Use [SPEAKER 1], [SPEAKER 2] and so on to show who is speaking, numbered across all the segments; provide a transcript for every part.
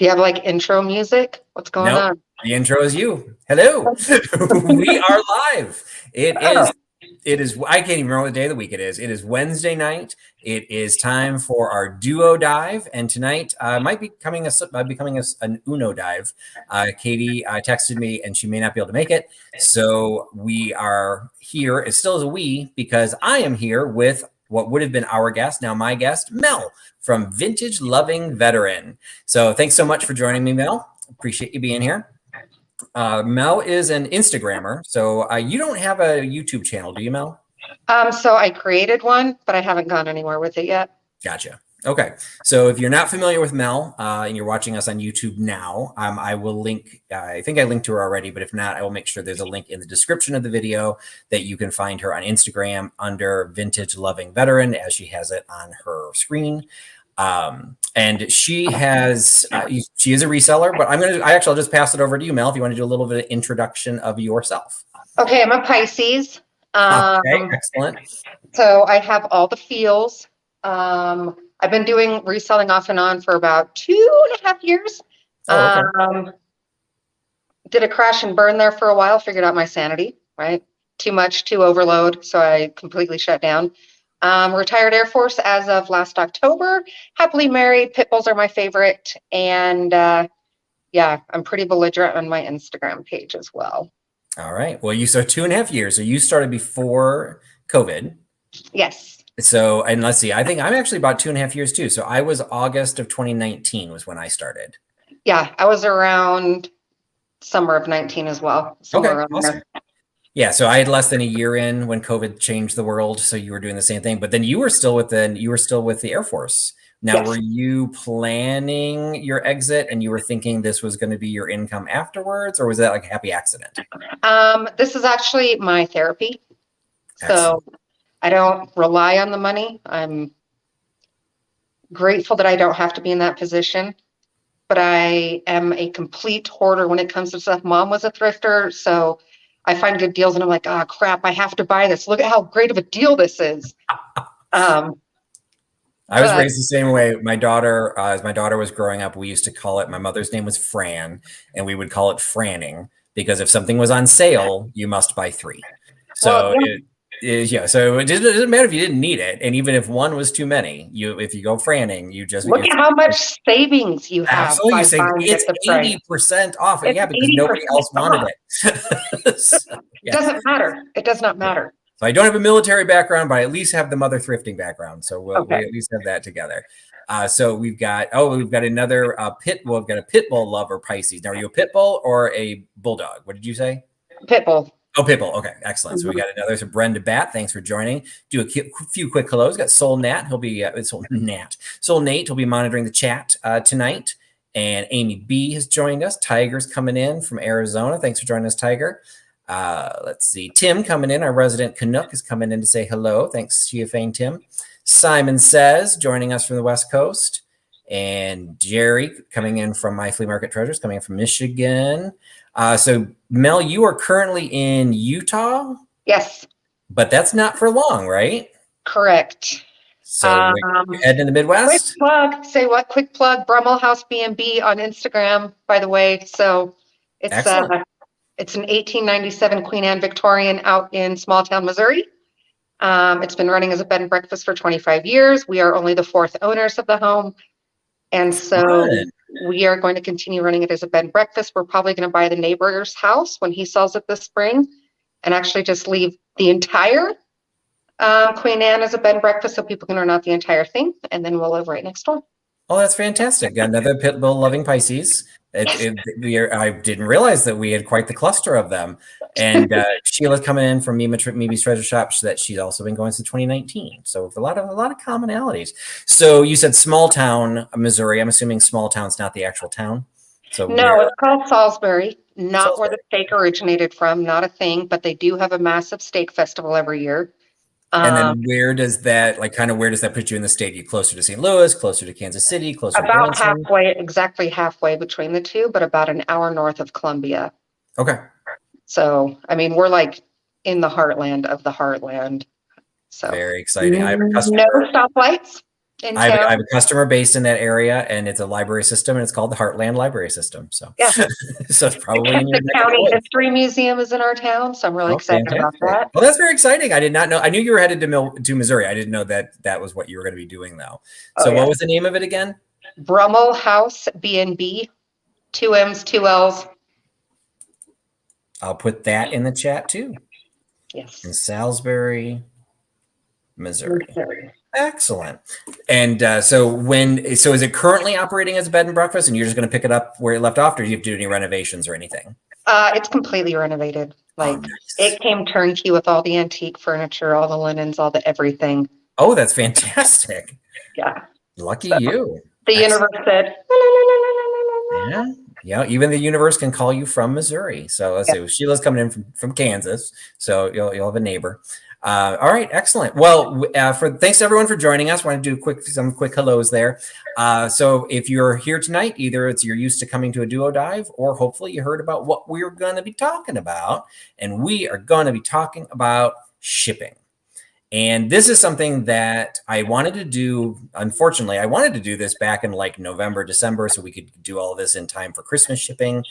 [SPEAKER 1] Do you have like intro music? What's going
[SPEAKER 2] Nope.
[SPEAKER 1] on?
[SPEAKER 2] The intro is you. Hello. We are live. It is, I can't even remember what day of the week it is. It is Wednesday night. It is time for our duo dive. And tonight might be becoming an Uno dive. Katie texted me and she may not be able to make it. So we are here. It still is a we because I am here with what would have been our guest, now my guest, Mel from Vintage Loving Veteran. So thanks so much for joining me, Mel. Appreciate you being here. Mel is an Instagrammer. So you don't have a YouTube channel, do you, Mel?
[SPEAKER 1] So I created one, but I haven't gone anywhere with it yet.
[SPEAKER 2] Gotcha. Okay. So if you're not familiar with Mel and you're watching us on YouTube now, I will link, I think I linked to her already, but if not, I will make sure there's a link in the description of the video that you can find her on Instagram under Vintage Loving Veteran, as she has it on her screen. And she is a reseller, but I'll just pass it over to you, Mel, if you want to do a little bit of introduction of yourself.
[SPEAKER 1] Okay, I'm a Pisces.
[SPEAKER 2] Okay, excellent.
[SPEAKER 1] So I have all the feels. I've been doing reselling off and on for about 2.5 years.
[SPEAKER 2] Oh, okay.
[SPEAKER 1] Did a crash and burn there for a while, figured out my sanity, right? Too much, too overload. So I completely shut down. Retired Air Force as of last October, happily married. Pit bulls are my favorite. And yeah, I'm pretty belligerent on my Instagram page as well.
[SPEAKER 2] All right. Well, so 2.5 years. So you started before COVID.
[SPEAKER 1] Yes.
[SPEAKER 2] So, and let's see, I think I'm actually about 2.5 years too. So I was August of 2019 was when I started.
[SPEAKER 1] Yeah, I was around summer of 19 as well.
[SPEAKER 2] Okay, awesome. Yeah, so I had less than a year in when COVID changed the world. So you were doing the same thing, but then you were still with the Air Force. Now, yes. Were you planning your exit and you were thinking this was going to be your income afterwards, or was that like a happy accident?
[SPEAKER 1] This is actually my therapy.
[SPEAKER 2] Excellent.
[SPEAKER 1] So I don't rely on the money. I'm grateful that I don't have to be in that position, but I am a complete hoarder when it comes to stuff. Mom was a thrifter, so I find good deals and I'm like, oh crap, I have to buy this. Look at how great of a deal this is.
[SPEAKER 2] I was raised the same way. My daughter, as my daughter was growing up, we used to call it, my mother's name was Fran, and we would call it Franning, because if something was on sale, you must buy 3. So so it doesn't matter if you didn't need it, and even if one was too many, if you go Franning, you just
[SPEAKER 1] look at how much savings you have.
[SPEAKER 2] Absolutely, you say it's 80% off. Yeah, because nobody else wanted it.
[SPEAKER 1] So, yeah. It doesn't matter. It does not matter.
[SPEAKER 2] So I don't have a military background, but I at least have the mother thrifting background. So we at least have that together. So we've got another pit bull. We've got a pit bull lover, Pisces. Now, are you a pit bull or a bulldog? What did you say?
[SPEAKER 1] Pit bull.
[SPEAKER 2] Oh, pit bull. Okay, excellent. So we got another. So Brenda Bat, thanks for joining. Do a few quick hellos. Got Soul Nat. He'll be Soul Nate. He'll be monitoring the chat tonight. And Amy B has joined us. Tiger's coming in from Arizona. Thanks for joining us, Tiger. Let's see. Tim coming in. Our resident Canuck is coming in to say hello. Thanks, Chiafane Tim. Simon Says joining us from the West Coast. And Jerry coming in from My Flea Market Treasures, coming in from Michigan. So Mel, you are currently in Utah?
[SPEAKER 1] Yes.
[SPEAKER 2] But that's not for long, right?
[SPEAKER 1] Correct.
[SPEAKER 2] So you're heading in the Midwest?
[SPEAKER 1] Quick plug. Say what? Quick plug. Brummel House B&B on Instagram, by the way. So it's it's an 1897 Queen Anne Victorian out in small town, Missouri. It's been running as a bed and breakfast for 25 years. We are only the 4th owners of the home. And so we are going to continue running it as a bed and breakfast. We're probably going to buy the neighbor's house when he sells it this spring and actually just leave the entire Queen Anne as a bed and breakfast so people can rent out the entire thing. And then we'll live right next door.
[SPEAKER 2] Oh, that's fantastic. Got another pit bull loving Pisces. I didn't realize that we had quite the cluster of them. And Sheila's coming in from Mimi's Treasure Shop that she's also been going since 2019. So a lot of commonalities. So you said small town, Missouri. I'm assuming small town's not the actual town. So
[SPEAKER 1] no, it's called Salisbury, not where the steak originated from, not a thing, but they do have a massive steak festival every year.
[SPEAKER 2] And then where does that put you in the state? Are you closer to St. Louis, closer to Kansas City, closer to
[SPEAKER 1] about halfway, exactly halfway between the two, but about an hour north of Columbia.
[SPEAKER 2] Okay.
[SPEAKER 1] So, I mean, we're like in the heartland of the heartland. So
[SPEAKER 2] very exciting. I have a customer.
[SPEAKER 1] No stoplights. in
[SPEAKER 2] I
[SPEAKER 1] town.
[SPEAKER 2] have a customer based in that area, and it's a library system, and it's called the Heartland Library System. So,
[SPEAKER 1] Yeah.
[SPEAKER 2] so it's probably in your
[SPEAKER 1] The
[SPEAKER 2] neck of the
[SPEAKER 1] County
[SPEAKER 2] woods.
[SPEAKER 1] History Museum is in our town, so I'm really
[SPEAKER 2] Oh,
[SPEAKER 1] excited about
[SPEAKER 2] fantastic.
[SPEAKER 1] that.
[SPEAKER 2] Well, that's very exciting. I did not know. I knew you were headed to Missouri. I didn't know that that was what you were going to be doing, though.
[SPEAKER 1] Oh,
[SPEAKER 2] So,
[SPEAKER 1] yeah.
[SPEAKER 2] what was the name of it again?
[SPEAKER 1] Brummel House B&B, 2 M's, 2 L's.
[SPEAKER 2] I'll put that in the chat too.
[SPEAKER 1] Yes.
[SPEAKER 2] In Salisbury, Missouri.
[SPEAKER 1] Missouri.
[SPEAKER 2] Excellent. And so is it currently operating as a bed and breakfast, and you're just going to pick it up where it left off, or do you have to do any renovations or anything?
[SPEAKER 1] It's completely renovated. Like,
[SPEAKER 2] Oh, nice.
[SPEAKER 1] it came turnkey with all the antique furniture, all the linens, all the everything.
[SPEAKER 2] Oh, that's fantastic.
[SPEAKER 1] Yeah.
[SPEAKER 2] Lucky
[SPEAKER 1] So,
[SPEAKER 2] you.
[SPEAKER 1] The universe said, "La, la, la, la, la, la, la."
[SPEAKER 2] Yeah. Yeah. Even the universe can call you from Missouri. So let's see. Sheila's coming in from Kansas. So you'll have a neighbor. All right. Excellent. Well, thanks to everyone for joining us. Want to do some quick hellos there. So if you're here tonight, either you're used to coming to a DuoDive, or hopefully you heard about what we're going to be talking about. And we are going to be talking about shipping. And this is something that I wanted to do. Unfortunately, I wanted to do this back in like November, December, so we could do all this in time for Christmas shipping.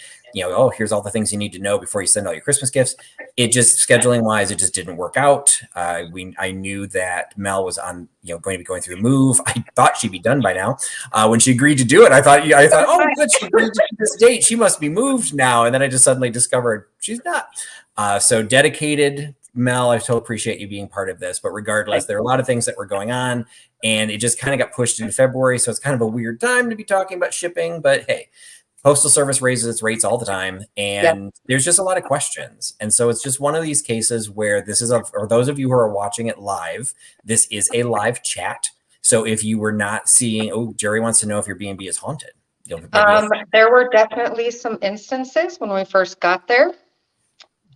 [SPEAKER 2] Oh, here's all the things you need to know before you send all your Christmas gifts. It just, scheduling wise, it just didn't work out. I knew that Mel was going to be going through the move. I thought she'd be done by now. When she agreed to do it, I thought, oh, good, she agreed to this date. She must be moved now. And then I just suddenly discovered she's not. So dedicated. Mel, I totally appreciate you being part of this, but regardless, there are a lot of things that were going on, and it just kind of got pushed into February. So it's kind of a weird time to be talking about shipping, but hey, Postal Service raises its rates all the time, and there's just a lot of questions. And so it's just one of these cases where this is, or those of you who are watching it live, this is a live chat. So if you were not seeing, Jerry wants to know if your B&B is haunted.
[SPEAKER 1] There were definitely some instances when we first got there.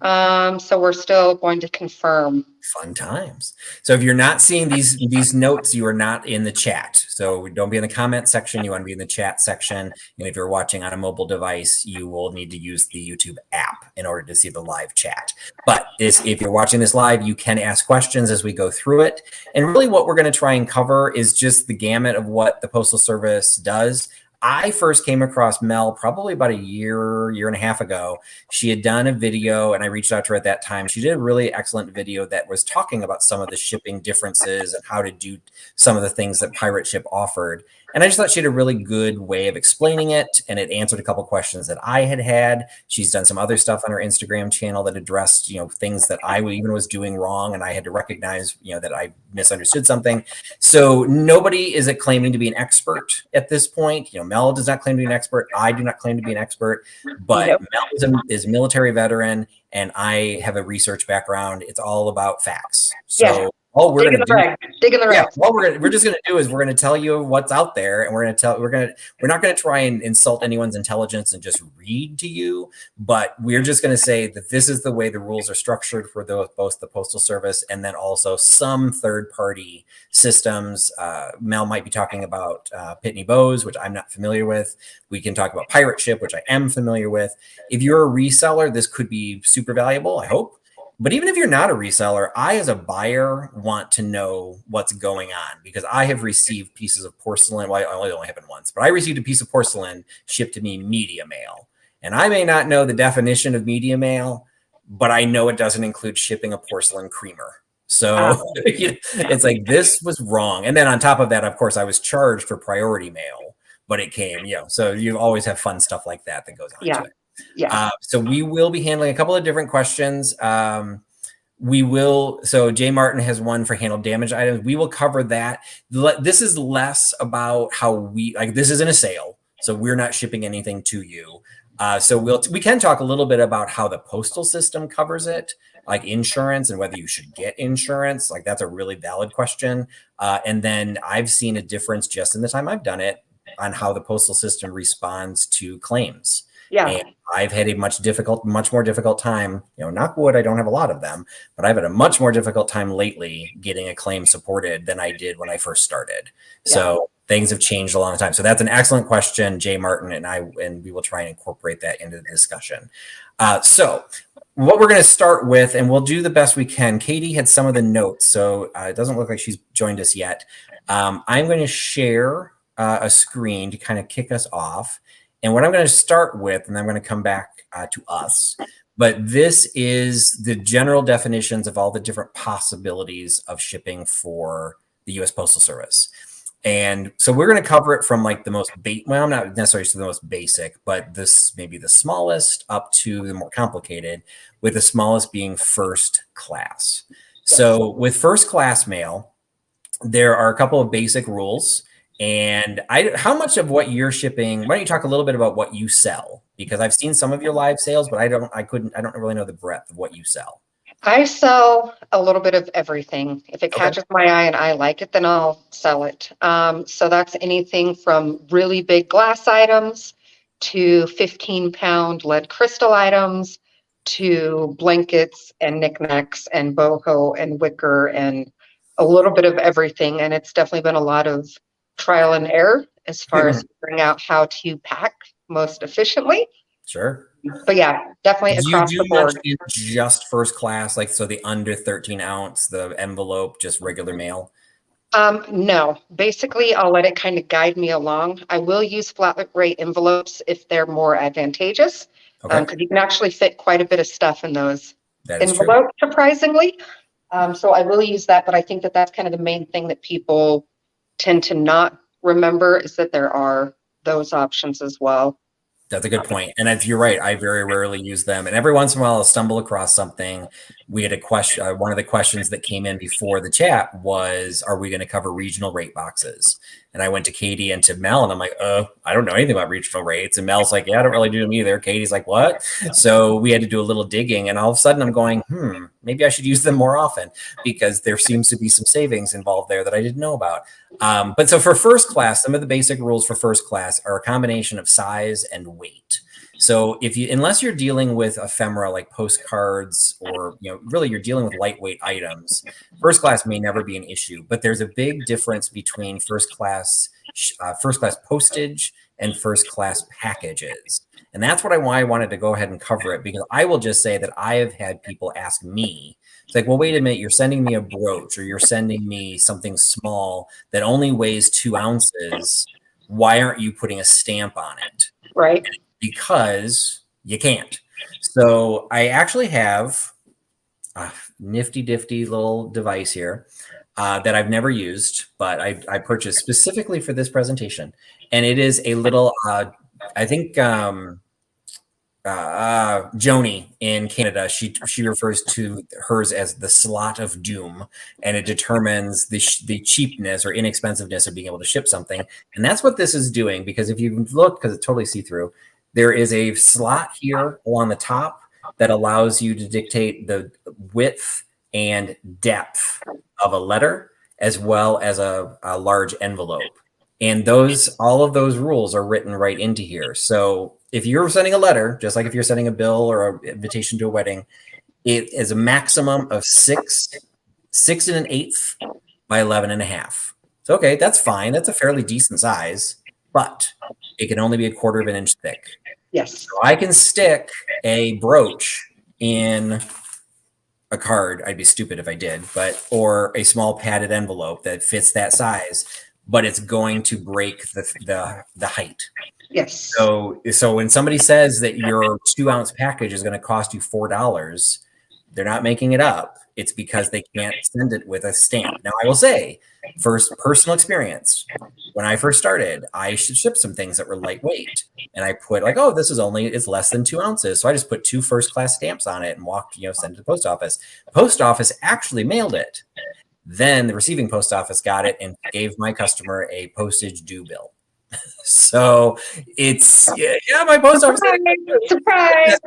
[SPEAKER 1] So we're still going to confirm.
[SPEAKER 2] Fun times. So if you're not seeing these notes, you are not in the chat. So don't be in the comment section. You want to be in the chat section. And if you're watching on a mobile device, you will need to use the YouTube app in order to see the live chat. But if you're watching this live, you can ask questions as we go through it. And really what we're going to try and cover is just the gamut of what the Postal Service does. I first came across Mel probably about a year and a half ago. She had done a video, and I reached out to her at that time. She did a really excellent video that was talking about some of the shipping differences and how to do some of the things that Pirate Ship offered. And I just thought she had a really good way of explaining it, and it answered a couple questions that I had. She's done some other stuff on her Instagram channel that addressed, things that I even was doing wrong, and I had to recognize, that I misunderstood something. So nobody is claiming to be an expert at this point. Mel does not claim to be an expert. I do not claim to be an expert, but Mel is a military veteran, and I have a research background. It's all about facts. So all we're going to do,
[SPEAKER 1] dig in the rag.
[SPEAKER 2] What we're just going to do is we're going to tell you what's out there, and we're not going to try and insult anyone's intelligence and just read to you, but we're just going to say that this is the way the rules are structured for both the Postal Service and then also some third-party systems. Mel might be talking about Pitney Bowes, which I'm not familiar with. We can talk about Pirate Ship, which I am familiar with. If you're a reseller, this could be super valuable, I hope. But even if you're not a reseller, I, as a buyer, want to know what's going on, because I have received pieces of porcelain. Well, it only happened once, but I received a piece of porcelain shipped to me media mail. And I may not know the definition of media mail, but I know it doesn't include shipping a porcelain creamer. So it's like, this was wrong. And then on top of that, of course, I was charged for priority mail, but it came, so you always have fun stuff like that goes on to it.
[SPEAKER 1] Yeah.
[SPEAKER 2] So we will be handling a couple of different questions. So Jay Martin has one for handled damaged items. We will cover that. This is less about how this isn't a sale, so we're not shipping anything to you. So we can talk a little bit about how the postal system covers it, like insurance and whether you should get insurance. Like, that's a really valid question. And then I've seen a difference just in the time I've done it on how the postal system responds to claims.
[SPEAKER 1] Yeah.
[SPEAKER 2] And I've had a much more difficult time, knock wood, I don't have a lot of them, but I've had a much more difficult time lately getting a claim supported than I did when I first started. Yeah. So things have changed a long time. So that's an excellent question, Jay Martin, and we will try and incorporate that into the discussion. So what we're going to start with, and we'll do the best we can. Katie had some of the notes, so it doesn't look like she's joined us yet. I'm going to share a screen to kind of kick us off. And what I'm going to start with, and I'm going to come back to us, but this is the general definitions of all the different possibilities of shipping for the U.S. Postal Service. And so we're going to cover it from like the most, well, not necessarily the most basic, but this maybe the smallest up to the more complicated, with the smallest being first class. So with first class mail, there are a couple of basic rules. And how much of what you're shipping, why don't you talk a little bit about what you sell? Because I've seen some of your live sales, but I don't really know the breadth of what you sell.
[SPEAKER 1] I sell a little bit of everything. If it catches my eye and I like it, then I'll sell it. So that's anything from really big glass items to 15-pound lead crystal items to blankets and knickknacks and boho and wicker and a little bit of everything. And it's definitely been a lot of trial and error as far as figuring out how to pack most efficiently.
[SPEAKER 2] Sure.
[SPEAKER 1] But yeah, definitely across the board.
[SPEAKER 2] In just first class, like so the under 13 ounce, the envelope, just regular mail?
[SPEAKER 1] No, basically I'll let it kind of guide me along. I will use flat rate envelopes if they're more advantageous, because you can actually fit quite a bit of stuff in those envelopes, surprisingly. So I will use that, but I think that that's kind of the main thing that people tend to not remember is that there are those options as well.
[SPEAKER 2] That's a good point. And if you're right, I very rarely use them. And every once in a while I'll stumble across something. We had a question, one of the questions that came in before the chat was, are we going to cover regional rate boxes? And I went to Katie and to Mel and I'm like, I don't know anything about regional rates. And Mel's like, yeah, I don't really do them either. Katie's like, what? So we had to do a little digging and all of a sudden I'm going, maybe I should use them more often because there seems to be some savings involved there that I didn't know about. But so for first class, some of the basic rules for first class are a combination of size and weight. So unless you're dealing with ephemera like postcards or, really you're dealing with lightweight items, first class may never be an issue, but there's a big difference between first class postage and first class packages. And that's why I wanted to go ahead and cover it, because I will just say that I have had people ask me, it's like, well, wait a minute, you're sending me a brooch or you're sending me something small that only weighs 2 ounces. Why aren't you putting a stamp on it?
[SPEAKER 1] Right.
[SPEAKER 2] Because you can't. So I actually have a nifty little device here that I've never used, but I purchased specifically for this presentation. And it is a little, I think Joni in Canada, she refers to hers as the slot of doom, and it determines the cheapness or inexpensiveness of being able to ship something. And that's what this is doing, because if you look, because it's totally see-through, there is a slot here along the top that allows you to dictate the width and depth of a letter as well as a large envelope. And all of those rules are written right into here. So if you're sending a letter, just like if you're sending a bill or an invitation to a wedding, it is a maximum of 6 1/8 by 11 1/2. So, okay, that's fine. That's a fairly decent size, but it can only be 1/4 of an inch thick.
[SPEAKER 1] Yes.
[SPEAKER 2] So I can stick a brooch in a card. I'd be stupid if I did, or a small padded envelope that fits that size, but it's going to break the height.
[SPEAKER 1] Yes.
[SPEAKER 2] So when somebody says that your 2 ounce package is going to cost you $4, they're not making it up. It's because they can't send it with a stamp. Now, I will say, first personal experience, when I first started, I should ship some things that were lightweight. And I put like, it's less than 2 ounces. So I just put 2 first class stamps on it and walked, sent it to the post office. Post office actually mailed it. Then the receiving post office got it and gave my customer a postage due bill. So it's my post office. Surprise!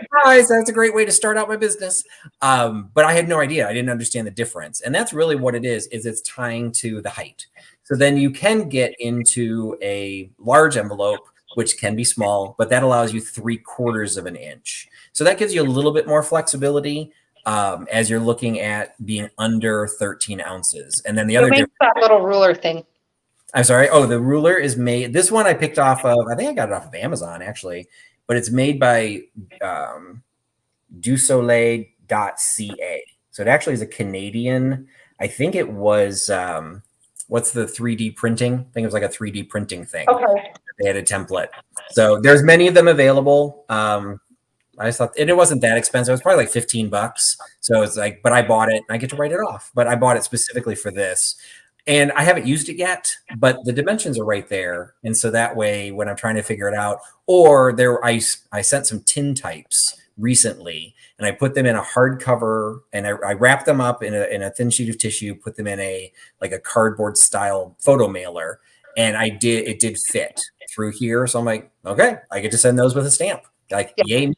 [SPEAKER 2] That's a great way to start out my business. But I had no idea. I didn't understand the difference, and that's really what it is. Is it's tying to the height. So then you can get into a large envelope, which can be small, but that allows you 3/4 of an inch. So that gives you a little bit more flexibility as you're looking at being under 13 ounces. And then the other
[SPEAKER 1] that little ruler thing.
[SPEAKER 2] I'm sorry. Oh, the ruler is made. This one I picked off of, I think I got it off of Amazon actually, but it's made by DuoDive.ca. So it actually is a Canadian. I think it was what's the 3D printing? I think it was like a 3D printing thing.
[SPEAKER 1] Okay.
[SPEAKER 2] They had a template. So there's many of them available. I just thought, and it wasn't that expensive. It was probably like $15. So it's like, but I bought it and I get to write it off. But I bought it specifically for this. And I haven't used it yet, but the dimensions are right there. And so that way, when I'm trying to figure it out, or I sent some tin types recently and I put them in a hardcover and I wrapped them up in a thin sheet of tissue, put them in a cardboard style photo mailer. And it did fit through here. So I'm like, okay, I get to send those with a stamp. Like, yay me.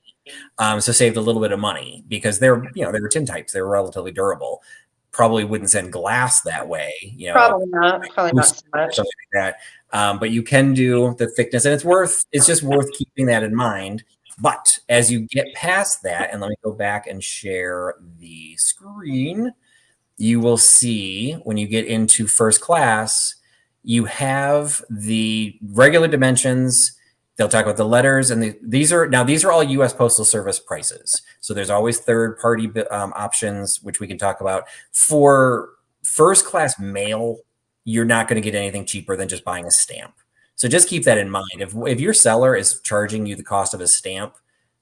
[SPEAKER 2] So saved a little bit of money because they were tin types. They were relatively durable. Probably wouldn't send glass that way.
[SPEAKER 1] Probably not so much.
[SPEAKER 2] Something like that. But you can do the thickness, and it's just worth keeping that in mind. But as you get past that, and let me go back and share the screen, you will see when you get into first class, you have the regular dimensions. They'll talk about the letters, and these are all U.S. Postal Service prices. So there's always third-party options, which we can talk about. For first-class mail, you're not going to get anything cheaper than just buying a stamp. So just keep that in mind. If your seller is charging you the cost of a stamp,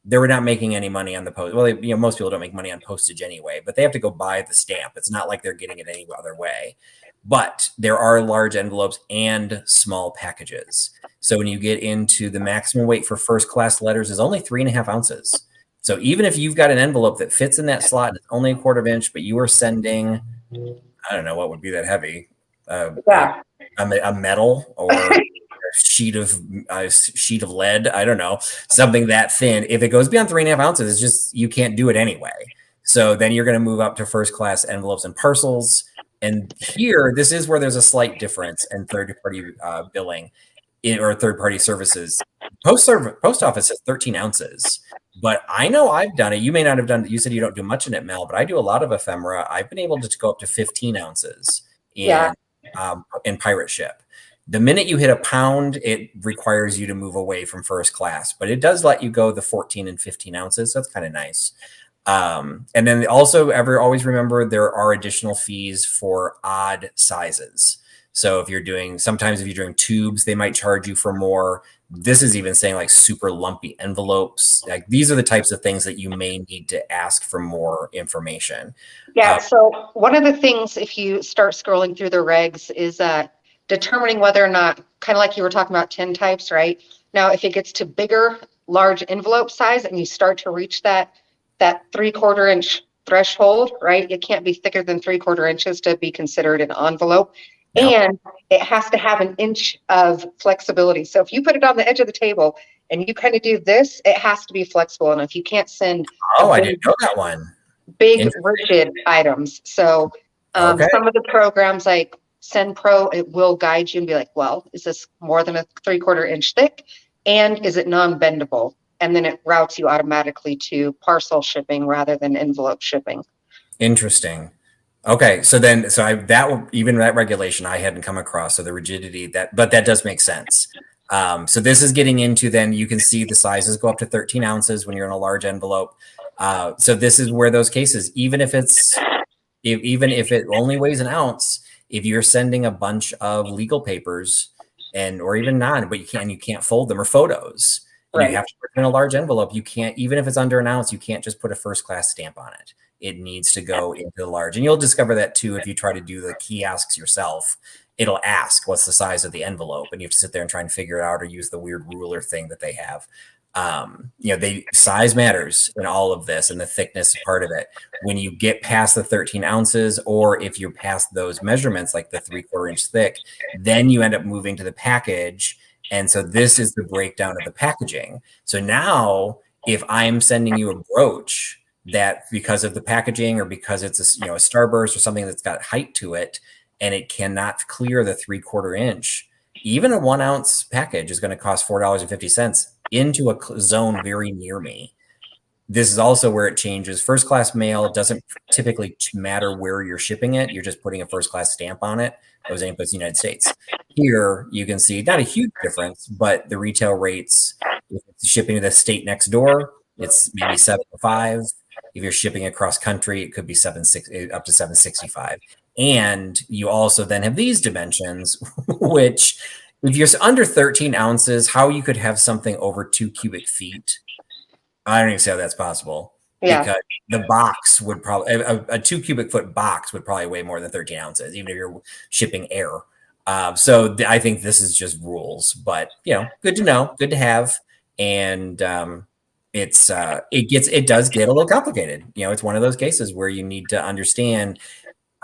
[SPEAKER 2] they're not making any money on the post. Well, most people don't make money on postage anyway, but they have to go buy the stamp. It's not like they're getting it any other way. But there are large envelopes and small packages. So when you get into the maximum weight for first class letters is only 3.5 ounces. So even if you've got an envelope that fits in that slot, it's only 1/4 inch, but you are sending, I don't know what would be that heavy, a metal or a sheet of lead. I don't know, something that thin. If it goes beyond 3.5 ounces, it's just, you can't do it anyway. So then you're going to move up to first class envelopes and parcels. And here, this is where there's a slight difference in third-party billing or third-party services. Post office has 13 ounces, but I know I've done it. You may not have done it. You said you don't do much in it, Mel, but I do a lot of ephemera. I've been able to go up to 15 ounces in pirate ship. The minute you hit a pound, it requires you to move away from first class, but it does let you go the 14 and 15 ounces. So that's kind of nice. And then also always remember there are additional fees for odd sizes. So sometimes if you're doing tubes, they might charge you for more. This is even saying like super lumpy envelopes. Like these are the types of things that you may need to ask for more information.
[SPEAKER 1] Yeah. So one of the things, if you start scrolling through the regs, is determining whether or not, kind of like you were talking about tin types, right? Now, if it gets to bigger, large envelope size and you start to reach that 3/4 inch threshold, right? It can't be thicker than 3/4 inches to be considered an envelope. Yep. And it has to have 1 inch of flexibility. So if you put it on the edge of the table and you kind of do this, it has to be flexible enough. You can't send
[SPEAKER 2] I didn't know that one.
[SPEAKER 1] Big rigid items. So some of the programs like Send Pro, it will guide you and be like, well, is this more than a 3/4 inch thick? And is it non-bendable? And then it routes you automatically to parcel shipping rather than envelope shipping.
[SPEAKER 2] Interesting. Okay, even that regulation I hadn't come across. So the rigidity but that does make sense. So this is getting into, then you can see the sizes go up to 13 ounces when you're in a large envelope. So this is where those cases, even if it only weighs 1 ounce, if you're sending a bunch of legal papers or even but you can't fold them, or photos. Right. You have to put it in a large envelope. You can't, even if it's under 1 ounce, you can't just put a first class stamp on it. It needs to go into the large. And you'll discover that too if you try to do the kiosks yourself. It'll ask what's the size of the envelope, and you have to sit there and try and figure it out, or use the weird ruler thing that they have. Size matters in all of this, and the thickness is part of it. When you get past the 13 ounces, or if you're past those measurements, like the 3/4 inch thick, then you end up moving to the package. And so this is the breakdown of the packaging. So now if I'm sending you a brooch that, because of the packaging or because it's a starburst or something that's got height to it, and it cannot clear the 3/4 inch, even a 1 ounce package is going to cost $4.50 into a zone very near me. This is also where it changes. First class mail, it doesn't typically matter where you're shipping it. You're just putting a first class stamp on it. It was inputs United States. Here you can see not a huge difference, but the retail rates, if it's shipping to the state next door, it's maybe $7.05. If you're shipping across country, it could be up to $7.65. And you also then have these dimensions, which if you're under 13 ounces, how you could have something over 2 cubic feet, I don't even see how that's possible.
[SPEAKER 1] Yeah.
[SPEAKER 2] Because the box would probably, a 2 cubic foot box would probably weigh more than 13 ounces, even if you're shipping air. So I think this is just rules, but good to know, good to have. And it does get a little complicated. It's one of those cases where you need to understand.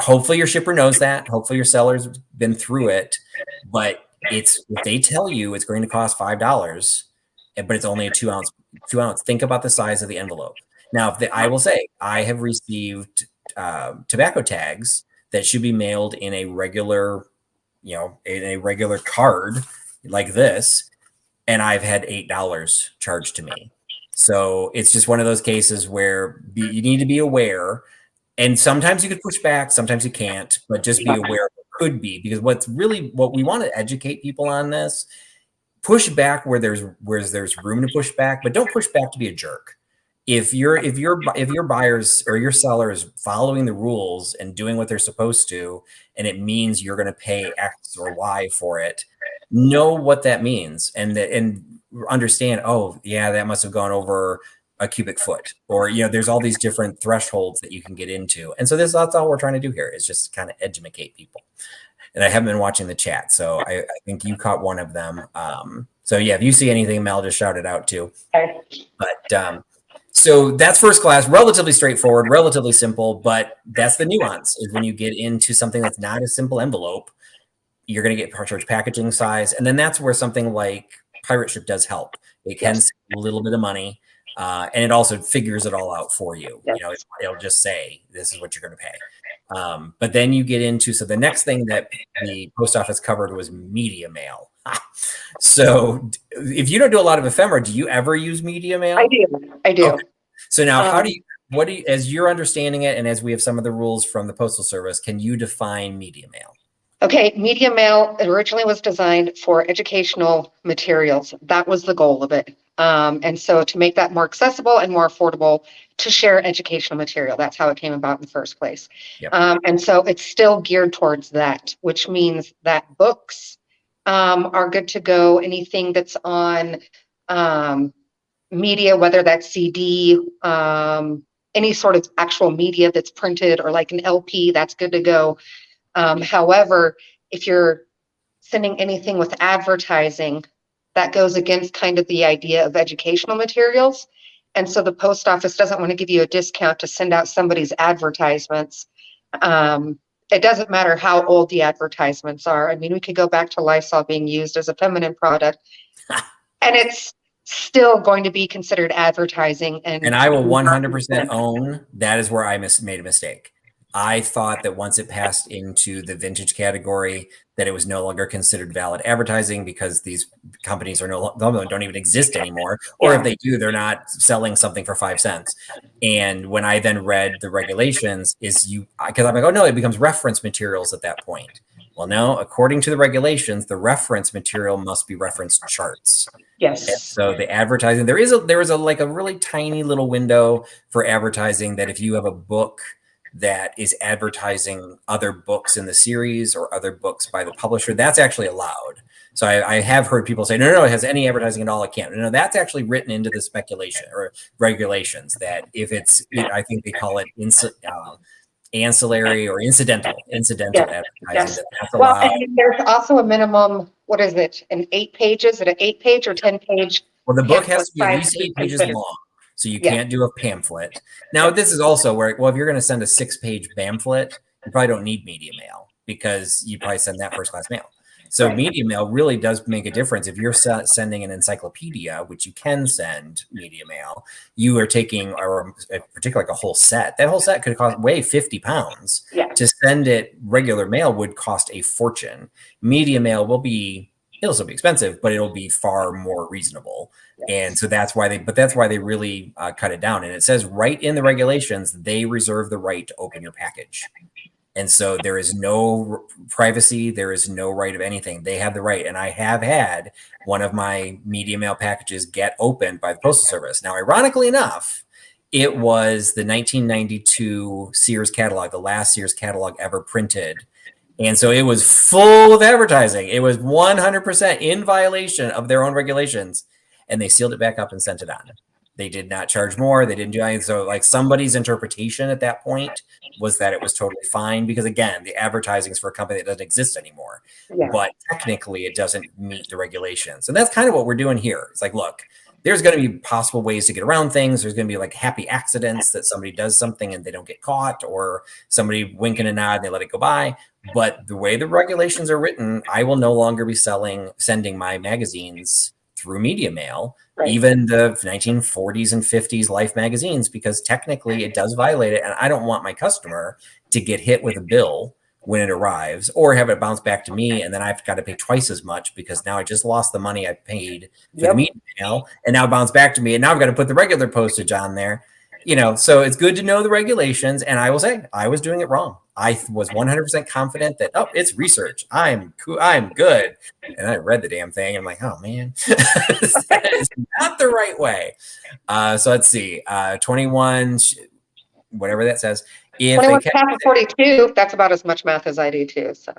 [SPEAKER 2] Hopefully your shipper knows that. Hopefully your seller's been through it. But if they tell you it's going to cost $5, but it's only a 2 ounce. Think about the size of the envelope. Now, I will say I have received tobacco tags that should be mailed in a regular, card like this, and I've had $8 charged to me. So it's just one of those cases where you need to be aware. And sometimes you could push back, sometimes you can't, but just be aware it could be, because what we want to educate people on this, push back where there's room to push back, but don't push back to be a jerk. If your buyers or your seller is following the rules and doing what they're supposed to, and it means you're going to pay X or Y for it, know what that means and understand, oh yeah, that must have gone over a cubic foot, or there's all these different thresholds that you can get into. And so that's all we're trying to do here, is just kind of educate people. And I haven't been watching the chat, so I think you caught one of them. So yeah, if you see anything, Mel, just shout it out too.
[SPEAKER 1] Okay.
[SPEAKER 2] But so that's first class, relatively straightforward, relatively simple, but that's the nuance, is when you get into something that's not a simple envelope, you're going to get charged packaging size. And then that's where something like Pirate Ship does help. It can save a little bit of money. And it also figures it all out for you.
[SPEAKER 1] Yes.
[SPEAKER 2] It'll just say, this is what you're going to pay. But then you get into, so the next thing that the post office covered was media mail. So if you don't do a lot of ephemera, do you ever use media mail?
[SPEAKER 1] I do.
[SPEAKER 2] Okay. So now as you're understanding it, and as we have some of the rules from the Postal Service, can you define media mail?
[SPEAKER 1] Okay, media mail originally was designed for educational materials. That was the goal of it. And so to make that more accessible and more affordable to share educational material, that's how it came about in the first place.
[SPEAKER 2] Yep.
[SPEAKER 1] And so it's still geared towards that, which means that books are good to go. Anything that's on media, whether that's CD, any sort of actual media that's printed, or like an LP, that's good to go. However, if you're sending anything with advertising, that goes against kind of the idea of educational materials. And so the post office doesn't want to give you a discount to send out somebody's advertisements. It doesn't matter how old the advertisements are. I mean, we could go back to Lysol being used as a feminine product, and it's still going to be considered advertising. And
[SPEAKER 2] I will 100% own that is where I made a mistake. I thought that once it passed into the vintage category, that it was no longer considered valid advertising, because these companies don't even exist anymore. Or if they do, they're not selling something for 5 cents. And when I then read the regulations, because I'm like, oh no, it becomes reference materials at that point. Well, no, according to the regulations, the reference material must be reference charts.
[SPEAKER 1] Yes.
[SPEAKER 2] And so the advertising, there is a like a really tiny little window for advertising, that if you have a book that is advertising other books in the series or other books by the publisher, that's actually allowed. So I have heard people say, no, it has any advertising at all, it can't. No, that's actually written into the speculation or regulations, that if it's, I think they call it ancillary or incidental advertising.
[SPEAKER 1] Yes.
[SPEAKER 2] That's allowed.
[SPEAKER 1] Well, and there's also a minimum, what is it, an 8 pages? Is it an 8-page or 10-page?
[SPEAKER 2] Well, the book has to be at least 8 pages long. So you can't do a pamphlet. Now, this is also where, well, if you're going to send a 6-page pamphlet, you probably don't need media mail, because you probably send that first class mail. So media mail really does make a difference. If you're sending an encyclopedia, which you can send media mail, you are taking, or particularly like a whole set. That whole set could weigh 50 pounds.
[SPEAKER 1] Yeah.
[SPEAKER 2] To send it regular mail would cost a fortune. Media mail it'll still be expensive, but it'll be far more reasonable. Yes. And so that's why they really cut it down. And it says right in the regulations, they reserve the right to open your package. And so there is no privacy. There is no right of anything. They have the right. And I have had one of my media mail packages get opened by the Postal Service. Now, ironically enough, It was the 1992 Sears catalog, the last Sears catalog ever printed. And so it was full of advertising. It was 100% in violation of their own regulations. And they sealed it back up and sent it on. They did not charge more. They didn't do anything. So like somebody's interpretation at that point was that it was totally fine because again, the advertising is for a company that doesn't exist anymore.
[SPEAKER 1] Yeah.
[SPEAKER 2] But technically it doesn't meet the regulations. And that's kind of what we're doing here. It's like, look, there's going to be possible ways to get around things. There's going to be like happy accidents that somebody does something and they don't get caught, or somebody winking a nod and they let it go by. But the way the regulations are written, I will no longer be sending my magazines through media mail, right. Even the 1940s and 50s Life magazines, because technically it does violate it. And I don't want my customer to get hit with a bill when it arrives or have it bounce back to me. And then I've got to pay twice as much because now I just lost the money I paid for the media mail and now it bounced back to me. And now I've got to put the regular postage on there. You know, so it's good to know the regulations. And I will say I was doing it wrong. I was 100% confident that, oh, it's research. I'm cool. I'm good. And I read the damn thing. And I'm like, oh man, that is not the right way. So let's see, 21, whatever that says. If
[SPEAKER 1] 21 half of 42, that's about as much math as I do too. So.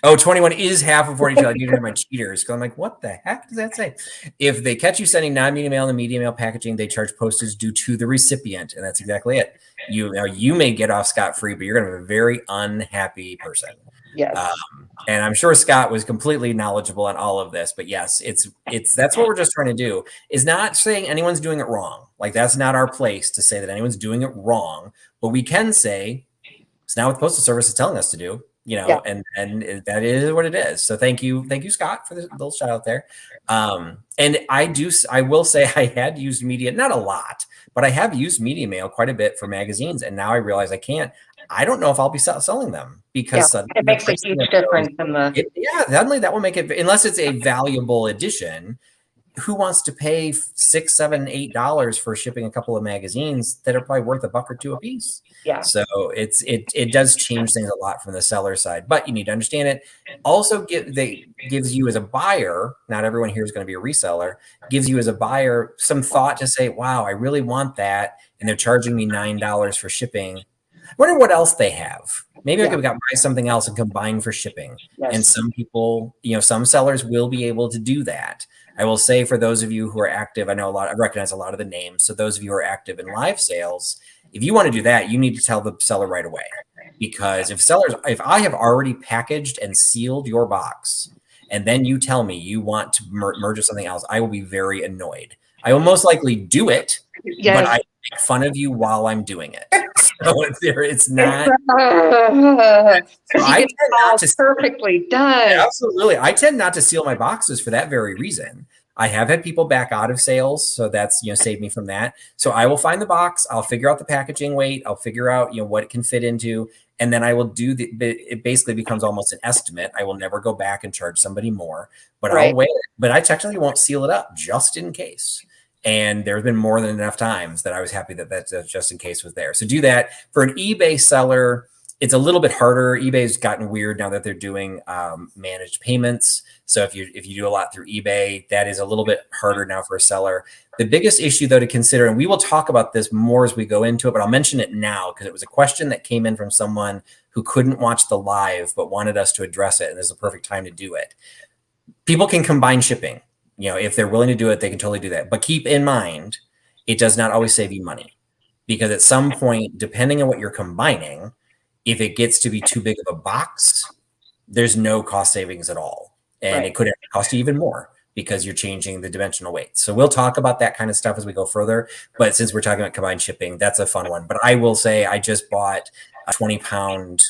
[SPEAKER 2] Oh, 21 is half of 42. I need to have my cheaters. Because I'm like, what the heck does that say? If they catch you sending non-media mail and media mail packaging, they charge postage due to the recipient. And that's exactly it. You may get off scot-free, but you're going to be a very unhappy person.
[SPEAKER 1] Yes.
[SPEAKER 2] And I'm sure Scott was completely knowledgeable on all of this. But yes, that's what we're just trying to do, is not saying anyone's doing it wrong. Like, that's not our place to say that anyone's doing it wrong. But we can say it's not what the Postal Service is telling us to do. You know, and that is what it is. So thank you, Scott, for the little shout out there. And I will say I had used media, not a lot, but I have used media mail quite a bit for magazines. And now I realize I don't know if I'll be selling them because
[SPEAKER 1] it makes a huge difference in
[SPEAKER 2] suddenly that will make it, unless it's a valuable edition. Who wants to pay $6, $7, $8 for shipping a couple of magazines that are probably worth $1 or $2 a piece?
[SPEAKER 1] Yeah.
[SPEAKER 2] So it does change things a lot from the seller side, but you need to understand it. Also, gives you as a buyer, not everyone here is going to be a reseller, gives you as a buyer some thought to say, wow, I really want that, and they're charging me $9 for shipping. I wonder what else they have. Maybe I could buy something else and combine for shipping. Yes. And some people, some sellers will be able to do that. I will say, for those of you who are active, I recognize a lot of the names. So those of you who are active in live sales, if you want to do that, you need to tell the seller right away. Because if I have already packaged and sealed your box, and then you tell me you want to merge with something else, I will be very annoyed. I will most likely do it, but I make fun of you while I'm doing it. So it's not. So I tend not to
[SPEAKER 1] perfectly done.
[SPEAKER 2] Absolutely, I tend not to seal my boxes for that very reason. I have had people back out of sales, so that's saved me from that. So I will find the box, I'll figure out the packaging weight, I'll figure out what it can fit into, and then I will do it basically becomes almost an estimate. I will never go back and charge somebody more, but I'll wait. But I technically won't seal it up just in case. And there's been more than enough times that I was happy that just in case was there. So do that. For an eBay seller, it's a little bit harder. eBay's gotten weird now that they're doing managed payments. So if you do a lot through eBay, that is a little bit harder now for a seller. The biggest issue, though, to consider, and we will talk about this more as we go into it, but I'll mention it now because it was a question that came in from someone who couldn't watch the live but wanted us to address it, and this is the perfect time to do it. People can combine shipping. If they're willing to do it, they can totally do that. But keep in mind, it does not always save you money, because at some point, depending on what you're combining, if it gets to be too big of a box, there's no cost savings at all. And it could cost you even more because you're changing the dimensional weights. So we'll talk about that kind of stuff as we go further. But since we're talking about combined shipping, that's a fun one. But I will say I just bought a 20-pound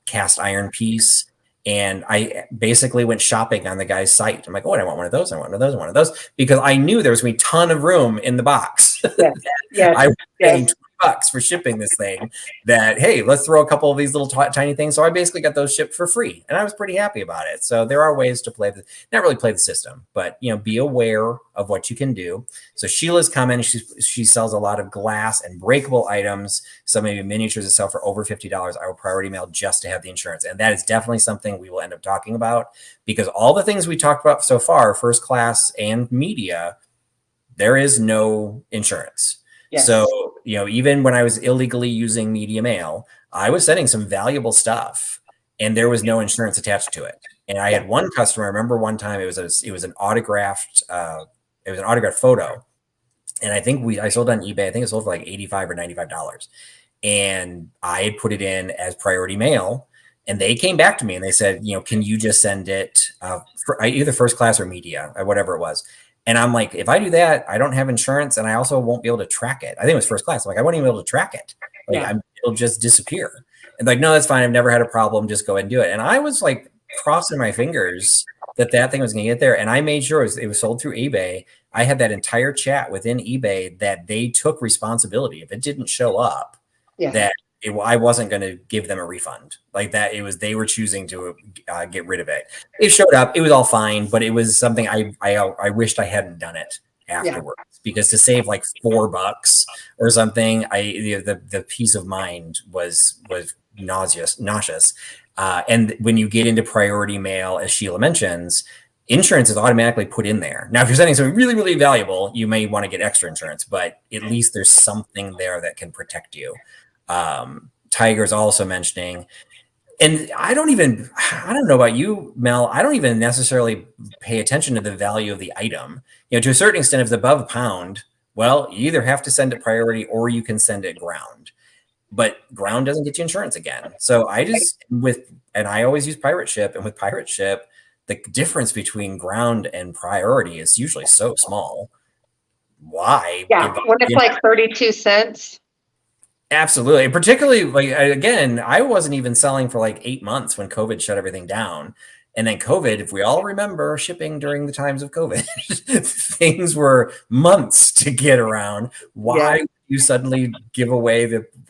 [SPEAKER 2] cast iron piece. And I basically went shopping on the guy's site. I'm like, oh, I want one of those. I want one of those. I want one of those, because I knew there was going to be a ton of room in the box. I was paying $20 for shipping this thing. That, hey, let's throw a couple of these little tiny things. So I basically got those shipped for free, and I was pretty happy about it. So there are ways to not really play the system, but be aware of what you can do. So Sheila's commenting, she sells a lot of glass and breakable items. Some maybe miniatures that sell for over $50. I will priority mail just to have the insurance, and that is definitely something we will end up talking about, because all the things we talked about so far, first class and media, there is no insurance.
[SPEAKER 1] Yes.
[SPEAKER 2] So, even when I was illegally using media mail, I was sending some valuable stuff and there was no insurance attached to it. And I
[SPEAKER 1] Yeah.
[SPEAKER 2] had one customer, I remember one time it was an autographed, photo. And I sold on eBay. I think it sold for like $85 or $95. And I had put it in as priority mail. And they came back to me and they said, can you just send it for either first class or media or whatever it was? And I'm like, if I do that, I don't have insurance and I also won't be able to track it. I think it was first class. I'm like, I won't even be able to track it. Like,
[SPEAKER 1] Yeah.
[SPEAKER 2] it'll just disappear. And like, no, that's fine. I've never had a problem. Just go ahead and do it. And I was like crossing my fingers that thing was going to get there. And I made sure it was sold through eBay. I had that entire chat within eBay that they took responsibility. If it didn't show up,
[SPEAKER 1] Yeah.
[SPEAKER 2] that I wasn't going to give them a refund. Like that, they were choosing to get rid of it. It showed up. It was all fine, but it was something I wished I hadn't done it afterwards, because to save like $4 or something, the peace of mind was nauseous. And when you get into priority mail, as Sheila mentions, insurance is automatically put in there. Now, if you're sending something really, really valuable, you may want to get extra insurance, but at least there's something there that can protect you. Tiger's also mentioning, and I don't know about you, Mel, I don't even necessarily pay attention to the value of the item. To a certain extent, if it's above a pound, well, you either have to send it priority or you can send it ground. But ground doesn't get you insurance again. So I always use Pirate Ship, and with Pirate Ship, the difference between ground and priority is usually so small. Why?
[SPEAKER 1] Yeah, when it's like 32 cents.
[SPEAKER 2] Absolutely. And particularly, like, again, I wasn't even selling for like 8 months when COVID shut everything down. And then COVID, if we all remember shipping during the times of COVID, things were months to get around. Why would you suddenly give away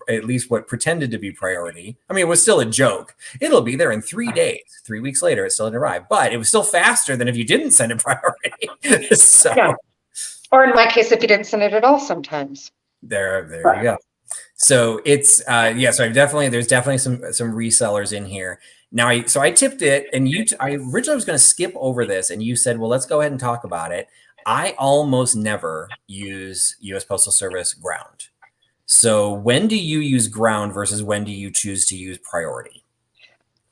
[SPEAKER 2] at least what pretended to be priority? I mean, it was still a joke. It'll be there in 3 days. 3 weeks later, it still didn't arrive. But it was still faster than if you didn't send it priority. So,
[SPEAKER 1] yeah. Or in my case, if you didn't send it at all sometimes.
[SPEAKER 2] There you go. So it's so there's definitely some resellers in here. Now I tipped it, and I originally was going to skip over this, and you said, well, let's go ahead and talk about it. I almost never use US Postal Service ground. So when do you use ground versus when do you choose to use priority?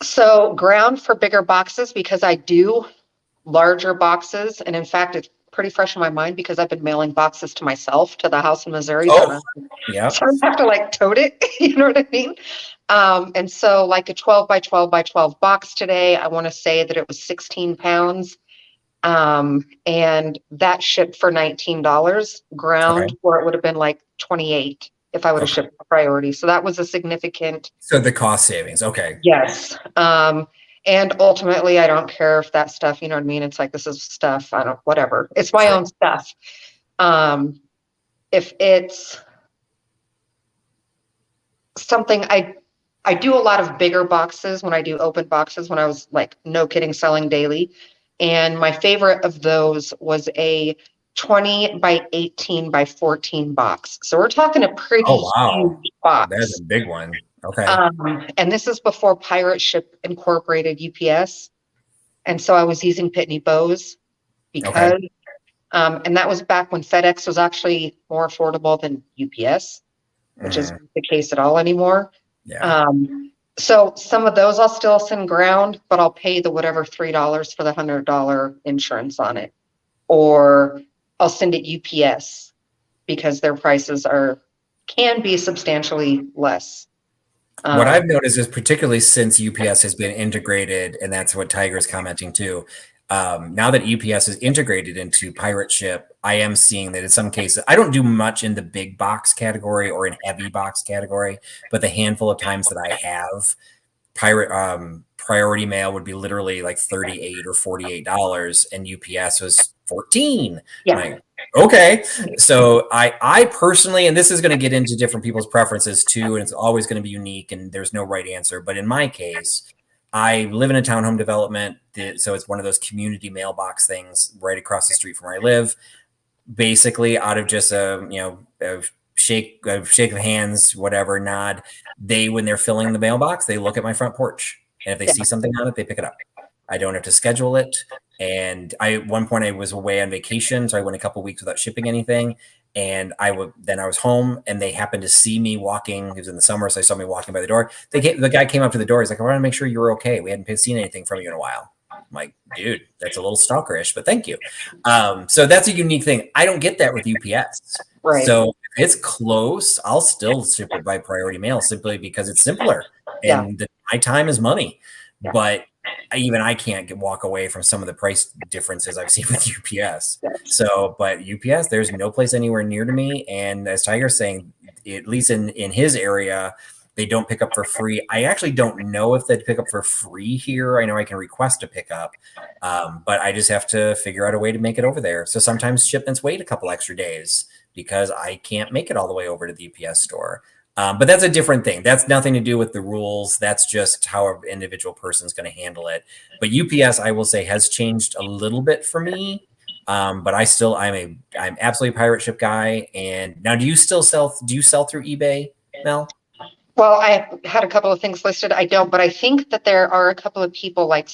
[SPEAKER 1] So ground for bigger boxes, because I do larger boxes. And in fact, it's pretty fresh in my mind because I've been mailing boxes to myself to the house in Missouri.
[SPEAKER 2] Oh, yeah.
[SPEAKER 1] So I don't have to like tote it. You know what I mean? And so like a 12 by 12 by 12 box today, I want to say that it was 16 pounds. And that shipped for $19 ground, or it would have been like 28 if I would have shipped priority. So that was a significant.
[SPEAKER 2] So the cost savings. Okay.
[SPEAKER 1] Yes. And ultimately, I don't care if that stuff, you know what I mean? It's like, this is stuff, whatever. It's my own stuff. If it's something, I do a lot of bigger boxes when I do open boxes, when I was like, no kidding, selling daily. And my favorite of those was a 20 by 18 by 14 box. So we're talking a pretty huge box.
[SPEAKER 2] That's a big one. Okay.
[SPEAKER 1] And this is before Pirate Ship incorporated UPS. And so I was using Pitney Bowes because, and that was back when FedEx was actually more affordable than UPS, which isn't the case at all anymore.
[SPEAKER 2] Yeah.
[SPEAKER 1] So some of those I'll still send ground, but I'll pay the whatever $3 for the $100 insurance on it, or I'll send it UPS because their prices can be substantially less.
[SPEAKER 2] What I've noticed is, particularly since UPS has been integrated, and that's what Tiger's commenting too. Now that UPS is integrated into Pirate Ship, I am seeing that in some cases, I don't do much in the big box category or in heavy box category, but the handful of times that I have, priority mail would be literally like $38 or $48, and UPS was $14.
[SPEAKER 1] Yeah.
[SPEAKER 2] Like, okay. So I personally, and this is going to get into different people's preferences too, and it's always going to be unique, and there's no right answer. But in my case, I live in a townhome development, so it's one of those community mailbox things right across the street from where I live. Basically, out of just a shake of hands, whatever, nod, when they're filling the mailbox, they look at my front porch, and if they see something on it, they pick it up. I don't have to schedule it. And at one point I was away on vacation, so I went a couple of weeks without shipping anything. And I was home, and they happened to see me walking. It was in the summer, so they saw me walking by the door. The guy came up to the door. He's like, "I want to make sure you were okay. We hadn't seen anything from you in a while." I'm like, "Dude, that's a little stalkerish, but thank you." So that's a unique thing. I don't get that with UPS.
[SPEAKER 1] Right.
[SPEAKER 2] So if it's close, I'll still ship it by priority mail simply because it's simpler,
[SPEAKER 1] Yeah.
[SPEAKER 2] and my time is money.
[SPEAKER 1] Yeah.
[SPEAKER 2] But even I can't walk away from some of the price differences I've seen with UPS. So, but UPS, there's no place anywhere near to me. And as Tiger's saying, at least in his area, they don't pick up for free. I actually don't know if they pick up for free here. I know I can request a pickup, but I just have to figure out a way to make it over there. So sometimes shipments wait a couple extra days because I can't make it all the way over to the UPS store. But that's a different thing. That's nothing to do with the rules. That's just how an individual person is going to handle it. But UPS, I will say, has changed a little bit for me. But I'm absolutely a pirate ship guy. And now, do you sell through eBay, Mel?
[SPEAKER 1] Well, I had a couple of things listed. I don't, but I think that there are a couple of people like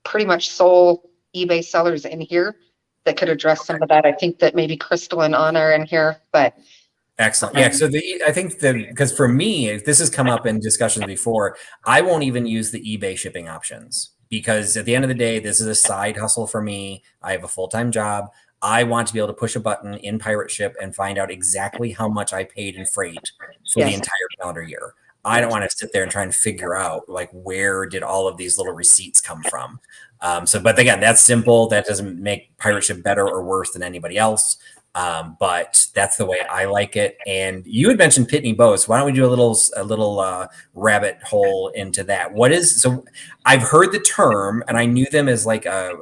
[SPEAKER 1] pretty much sole eBay sellers in here that could address some of that. I think that maybe Crystal and Anna are in here, but
[SPEAKER 2] excellent. Yeah. So I think because for me, this has come up in discussions before, I won't even use the eBay shipping options because at the end of the day, this is a side hustle for me. I have a full-time job. I want to be able to push a button in Pirate Ship and find out exactly how much I paid in freight for the entire calendar year. I don't want to sit there and try and figure out like where did all of these little receipts come from. But again, that's simple. That doesn't make Pirate Ship better or worse than anybody else. But that's the way I like it. And you had mentioned Pitney Bowes. Why don't we do a little rabbit hole into that? So I've heard the term, and I knew them as like a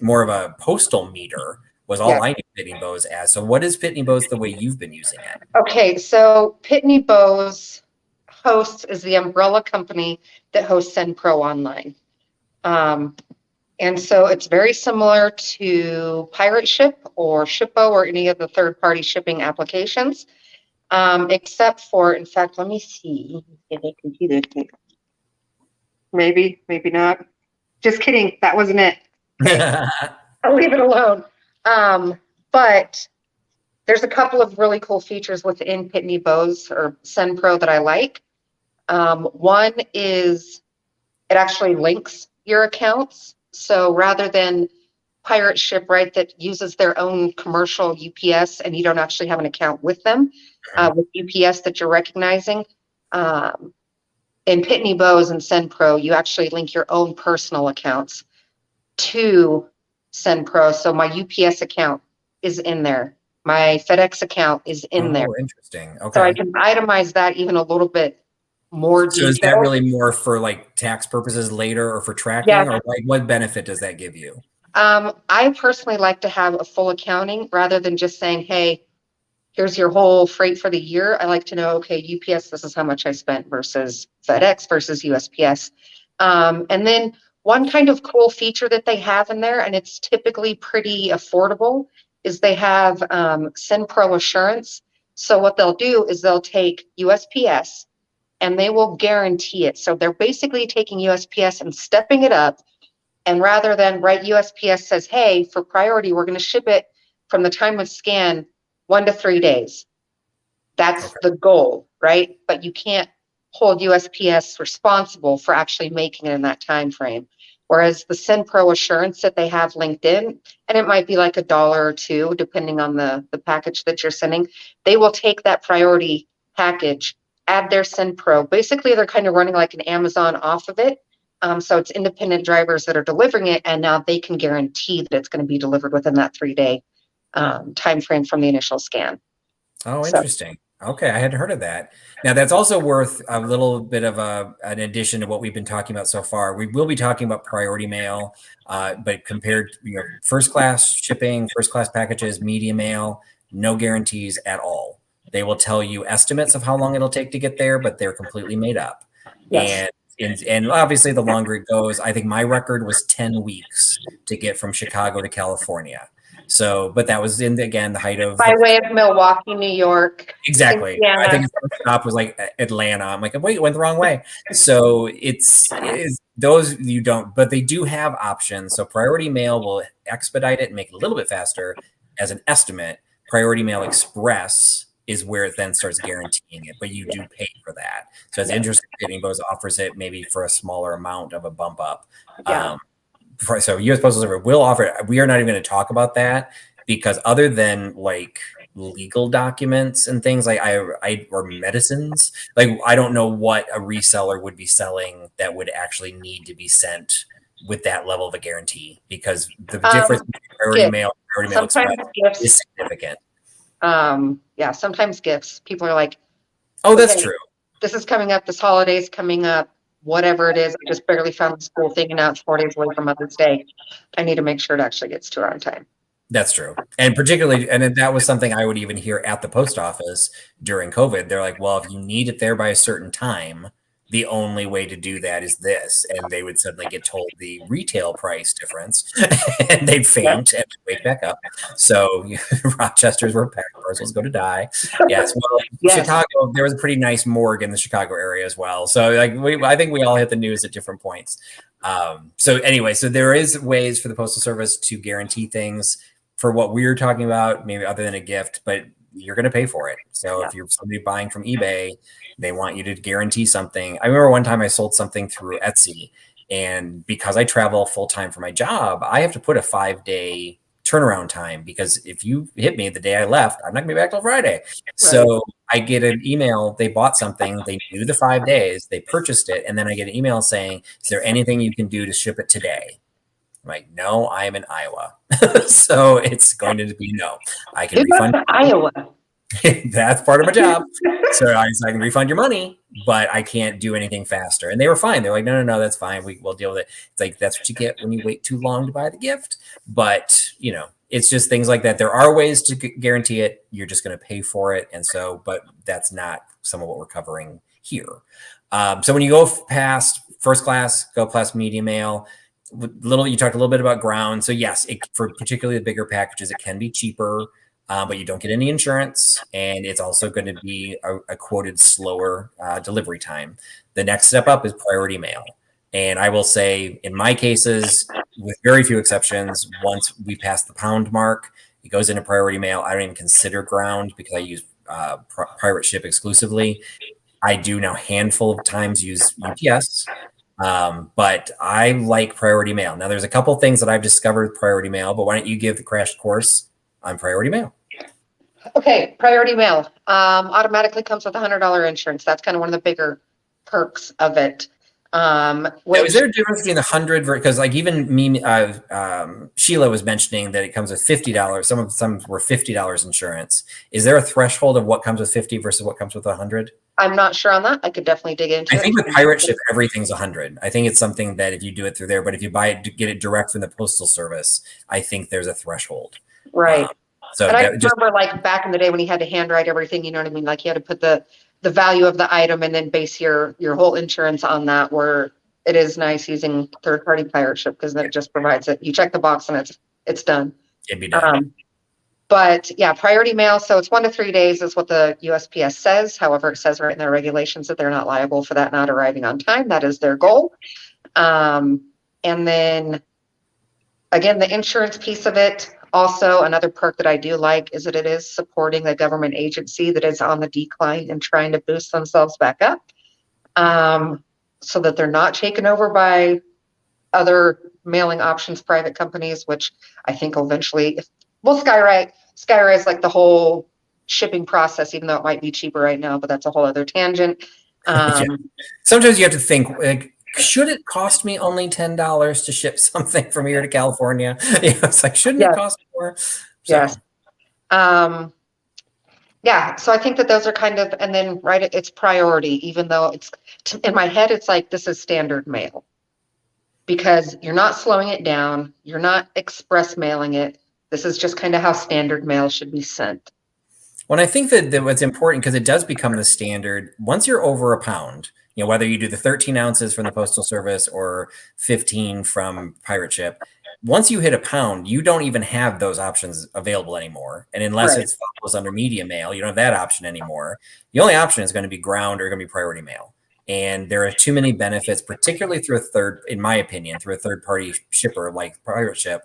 [SPEAKER 2] more of a postal meter was all I knew Pitney Bowes as. So what is Pitney Bowes the way you've been using it?
[SPEAKER 1] Okay, so Pitney Bowes Hosts is the umbrella company that hosts SendPro Online. And so it's very similar to Pirate Ship or Shippo or any of the third-party shipping applications, except for, in fact, let me see if I can do this. Maybe not. Just kidding. That wasn't it. Okay. I'll leave it alone. But there's a couple of really cool features within Pitney Bowes or SendPro that I like. One is it actually links your accounts. So rather than Pirate Ship, right, that uses their own commercial UPS and you don't actually have an account with them, with UPS that you're recognizing, in Pitney Bowes and SendPro, you actually link your own personal accounts to SendPro. So my UPS account is in there. My FedEx account is in there.
[SPEAKER 2] Interesting. Okay.
[SPEAKER 1] So I can itemize that even a little bit more detailed.
[SPEAKER 2] So is that really more for like tax purposes later or for tracking? Yeah. Or like what benefit does that give you?
[SPEAKER 1] I personally like to have a full accounting rather than just saying, hey, here's your whole freight for the year. I like to know, okay, UPS, this is how much I spent versus FedEx versus USPS. And then one kind of cool feature that they have in there, and it's typically pretty affordable, is they have SendPro Assurance. So what they'll do is they'll take USPS and they will guarantee it. So they're basically taking USPS and stepping it up. And rather than, right, USPS says, hey, for priority, we're going to ship it from the time of scan 1 to 3 days. That's the goal, right? But you can't hold USPS responsible for actually making it in that time frame. Whereas the SendPro Assurance that they have linked in, and it might be like $1 or $2, depending on the package that you're sending, they will take that priority package, add their SendPro. Basically, they're kind of running like an Amazon off of it. So it's independent drivers that are delivering it, and now they can guarantee that it's going to be delivered within that 3-day time frame from the initial scan.
[SPEAKER 2] Oh, interesting. Okay, I hadn't heard of that. Now, that's also worth a little bit of an addition to what we've been talking about so far. We will be talking about priority mail, but compared to first class shipping, first class packages, medium mail, no guarantees at all. They will tell you estimates of how long it'll take to get there, but they're completely made up. Yes. And obviously, the longer it goes, I think my record was 10 weeks to get from Chicago to California. So, but that was the height of
[SPEAKER 1] by way of Milwaukee, New York.
[SPEAKER 2] Exactly. Indiana. I think the first stop was like Atlanta. I'm like, wait, it went the wrong way. So it's those you don't, but they do have options. So priority mail will expedite it and make it a little bit faster as an estimate. Priority Mail Express is where it then starts guaranteeing it, but you do pay for that. So it's interesting that Both offers it maybe for a smaller amount of a bump up. So U.S. Postal Service will offer it. We are not even going to talk about that because other than like legal documents and things like or medicines, like I don't know what a reseller would be selling that would actually need to be sent with that level of a guarantee, because the difference between Priority Mail and Priority Mail Express is significant.
[SPEAKER 1] Sometimes gifts. People are like,
[SPEAKER 2] oh, that's true.
[SPEAKER 1] This is coming up. This holiday's coming up. Whatever it is, I just barely found this cool thing, and now it's 4 days away from Mother's Day. I need to make sure it actually gets to her on time.
[SPEAKER 2] That's true. And particularly, and that was something I would even hear at the post office during COVID. They're like, well, if you need it there by a certain time, the only way to do that is this. And they would suddenly get told the retail price difference and they'd faint and wake back up. So Rochester's where parcels go to die. Yes. Well, Chicago, there was a pretty nice morgue in the Chicago area as well. So like I think we all hit the news at different points. So anyway, so there is ways for the Postal Service to guarantee things for what we're talking about, maybe other than a gift, but you're going to pay for it. So if you're somebody buying from eBay, they want you to guarantee something. I remember one time I sold something through Etsy, and because I travel full time for my job, I have to put a 5-day turnaround time, because if you hit me the day I left, I'm not gonna be back till Friday. Right. So I get an email, they bought something, they knew the 5 days, they purchased it, and then I get an email saying, is there anything you can do to ship it today? I'm like, no, I am in Iowa. So it's going to be no. I can refund
[SPEAKER 1] Iowa.
[SPEAKER 2] That's part of my job. So I can refund your money, but I can't do anything faster. And they were fine. They're like, no, that's fine. We'll deal with it. It's like, that's what you get when you wait too long to buy the gift. But, it's just things like that. There are ways to guarantee it. You're just going to pay for it. And so, but that's not some of what we're covering here. So when you go past first class, go past medium mail, you talked a little bit about ground. So yes, for particularly the bigger packages, it can be cheaper. But you don't get any insurance, and it's also going to be a quoted slower delivery time. The next step up is priority mail. And I will say, in my cases, with very few exceptions, once we pass the pound mark, it goes into priority mail. I don't even consider ground because I use private ship exclusively. I do now handful of times use UPS, but I like priority mail. Now, there's a couple things that I've discovered with priority mail, but why don't you give the crash course on priority mail?
[SPEAKER 1] Okay, priority mail automatically comes with $100 insurance. That's kind of one of the bigger perks of it.
[SPEAKER 2] Is there a difference between the 100? Because like even me, Sheila was mentioning that it comes with $50. Some were $50 insurance. Is there a threshold of what comes with 50 versus what comes with 100?
[SPEAKER 1] I'm not sure on that. I could definitely dig into it.
[SPEAKER 2] I think with pirate ship, everything's 100. I think it's something that if you do it through there, but if you get it direct from the Postal Service, I think there's a threshold.
[SPEAKER 1] Right. So and I remember like back in the day when you had to handwrite everything, you know what I mean? Like you had to put the value of the item and then base your whole insurance on that, where it is nice using third-party pirate ship because then it just provides it. You check the box and it's done.
[SPEAKER 2] It'd be done.
[SPEAKER 1] But yeah, priority mail. So it's 1 to 3 days is what the USPS says. However, it says right in their regulations that they're not liable for that not arriving on time. That is their goal. And then again, the insurance piece of it. Also, another perk that I do like is that it is supporting the government agency that is on the decline and trying to boost themselves back up, so that they're not taken over by other mailing options, private companies, which I think will eventually will skyrise like the whole shipping process, even though it might be cheaper right now, but that's a whole other tangent.
[SPEAKER 2] Sometimes you have to think, like, should it cost me only $10 to ship something from here to California? It's like, shouldn't it cost more? So.
[SPEAKER 1] Yes. So I think that those are kind of, and then it's priority, even though it's in my head, it's like, this is standard mail because you're not slowing it down. You're not express mailing it. This is just kind of how standard mail should be sent.
[SPEAKER 2] Well, I think that what's important, because it does become the standard once you're over a pound, whether you do the 13 ounces from the Postal Service or 15 from pirate ship, once you hit a pound, you don't even have those options available anymore. And unless it follows under media mail, you don't have that option anymore. The only option is going to be ground or going to be priority mail. And there are too many benefits, particularly through in my opinion, through a third-party shipper like pirate ship,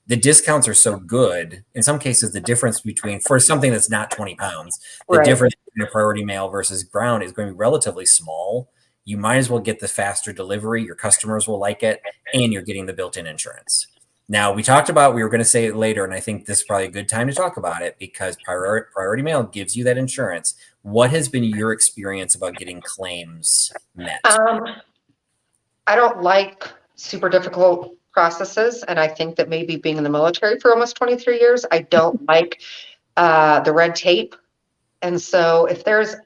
[SPEAKER 2] the discounts are so good. In some cases, the difference between, for something that's not 20 pounds, the
[SPEAKER 1] Right.
[SPEAKER 2] difference between a priority mail versus ground is going to be relatively small. You might as well get the faster delivery. Your customers will like it, and you're getting the built-in insurance. Now, we talked about, we were going to say it later, and I think this is probably a good time to talk about it because priority mail gives you that insurance. What has been your experience about getting claims met?
[SPEAKER 1] I don't like super difficult processes, and I think that maybe being in the military for almost 23 years, I don't like the red tape. And so if there's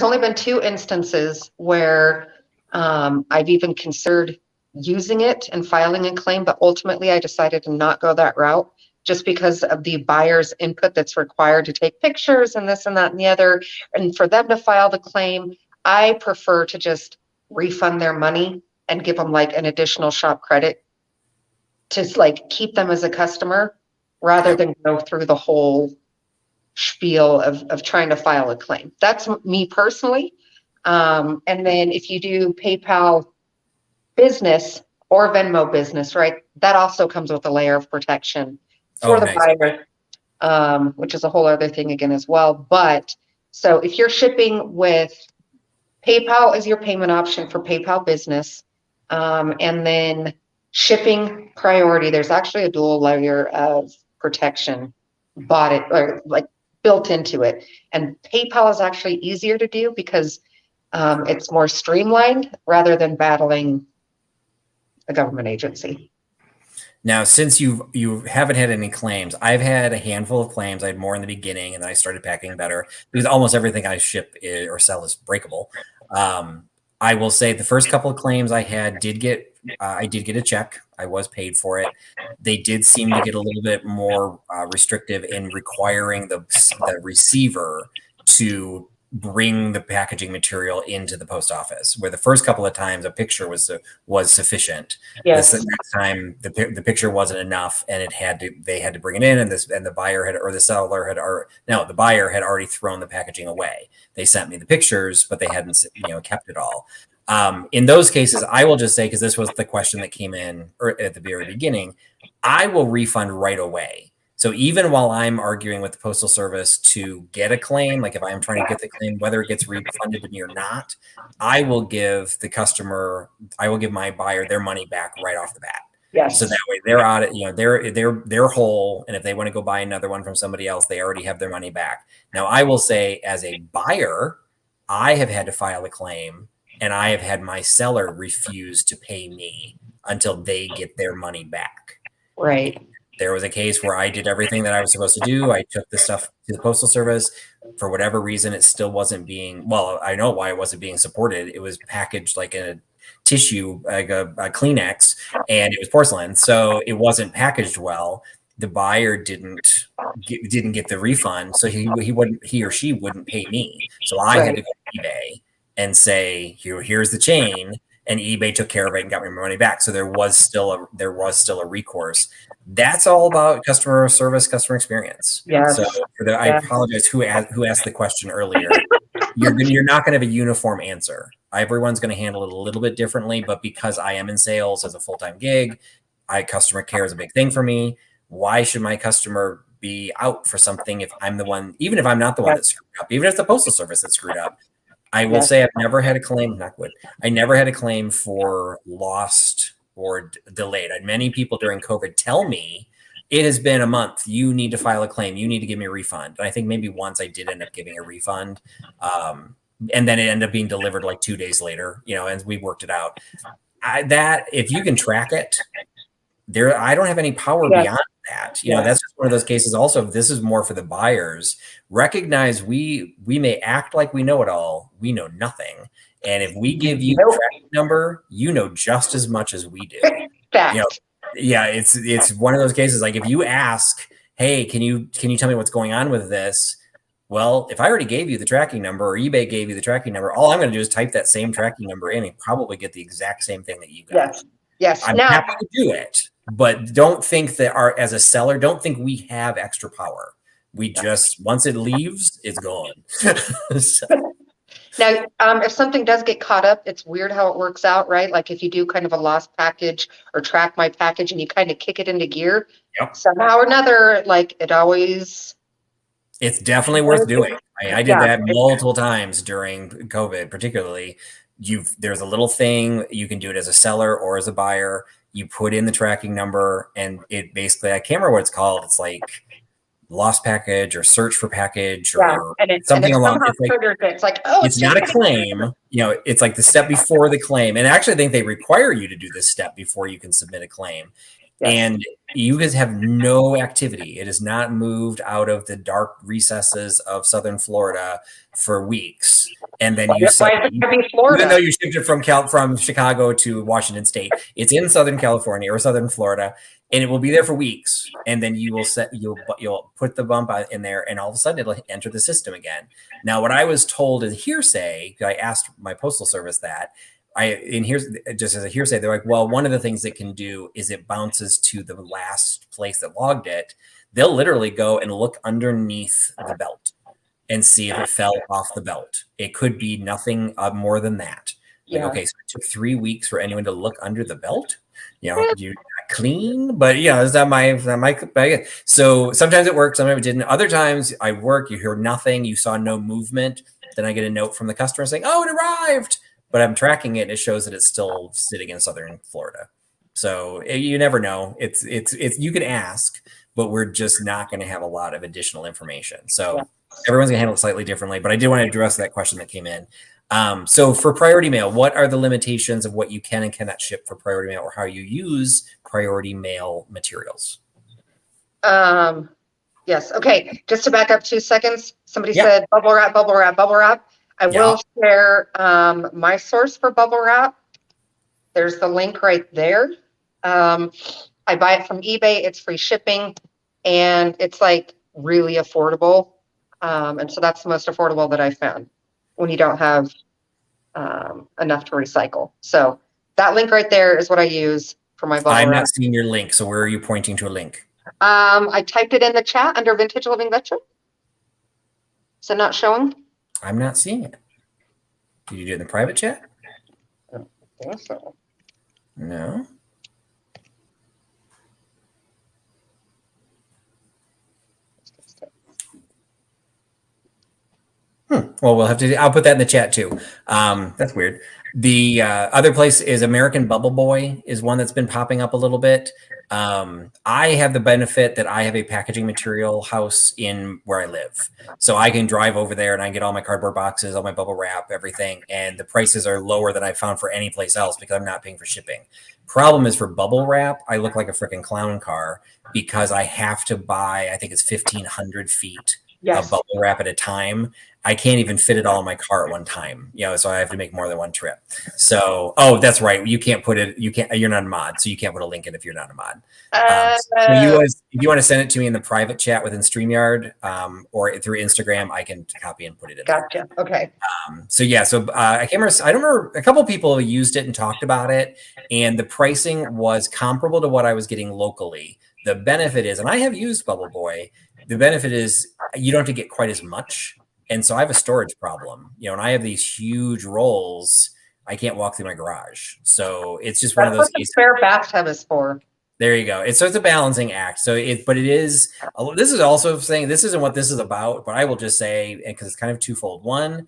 [SPEAKER 1] only been 2 instances where I've even considered using it and filing a claim, but ultimately I decided to not go that route just because of the buyer's input that's required to take pictures and this and that and the other. And for them to file the claim, I prefer to just refund their money and give them like an additional shop credit to like keep them as a customer rather than go through the whole spiel of trying to file a claim. That's me personally. And then if you do PayPal business or Venmo business, right, that also comes with a layer of protection for the buyer, which is a whole other thing again as well. But so if you're shipping with PayPal is your payment option for PayPal business, and then shipping priority, there's actually a dual layer of protection or like built into it. And PayPal is actually easier to do because it's more streamlined rather than battling a government agency.
[SPEAKER 2] Now, since you haven't had any claims, I've had a handful of claims. I had more in the beginning, and then I started packing better because almost everything I ship or sell is breakable. I will say the first couple of claims I had I did get a check. I was paid for it. They did seem to get a little bit more restrictive in requiring the receiver to bring the packaging material into the post office, where the first couple of times a picture was sufficient.
[SPEAKER 1] Yes.
[SPEAKER 2] This next time the picture wasn't enough, and they had to bring it in, and the buyer the buyer had already thrown the packaging away. They sent me the pictures, but they hadn't kept it all. In those cases, I will just say, because this was the question that came in at the very beginning, I will refund right away. So even while I'm arguing with the Postal Service to get a claim, like if I'm trying to get the claim, whether it gets refunded to me or not, I will give my buyer their money back right off the bat.
[SPEAKER 1] Yes.
[SPEAKER 2] So that way they're out of, they're whole. And if they want to go buy another one from somebody else, they already have their money back. Now, I will say, as a buyer, I have had to file a claim, and I have had my seller refuse to pay me until they get their money back.
[SPEAKER 1] Right.
[SPEAKER 2] There was a case where I did everything that I was supposed to do. I took the stuff to the Postal Service. For whatever reason, it still wasn't I know why it wasn't being supported. It was packaged like in a tissue, like a Kleenex, and it was porcelain. So it wasn't packaged well. The buyer didn't get the refund. So he or she wouldn't pay me. So I had to go to eBay and say, here's the chain. And eBay took care of it and got me my money back. So there was still a recourse. That's all about customer service, customer experience.
[SPEAKER 1] Yes.
[SPEAKER 2] So I apologize who asked the question earlier. You're not going to have a uniform answer. Everyone's going to handle it a little bit differently, but because I am in sales as a full-time gig, customer care is a big thing for me. Why should my customer be out for something if I'm the one, even if I'm not the one that screwed up, even if the Postal Service that screwed up? I will say I've never had a claim, knock wood. I never had a claim for lost or delayed. I had many people during COVID tell me, it has been a month. You need to file a claim. You need to give me a refund. And I think maybe once I did end up giving a refund. And then it ended up being delivered like 2 days later, and we worked it out. If you can track it, I don't have any power beyond that. That's just one of those cases. Also, this is more for the buyers. Recognize we may act like we know it all. We know nothing. And if we give you the tracking number, you know just as much as we do. It's one of those cases. Like if you ask, hey, can you tell me what's going on with this? Well, if I already gave you the tracking number or eBay gave you the tracking number, all I'm going to do is type that same tracking number in and probably get the exact same thing that you got.
[SPEAKER 1] Yes.
[SPEAKER 2] I'm happy to do it, but don't think that as a seller, don't think we have extra power. We just, once it leaves, it's gone.
[SPEAKER 1] Now, if something does get caught up, it's weird how it works out, right? Like if you do kind of a lost package or track my package and you kind of kick it into gear,
[SPEAKER 2] Yep.
[SPEAKER 1] somehow or another, like it always.
[SPEAKER 2] It's definitely worth doing. I did
[SPEAKER 1] Yeah.
[SPEAKER 2] that multiple times during COVID, particularly. There's a little thing you can do it as a seller or as a buyer. You put in the tracking number, and it basically, I can't remember what it's called. It's like lost package or search for package or something along.
[SPEAKER 1] Somehow triggers it. It's like, oh,
[SPEAKER 2] it's not a claim. It's like the step before the claim. And actually, I think they require you to do this step before you can submit a claim. Yes. And you guys have no activity. It has not moved out of the dark recesses of Southern Florida for weeks. And then you even though you shipped it from Chicago to Washington State, it's in Southern California or Southern Florida, and it will be there for weeks. And then you'll put the bump in there, and all of a sudden it'll enter the system again. Now, what I was told is hearsay. I asked my postal service that. And here's just as a hearsay, they're like, well, one of the things it can do is it bounces to the last place that logged it. They'll literally go and look underneath the belt and see if it fell off the belt. It could be nothing more than that. Like, okay, so it took 3 weeks for anyone to look under the belt. You're not clean, but it's not my. So sometimes it works, sometimes it didn't. Other times I work, you hear nothing, you saw no movement. Then I get a note from the customer saying, oh, it arrived. But I'm tracking it, and it shows that it's still sitting in Southern Florida. So you never know. It's you can ask, but we're just not going to have a lot of additional information. So everyone's going to handle it slightly differently. But I did want to address that question that came in. So for priority mail, what are the limitations of what you can and cannot ship for priority mail, or how you use priority mail materials?
[SPEAKER 1] Yes. Okay. Just to back up 2 seconds, somebody said bubble wrap, bubble wrap, bubble wrap. I will share my source for bubble wrap. There's the link right there. I buy it from eBay. It's free shipping, and it's like really affordable. And so that's the most affordable that I found when you don't have enough to recycle. So that link right there is what I use for my bubble wrap.
[SPEAKER 2] I'm not seeing your link. So where are you pointing to a link?
[SPEAKER 1] I typed it in the chat under Vintage Living Veteran. Is it not showing?
[SPEAKER 2] I'm not seeing it. Did you do it in the private chat?
[SPEAKER 1] I don't think so.
[SPEAKER 2] No. Well, we'll have to. I'll put that in the chat too. That's weird. The other place is American Bubble Boy is one that's been popping up a little bit. I have the benefit that I have a packaging material house in where I live. So I can drive over there and I get all my cardboard boxes, all my bubble wrap, everything. And the prices are lower than I found for any place else because I'm not paying for shipping. Problem is for bubble wrap, I look like a freaking clown car because I have to buy, I think it's 1,500 feet of bubble wrap at a time. I can't even fit it all in my car at one time, so I have to make more than one trip. So, that's right. You can't put it, you're not a mod, so you can't put a link in if you're not a mod. So if you want to send it to me in the private chat within StreamYard or through Instagram, I can copy and put it in
[SPEAKER 1] Gotcha. There. Okay.
[SPEAKER 2] I can't remember, I don't remember, a couple of people used it and talked about it, and the pricing was comparable to what I was getting locally. The benefit is, and I have used Bubble Boy, the benefit is you don't have to get quite as much. And so I have a storage problem, and I have these huge rolls. I can't walk through my garage. So it's just one of those.
[SPEAKER 1] That's what the spare bathtub is for.
[SPEAKER 2] There you go. It's a balancing act. So this is also saying this isn't what this is about, but I will just say, because it's kind of twofold. One,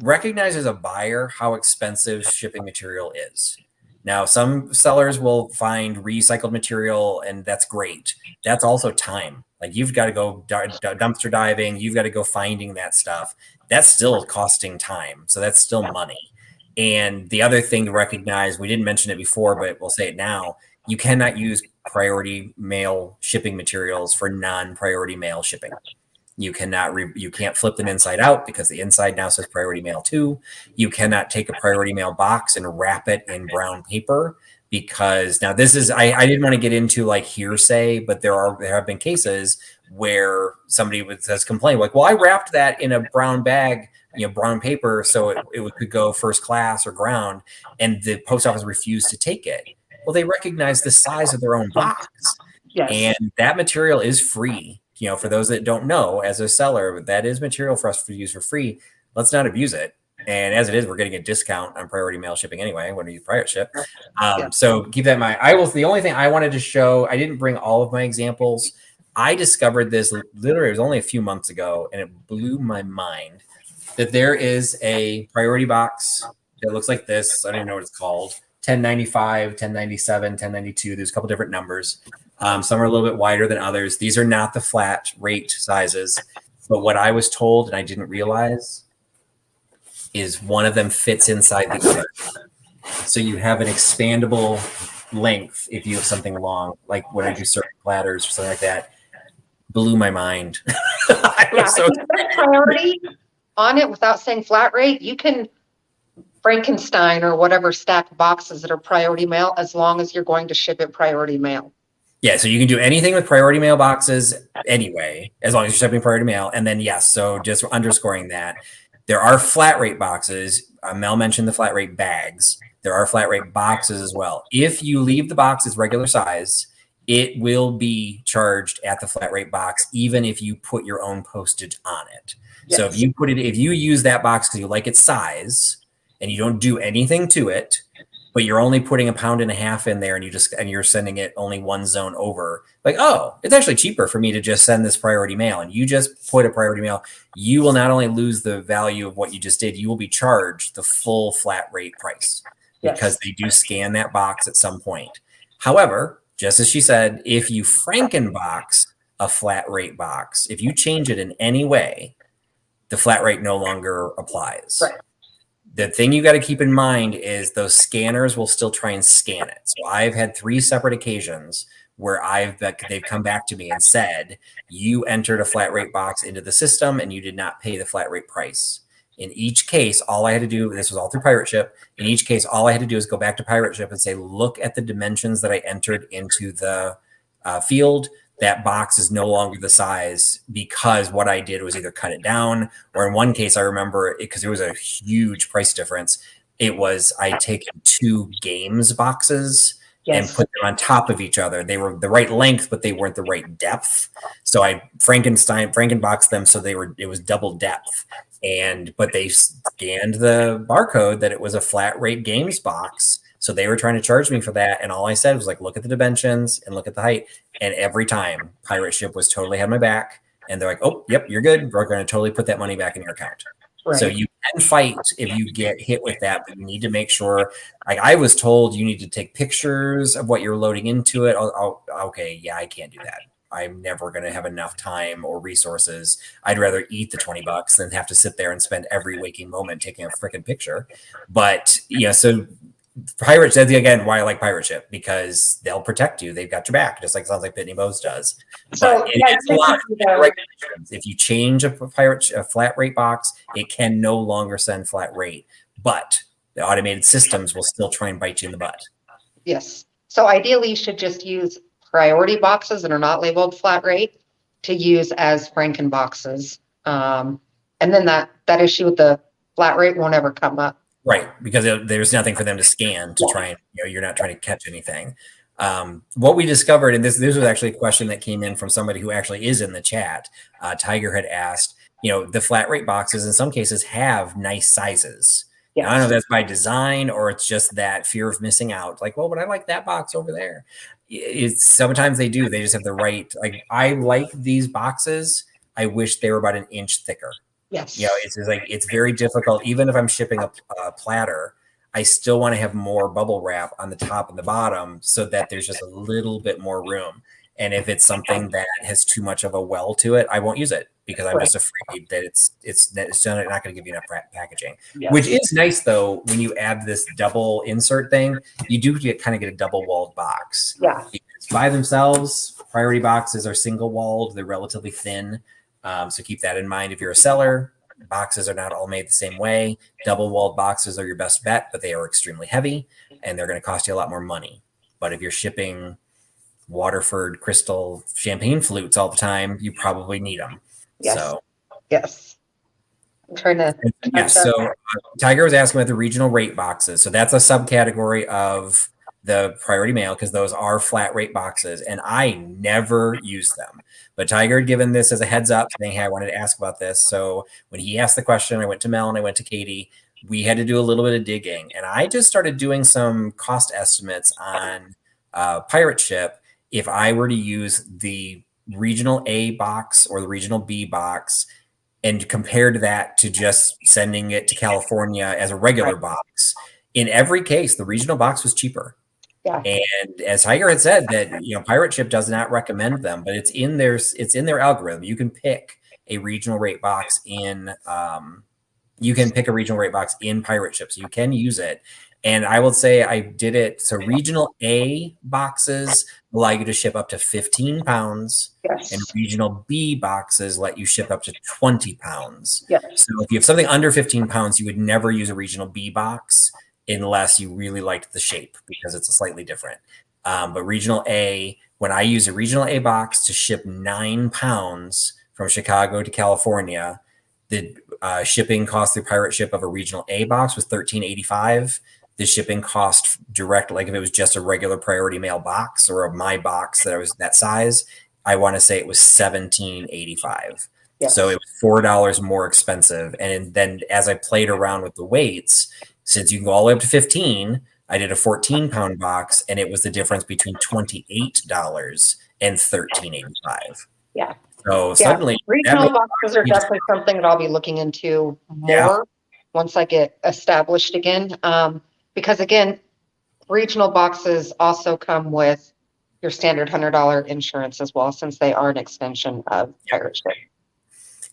[SPEAKER 2] recognize as a buyer how expensive shipping material is. Now, some sellers will find recycled material, and that's great. That's also time. Like you've got to go dumpster diving. You've got to go finding that stuff. That's still costing time. So that's still money. And the other thing to recognize, we didn't mention it before, but we'll say it now. You cannot use priority mail shipping materials for non-priority mail shipping. You can't flip them inside out because the inside now says priority mail 2. You cannot take a priority mail box and wrap it in brown paper because now this is, I didn't want to get into like hearsay, but there have been cases where somebody has complained like, well, I wrapped that in a brown bag, brown paper, so it could go first class or ground, and the post office refused to take it. Well, they recognize the size of their own box. Yes. And that material is free. For those that don't know, as a seller, that is material for us to use for free. Let's not abuse it And as it is, we're getting a discount on priority mail shipping anyway when we use private ship.
[SPEAKER 1] Yeah.
[SPEAKER 2] So keep that in mind. The only thing I wanted to show, I didn't bring all of my examples. I discovered this literally, it was only a few months ago, and it blew my mind that there is a priority box that looks like this. I don't even know what it's called. 1095, 1097, 1092. There's a couple different numbers. Some are a little bit wider than others. These are not the flat rate sizes. But what I was told, and I didn't realize, is one of them fits inside the other. So you have an expandable length if you have something long, like when I do certain platters or something like that. Blew my mind. I
[SPEAKER 1] think priority on it without saying flat rate, you can Frankenstein or whatever stack boxes that are priority mail as long as you're going to ship it priority mail.
[SPEAKER 2] Yeah, so you can do anything with priority mail boxes anyway, as long as you're shipping priority mail. And then, yes, so just underscoring that, there are flat rate boxes. Mel mentioned the flat rate bags. There are flat rate boxes as well. If you leave the box as regular size, it will be charged at the flat rate box, even if you put your own postage on it. Yes. So if you use that box because you like its size and you don't do anything to it, but you're only putting 1.5 pounds in there and you're sending it only one zone over, like, oh, it's actually cheaper for me to just send this priority mail. And you just put a priority mail, you will not only lose the value of what you just did, you will be charged the full flat rate price because they do scan that box at some point. However, just as she said, if you Frankenbox a flat rate box, if you change it in any way, the flat rate no longer applies.
[SPEAKER 1] Right.
[SPEAKER 2] The thing you got to keep in mind is those scanners will still try and scan it. So I've had 3 separate occasions where they've come back to me and said, you entered a flat rate box into the system and you did not pay the flat rate price. In each case, all I had to do, this was all through Pirate Ship. In each case, all I had to do is go back to Pirate Ship and say, look at the dimensions that I entered into the field. That box is no longer the size because what I did was either cut it down, or in one case, I remember because there was a huge price difference. It was I'd taken 2 games boxes and put them on top of each other. They were the right length, but they weren't the right depth. So I Frankenboxed them so it was double depth. But they scanned the barcode that it was a flat rate games box. So they were trying to charge me for that. And all I said was like, look at the dimensions and look at the height. And every time Pirate Ship was totally had my back. And they're like, oh, yep, you're good. We're going to totally put that money back in your account. Right. So you can fight if you get hit with that, but you need to make sure, like I was told, you need to take pictures of what you're loading into it. Okay, yeah, I can't do that. I'm never going to have enough time or resources. I'd rather eat the $20 than have to sit there and spend every waking moment taking a freaking picture. But yeah, so Pirate Ship, again, why I like Pirate Ship, because they'll protect you. They've got your back, just like sounds like Pitney Bowes does.
[SPEAKER 1] So
[SPEAKER 2] but it has a lot of regulations. If you change a flat rate box, it can no longer send flat rate, but the automated systems will still try and bite you in the butt.
[SPEAKER 1] Yes. So ideally, you should just use priority boxes that are not labeled flat rate to use as Franken boxes. And then that issue with the flat rate won't ever come up.
[SPEAKER 2] Right, because there's nothing for them to scan to try and, you're not trying to catch anything. What we discovered, and this was actually a question that came in from somebody who actually is in the chat. Tiger had asked, the flat rate boxes in some cases have nice sizes. Yes. I don't know if that's by design or it's just that fear of missing out. Like, well, but I like that box over there. It's sometimes they do. They just have the right. Like, I like these boxes. I wish they were about an inch thicker.
[SPEAKER 1] Yes.
[SPEAKER 2] It's very difficult. Even if I'm shipping a platter, I still want to have more bubble wrap on the top and the bottom so that there's just a little bit more room. And if it's something that has too much of a well to it, I won't use it because I'm just afraid that it's not going to give you enough packaging. Yes. Which is nice though. When you add this double insert thing, you do kind of get a double walled box.
[SPEAKER 1] Yeah.
[SPEAKER 2] Because by themselves, priority boxes are single walled. They're relatively thin. So keep that in mind. If you're a seller, boxes are not all made the same way. Double walled boxes are your best bet, but they are extremely heavy and they're going to cost you a lot more money. But if you're shipping Waterford crystal champagne flutes all the time, you probably need them.
[SPEAKER 1] Yes.
[SPEAKER 2] So,
[SPEAKER 1] yes. I'm trying to.
[SPEAKER 2] Yes. So Tiger was asking about the regional rate boxes. So that's a subcategory of the priority mail because those are flat rate boxes and I never use them. But Tiger had given this as a heads up saying, hey, I wanted to ask about this. So when he asked the question, I went to Mel and I went to Katie. we had to do a little bit of digging, and I just started doing some cost estimates on pirate ship if I were to use the regional A box or the regional B box and compared that to just sending it to California as a regular box. In every case, the regional box was cheaper.
[SPEAKER 1] Yeah.
[SPEAKER 2] And as Tiger had said, that Pirate Ship does not recommend them, but it's in their algorithm. You can pick a regional rate box in Pirate Ship, so you can use it. And I will say I did it. So regional A boxes allow you to ship up to 15 pounds.
[SPEAKER 1] Yes.
[SPEAKER 2] And regional B boxes let you ship up to 20 pounds.
[SPEAKER 1] Yes.
[SPEAKER 2] So if you have something under 15 pounds, you would never use a regional B box unless you really liked the shape, because it's slightly different. But regional A, when I use a regional A box to ship 9 pounds from Chicago to California, the shipping cost through Pirate Ship of a regional A box was $13.85. The shipping cost direct, like if it was just a regular priority mail box or my box that was that size, I want to say it was $17.85. Yes. So it was $4 more expensive. And then as I played around with the weights, since you can go all the way up to 15, I did a 14-pound box, and it was the difference between $28 and $13.85.
[SPEAKER 1] Yeah.
[SPEAKER 2] So suddenly,
[SPEAKER 1] regional boxes are definitely something that I'll be looking into more once I get established again. Because again, regional boxes also come with your standard $100 insurance as well, since they are an extension of Pirate Ship.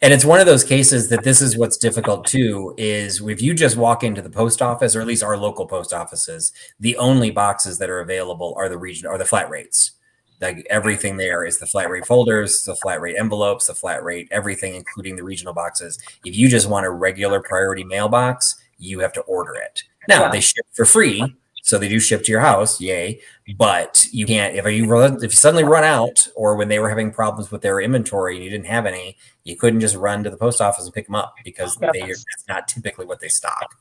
[SPEAKER 2] And it's one of those cases that this is what's difficult too, is if you just walk into the post office, or at least our local post offices, the only boxes that are available are the flat rates. Like everything there is the flat rate folders, the flat rate envelopes, the flat rate, everything, including the regional boxes. If you just want a regular priority mailbox, you have to order it. Now they ship for free, so they do ship to your house, yay! But you can't if you suddenly run out, or when they were having problems with their inventory and you didn't have any, you couldn't just run to the post office and pick them up, because that's not typically what they stock.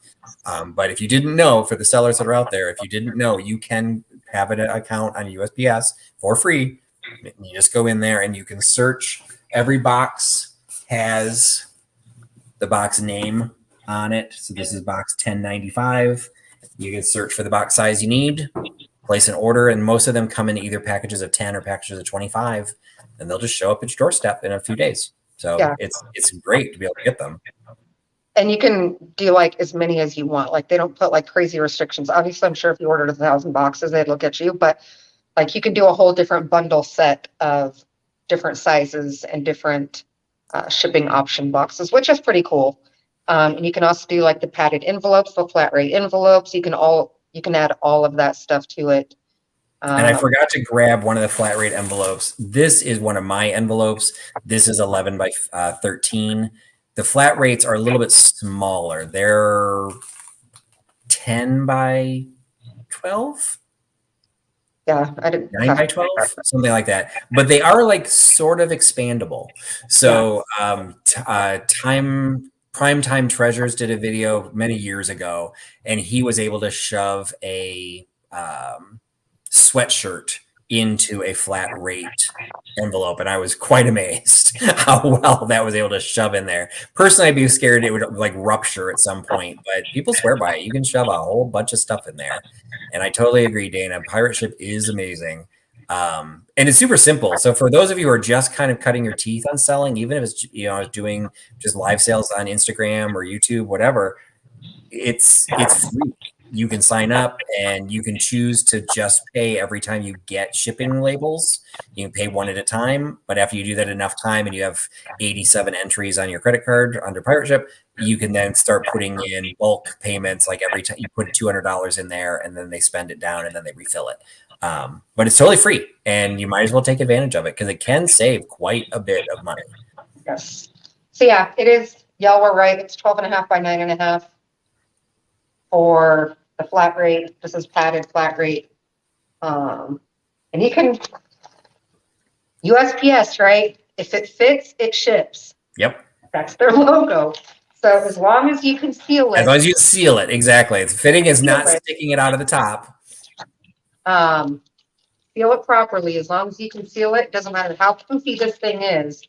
[SPEAKER 2] But if you didn't know, for the sellers that are out there, if you didn't know, you can have an account on USPS for free. You just go in there and you can search. Every box has the box name on it. So this is box 1095. You can search for the box size you need, place an order, and most of them come in either packages of 10 or packages of 25, and they'll just show up at your doorstep in a few days. So it's great to be able to get them.
[SPEAKER 1] And you can do like as many as you want. Like they don't put like crazy restrictions. Obviously, I'm sure if you ordered 1,000 boxes, they'd look at you, but like you can do a whole different bundle set of different sizes and different shipping option boxes, which is pretty cool. And you can also do like the padded envelopes, the flat rate envelopes. You can add all of that stuff to it.
[SPEAKER 2] And I forgot to grab one of the flat rate envelopes. This is one of my envelopes. This is 11 by 13. The flat rates are a little bit smaller. They're 10 by 12.
[SPEAKER 1] Yeah, I didn't
[SPEAKER 2] 9 by 12, something like that. But they are like sort of expandable. So Primetime Treasures did a video many years ago, and he was able to shove a sweatshirt into a flat rate envelope, and I was quite amazed how well that was able to shove in there. Personally, I'd be scared it would like rupture at some point, but people swear by it. You can shove a whole bunch of stuff in there, and I totally agree, Dana. Pirate Ship is amazing. And it's super simple. So for those of you who are just kind of cutting your teeth on selling, even if it's doing just live sales on Instagram or YouTube, whatever, it's free. You can sign up and you can choose to just pay every time you get shipping labels. You can pay one at a time, but after you do that enough time and you have 87 entries on your credit card under Pirate Ship, you can then start putting in bulk payments. Like every time you put $200 in there, and then they spend it down and then they refill it. But it's totally free, and you might as well take advantage of it because it can save quite a bit of money.
[SPEAKER 1] Yes. So yeah, it is. Y'all were right. It's 12.5 by 9.5 for the flat rate. This is padded flat rate. And you can USPS, right? If it fits, it ships.
[SPEAKER 2] Yep.
[SPEAKER 1] That's their logo. So as long as you can seal it.
[SPEAKER 2] As long as you seal it, exactly. It's fitting is not sticking it out of the top.
[SPEAKER 1] Seal it properly. As long as you can seal it, doesn't matter how poofy this thing is,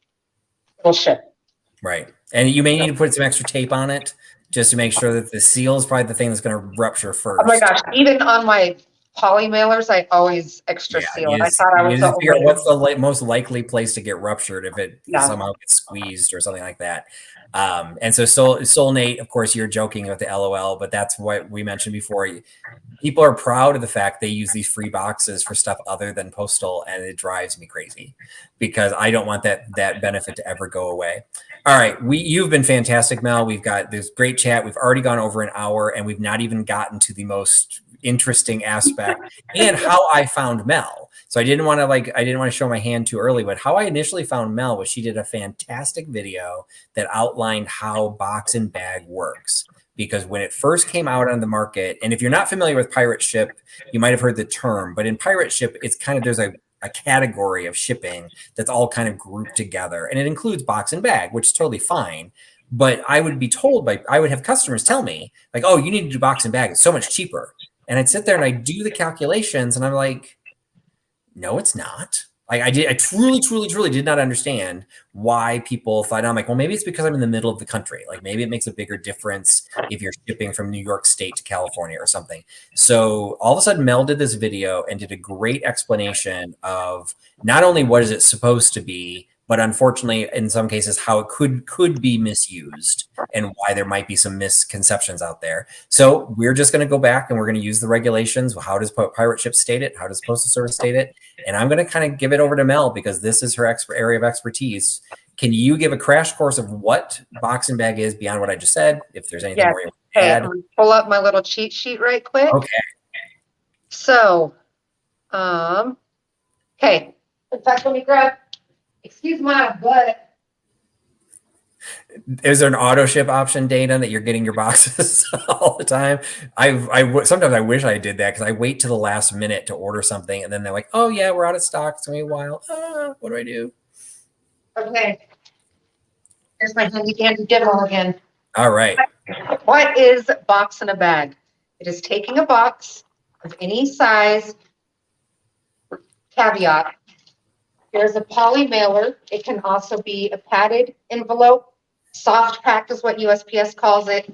[SPEAKER 1] it'll ship.
[SPEAKER 2] Right. And you may need to put some extra tape on it just to make sure that the seal is probably the thing that's going to rupture first.
[SPEAKER 1] Oh my gosh, even on my poly mailers, I always extra seal. I thought I was
[SPEAKER 2] just figure out what's the most likely place to get ruptured if it somehow gets squeezed or something like that. And so Soul Nate, of course, you're joking with the LOL, but that's what we mentioned before. People are proud of the fact they use these free boxes for stuff other than postal, and it drives me crazy because I don't want that benefit to ever go away. All right, you've been fantastic, Mel. We've got this great chat. We've already gone over an hour, and we've not even gotten to the most interesting aspect and how I found Mel. So I didn't want to show my hand too early, but how I initially found Mel was she did a fantastic video that outlined how box and bag works. Because when it first came out on the market, and if you're not familiar with pirate ship, you might have heard the term, but in pirate ship, it's kind of, there's a category of shipping that's all kind of grouped together, and it includes box and bag, which is totally fine. But I would be told I would have customers tell me like, oh, you need to do box and bag. It's so much cheaper. And I'd sit there and I'd do the calculations and I'm like, no, it's not. I truly did not understand why people thought. I'm like, well, maybe it's because I'm in the middle of the country. Like maybe it makes a bigger difference if you're shipping from New York State to California or something. So all of a sudden Mel did this video and did a great explanation of not only what is it supposed to be, but unfortunately, in some cases, how it could be misused and why there might be some misconceptions out there. So we're just going to go back and we're going to use the regulations. How does pirate ship state it? How does Postal Service state it? And I'm going to kind of give it over to Mel because this is her area of expertise. Can you give a crash course of what box and bag is beyond what I just said? If there's anything more you want to add.
[SPEAKER 1] I'm pull up my little cheat sheet right quick.
[SPEAKER 2] Okay.
[SPEAKER 1] So, okay. In fact, let me grab. Excuse my butt.
[SPEAKER 2] Is there an auto ship option, Dana, that you're getting your boxes all the time? Sometimes I wish I did that because I wait to the last minute to order something, and then they're like, "Oh yeah, we're out of stock. It's gonna be a while. What do I do?"
[SPEAKER 1] Okay. Here's my handy dandy demo again.
[SPEAKER 2] All right.
[SPEAKER 1] What is box in a bag? It is taking a box of any size. Caveat. There's a poly mailer. It can also be a padded envelope. Soft packed is what USPS calls it.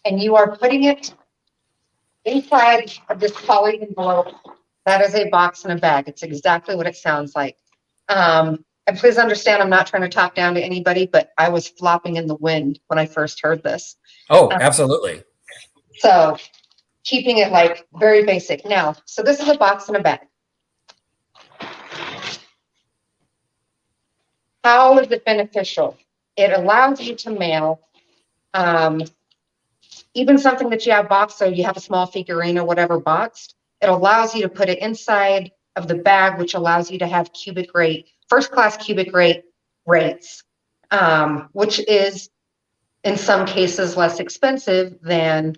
[SPEAKER 1] And you are putting it inside of this poly envelope. That is a box in a bag. It's exactly what it sounds like. And please understand, I'm not trying to talk down to anybody, but I was flopping in the wind when I first heard this.
[SPEAKER 2] Oh, absolutely.
[SPEAKER 1] So keeping it like very basic. Now, so this is a box in a bag. How is it beneficial? It allows you to mail even something that you have boxed, so you have a small figurine or whatever boxed. It allows you to put it inside of the bag, which allows you to have cubic rate, first class cubic rate rates, which is in some cases less expensive than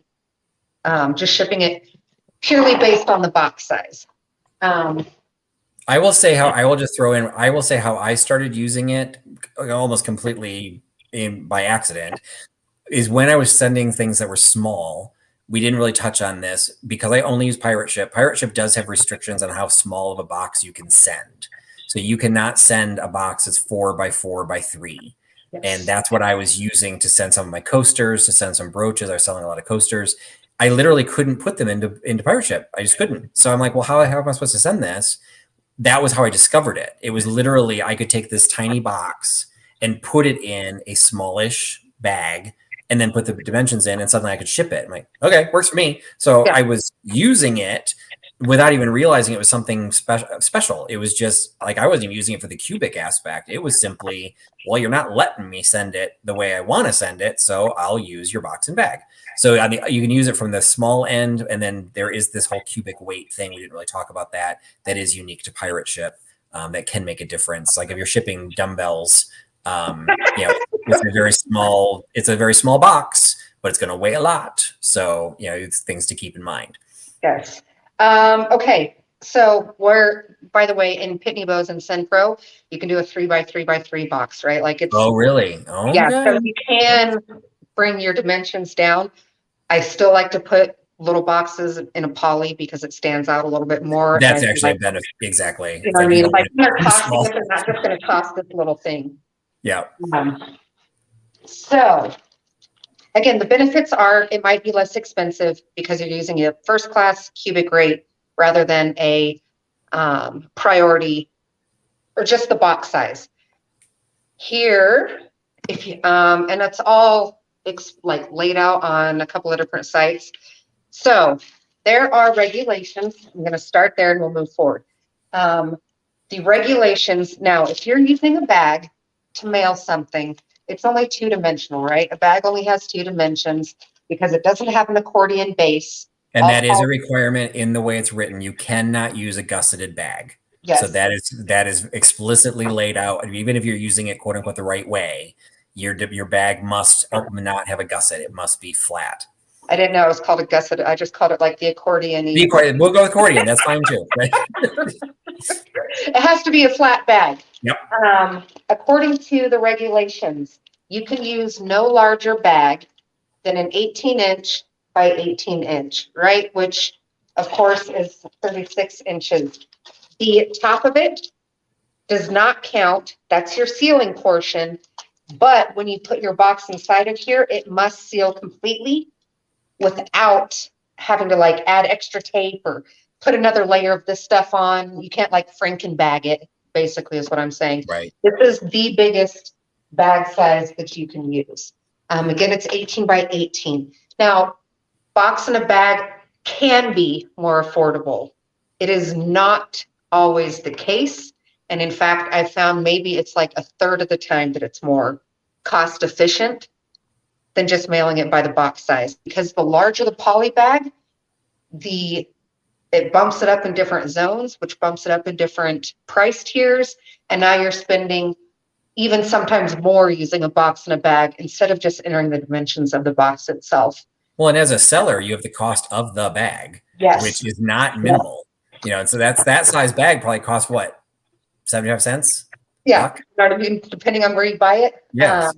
[SPEAKER 1] just shipping it purely based on the box size.
[SPEAKER 2] I will say how I started using it almost completely by accident is when I was sending things that were small. We didn't really touch on this because I only use Pirate Ship. Pirate Ship does have restrictions on how small of a box you can send. So you cannot send a box that's 4 by 4 by 3. Yes. And that's what I was using to send some of my coasters, to send some brooches. I was selling a lot of coasters. I literally couldn't put them into Pirate Ship. I just couldn't. So I'm like, well, how am I supposed to send this? That was how I discovered it. It was literally, I could take this tiny box and put it in a smallish bag and then put the dimensions in and suddenly I could ship it. I'm like, okay, works for me. So yeah. I was using it without even realizing it was something special. It was just like, I wasn't even using it for the cubic aspect. It was simply, well, you're not letting me send it the way I want to send it. So I'll use your box and bag. So I mean, you can use it from the small end, and then there is this whole cubic weight thing. We didn't really talk about that. That is unique to Pirate Ship. That can make a difference. Like if you're shipping dumbbells, it's a very small box, but it's going to weigh a lot. So it's things to keep in mind.
[SPEAKER 1] Yes. Okay. So by the way, in Pitney Bowes and Senpro, you can do a 3 by 3 by 3 box, right? Like it's.
[SPEAKER 2] Oh, really? Oh,
[SPEAKER 1] yeah. So you can bring your dimensions down. I still like to put little boxes in a poly because it stands out a little bit more.
[SPEAKER 2] That's actually a benefit. Exactly.
[SPEAKER 1] You know what I mean? Like they're not just going to toss this little thing.
[SPEAKER 2] Yeah.
[SPEAKER 1] So Again, the benefits are it might be less expensive because you're using a first class cubic rate rather than a priority or just the box size. Here, if you and it's all like laid out on a couple of different sites. So there are regulations. I'm going to start there and we'll move forward. The regulations now, if you're using a bag to mail something, it's only two-dimensional, right? A bag only has two dimensions because it doesn't have an accordion base.
[SPEAKER 2] And that is a requirement in the way it's written. You cannot use a gusseted bag. Yes. So that is explicitly laid out. Even if you're using it quote unquote the right way, your bag must not have a gusset. It must be flat.
[SPEAKER 1] I didn't know it was called a gusset. I just called it like the accordion.
[SPEAKER 2] The accordion. We'll go with accordion. That's fine too. Right?
[SPEAKER 1] It has to be a flat bag.
[SPEAKER 2] Yep.
[SPEAKER 1] According to the regulations, you can use no larger bag than an 18-inch by 18-inch, right? Which, of course, is 36 inches. The top of it does not count. That's your sealing portion. But when you put your box inside of here, it must seal completely without having to like add extra tape or put another layer of this stuff on. You can't like Franken bag it, basically is what I'm saying.
[SPEAKER 2] Right.
[SPEAKER 1] This is the biggest bag size that you can use. Again, it's 18 by 18. Now, box in a bag can be more affordable. It is not always the case. And in fact, I've found maybe it's like a third of the time that it's more cost efficient than just mailing it by the box size. Because the larger the poly bag, it bumps it up in different zones, which bumps it up in different price tiers. And now you're spending even sometimes more using a box in a bag instead of just entering the dimensions of the box itself.
[SPEAKER 2] Well, and as a seller, you have the cost of the bag,
[SPEAKER 1] yes,
[SPEAKER 2] which is not minimal. You know, and so that size bag probably costs what, 75 cents?
[SPEAKER 1] Yeah, you know what I mean? Depending on where you buy it.
[SPEAKER 2] Yes.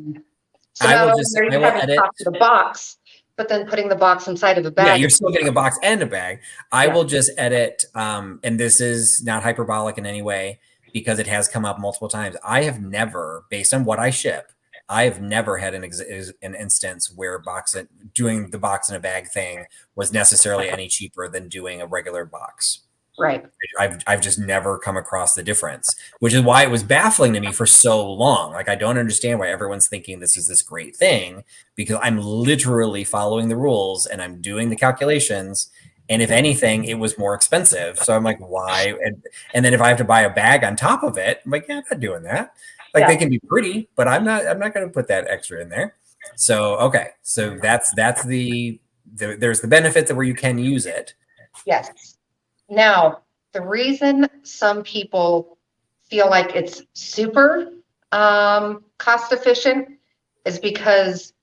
[SPEAKER 1] So I will edit the box, but then putting the box inside of the bag.
[SPEAKER 2] Yeah, you're still getting a box and a bag. I will just edit, and this is not hyperbolic in any way because it has come up multiple times. I have never, based on what I ship, I have never had an instance where doing the box in a bag thing was necessarily any cheaper than doing a regular box.
[SPEAKER 1] Right.
[SPEAKER 2] I've just never come across the difference, which is why it was baffling to me for so long. Like, I don't understand why everyone's thinking this is this great thing, because I'm literally following the rules and I'm doing the calculations. And if anything, it was more expensive. So I'm like, why? And then if I have to buy a bag on top of it, I'm like, yeah, I'm not doing that. Like, they can be pretty, but I'm not going to put that extra in there. So, okay. So there's the benefit that where you can use it.
[SPEAKER 1] Yes. Now, the reason some people feel like it's super cost efficient is because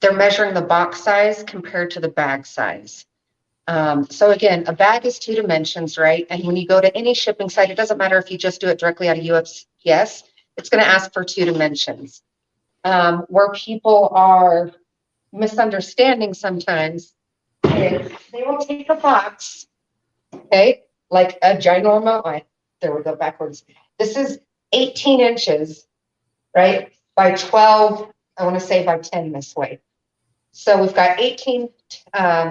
[SPEAKER 1] they're measuring the box size compared to the bag size. So again, a bag is two dimensions, right? And when you go to any shipping site, it doesn't matter if you just do it directly out of USPS, it's going to ask for two dimensions. Where people are misunderstanding sometimes is they will take a box, okay, like a ginormous, there we go backwards. This is 18 inches, right, by 12, I want to say by 10 this way. So we've got 18,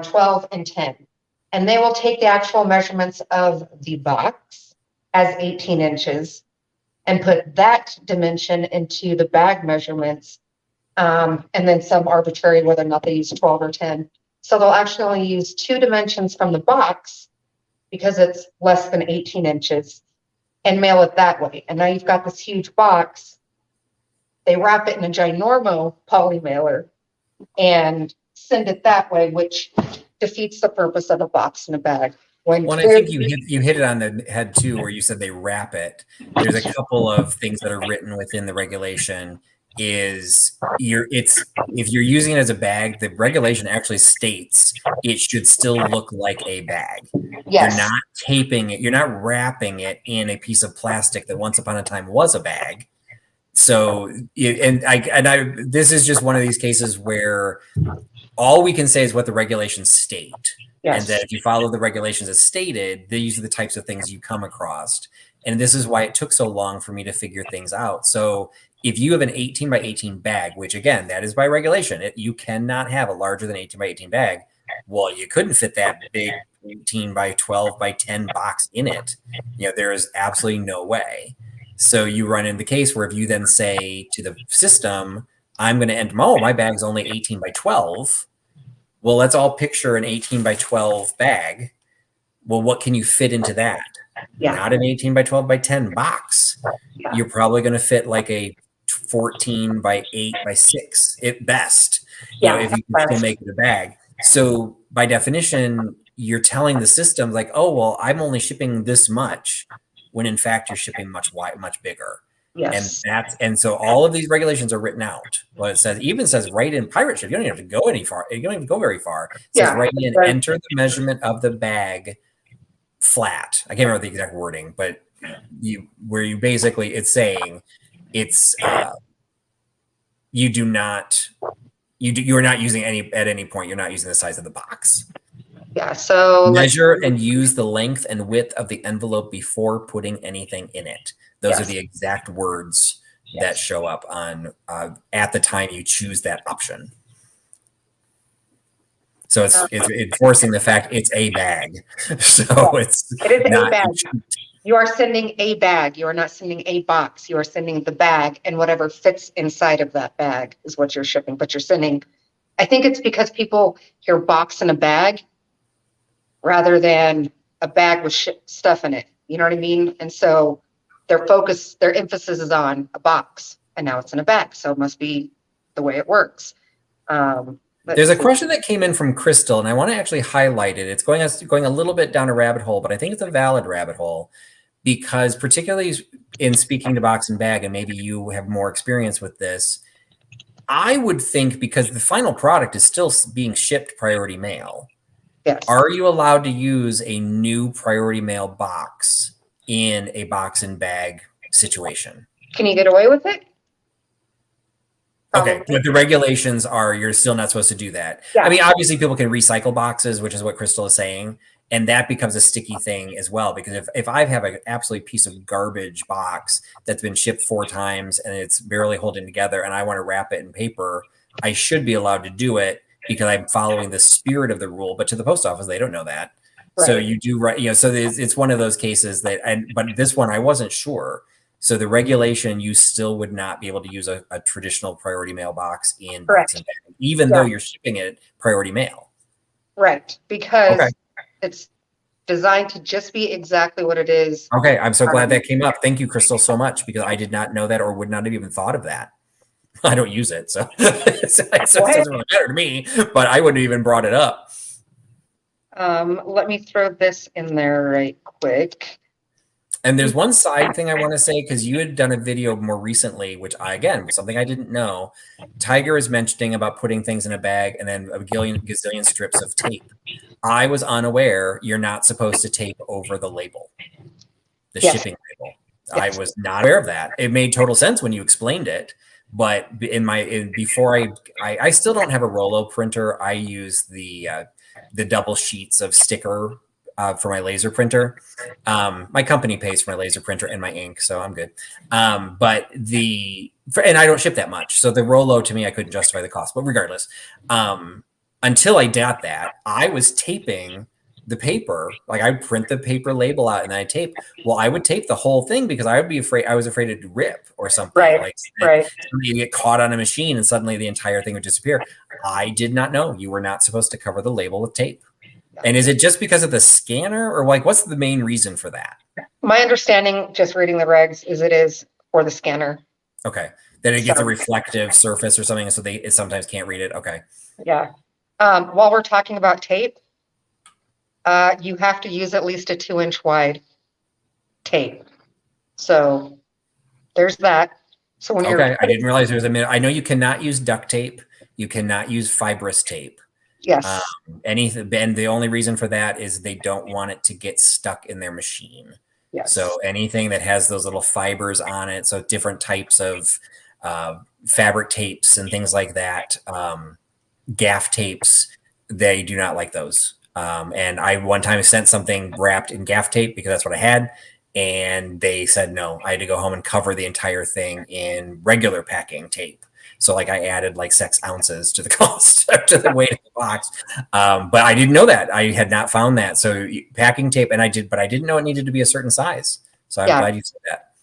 [SPEAKER 1] 12, and 10. And they will take the actual measurements of the box as 18 inches and put that dimension into the bag measurements, and then some arbitrary whether or not they use 12 or 10. So they'll actually only use two dimensions from the box because it's less than 18 inches and mail it that way. And now you've got this huge box. They wrap it in a ginormo poly mailer and send it that way, which defeats the purpose of a box in a bag.
[SPEAKER 2] Well, I think you hit it on the head too, where you said they wrap it. There's a couple of things that are written within the regulation. If you're using it as a bag, the regulation actually states it should still look like a bag.
[SPEAKER 1] Yes.
[SPEAKER 2] You're not taping it. You're not wrapping it in a piece of plastic that once upon a time was a bag. So, this is just one of these cases where all we can say is what the regulations state. Yes. And that if you follow the regulations as stated, these are the types of things you come across. And this is why it took so long for me to figure things out. So if you have an 18 by 18 bag, which again, that is by regulation, you cannot have a larger than 18 by 18 bag. Well, you couldn't fit that big 18 by 12 by 10 box in it. There is absolutely no way. So you run into the case where if you then say to the system, I'm going to enter, my bag's only 18 by 12. Well, let's all picture an 18 by 12 bag. Well, what can you fit into that?
[SPEAKER 1] Yeah.
[SPEAKER 2] Not an 18 by 12 by 10 box.
[SPEAKER 1] Yeah.
[SPEAKER 2] You're probably going to fit like a 14 by 8 by 6 at best, if you can still make it a bag. So by definition, you're telling the system like, oh, well, I'm only shipping this much, when in fact you're shipping much bigger.
[SPEAKER 1] Yes.
[SPEAKER 2] And so all of these regulations are written out. Well, even says right in pirate ship. You don't even have to go any far. You don't even go very far. It says right in, enter the measurement of the bag flat. I can't remember the exact wording, but it's saying it's you're not using at any point. You're not using the size of the box.
[SPEAKER 1] Yeah. So
[SPEAKER 2] measure and use the length and width of the envelope before putting anything in it. Those are the exact words that show up on at the time you choose that option. So it's enforcing the fact it's a bag. So it is
[SPEAKER 1] a bag. You are sending a bag. You are not sending a box. You are sending the bag, and whatever fits inside of that bag is what you're shipping. But you're sending, I think it's because people hear box and a bag rather than a bag with stuff in it. You know what I mean? And so their emphasis is on a box, and now it's in a bag. So it must be the way it works.
[SPEAKER 2] There's a question that came in from Crystal, and I want to actually highlight it. It's going a little bit down a rabbit hole, but I think it's a valid rabbit hole, because particularly in speaking to box and bag, and maybe you have more experience with this, I would think because the final product is still being shipped priority mail.
[SPEAKER 1] Yes.
[SPEAKER 2] Are you allowed to use a new priority mail box in a box and bag situation?
[SPEAKER 1] Can you get away with it?
[SPEAKER 2] Okay, but the regulations are you're still not supposed to do that. Yeah. I mean, obviously people can recycle boxes, which is what Crystal is saying, and that becomes a sticky thing as well, because if I have an absolute piece of garbage box that's been shipped 4 times and it's barely holding together and I want to wrap it in paper, I should be allowed to do it because I'm following the spirit of the rule, but to the post office, they don't know that. Right. So you do right, so it's one of those cases that, but this one I wasn't sure. So the regulation, you still would not be able to use a traditional priority mail box in box and bag, even though you're shipping it priority mail.
[SPEAKER 1] Right, because it's designed to just be exactly what it is.
[SPEAKER 2] Okay, I'm so glad that came up. Thank you, Crystal, so much, because I did not know that or would not have even thought of that. I don't use it, so it doesn't really matter to me, but I wouldn't have even brought it up.
[SPEAKER 1] Let me throw this in there right quick.
[SPEAKER 2] And there's one side thing I want to say, because you had done a video more recently, which something I didn't know. Tiger is mentioning about putting things in a bag and then a gazillion strips of tape. I was unaware you're not supposed to tape over the label, the shipping label. Yes. I was not aware of that. It made total sense when you explained it, but before I still don't have a Rollo printer. I use the double sheets of sticker for my laser printer. My company pays for my laser printer and my ink, so I'm good. And I don't ship that much. So the Rollo, to me, I couldn't justify the cost, but regardless, until I got that, I was taping the paper. Like I'd print the paper label out and then I tape. Well, I would tape the whole thing because I was afraid it'd rip or something. Right. You get caught on a machine and suddenly the entire thing would disappear. I did not know you were not supposed to cover the label with tape. And is it just because of the scanner, or what's the main reason for that?
[SPEAKER 1] My understanding, just reading the regs, is it is for the scanner.
[SPEAKER 2] Okay. Then it gets a reflective surface or something, so it sometimes can't read it. Okay.
[SPEAKER 1] Yeah. While we're talking about tape, you have to use at least a 2-inch wide tape. So there's that. So when you're
[SPEAKER 2] I didn't realize there was a minute. I know you cannot use duct tape. You cannot use fibrous tape.
[SPEAKER 1] Yes.
[SPEAKER 2] And the only reason for that is they don't want it to get stuck in their machine.
[SPEAKER 1] Yes.
[SPEAKER 2] So anything that has those little fibers on it, so different types of fabric tapes and things like that, gaff tapes, they do not like those. And I one time sent something wrapped in gaff tape because that's what I had, and they said no. I had to go home and cover the entire thing in regular packing tape. So like I added like 6 ounces to the cost to the weight of the box. But I didn't know that. I had not found that. So packing tape, and I didn't know it needed to be a certain size. So I'm glad you said that.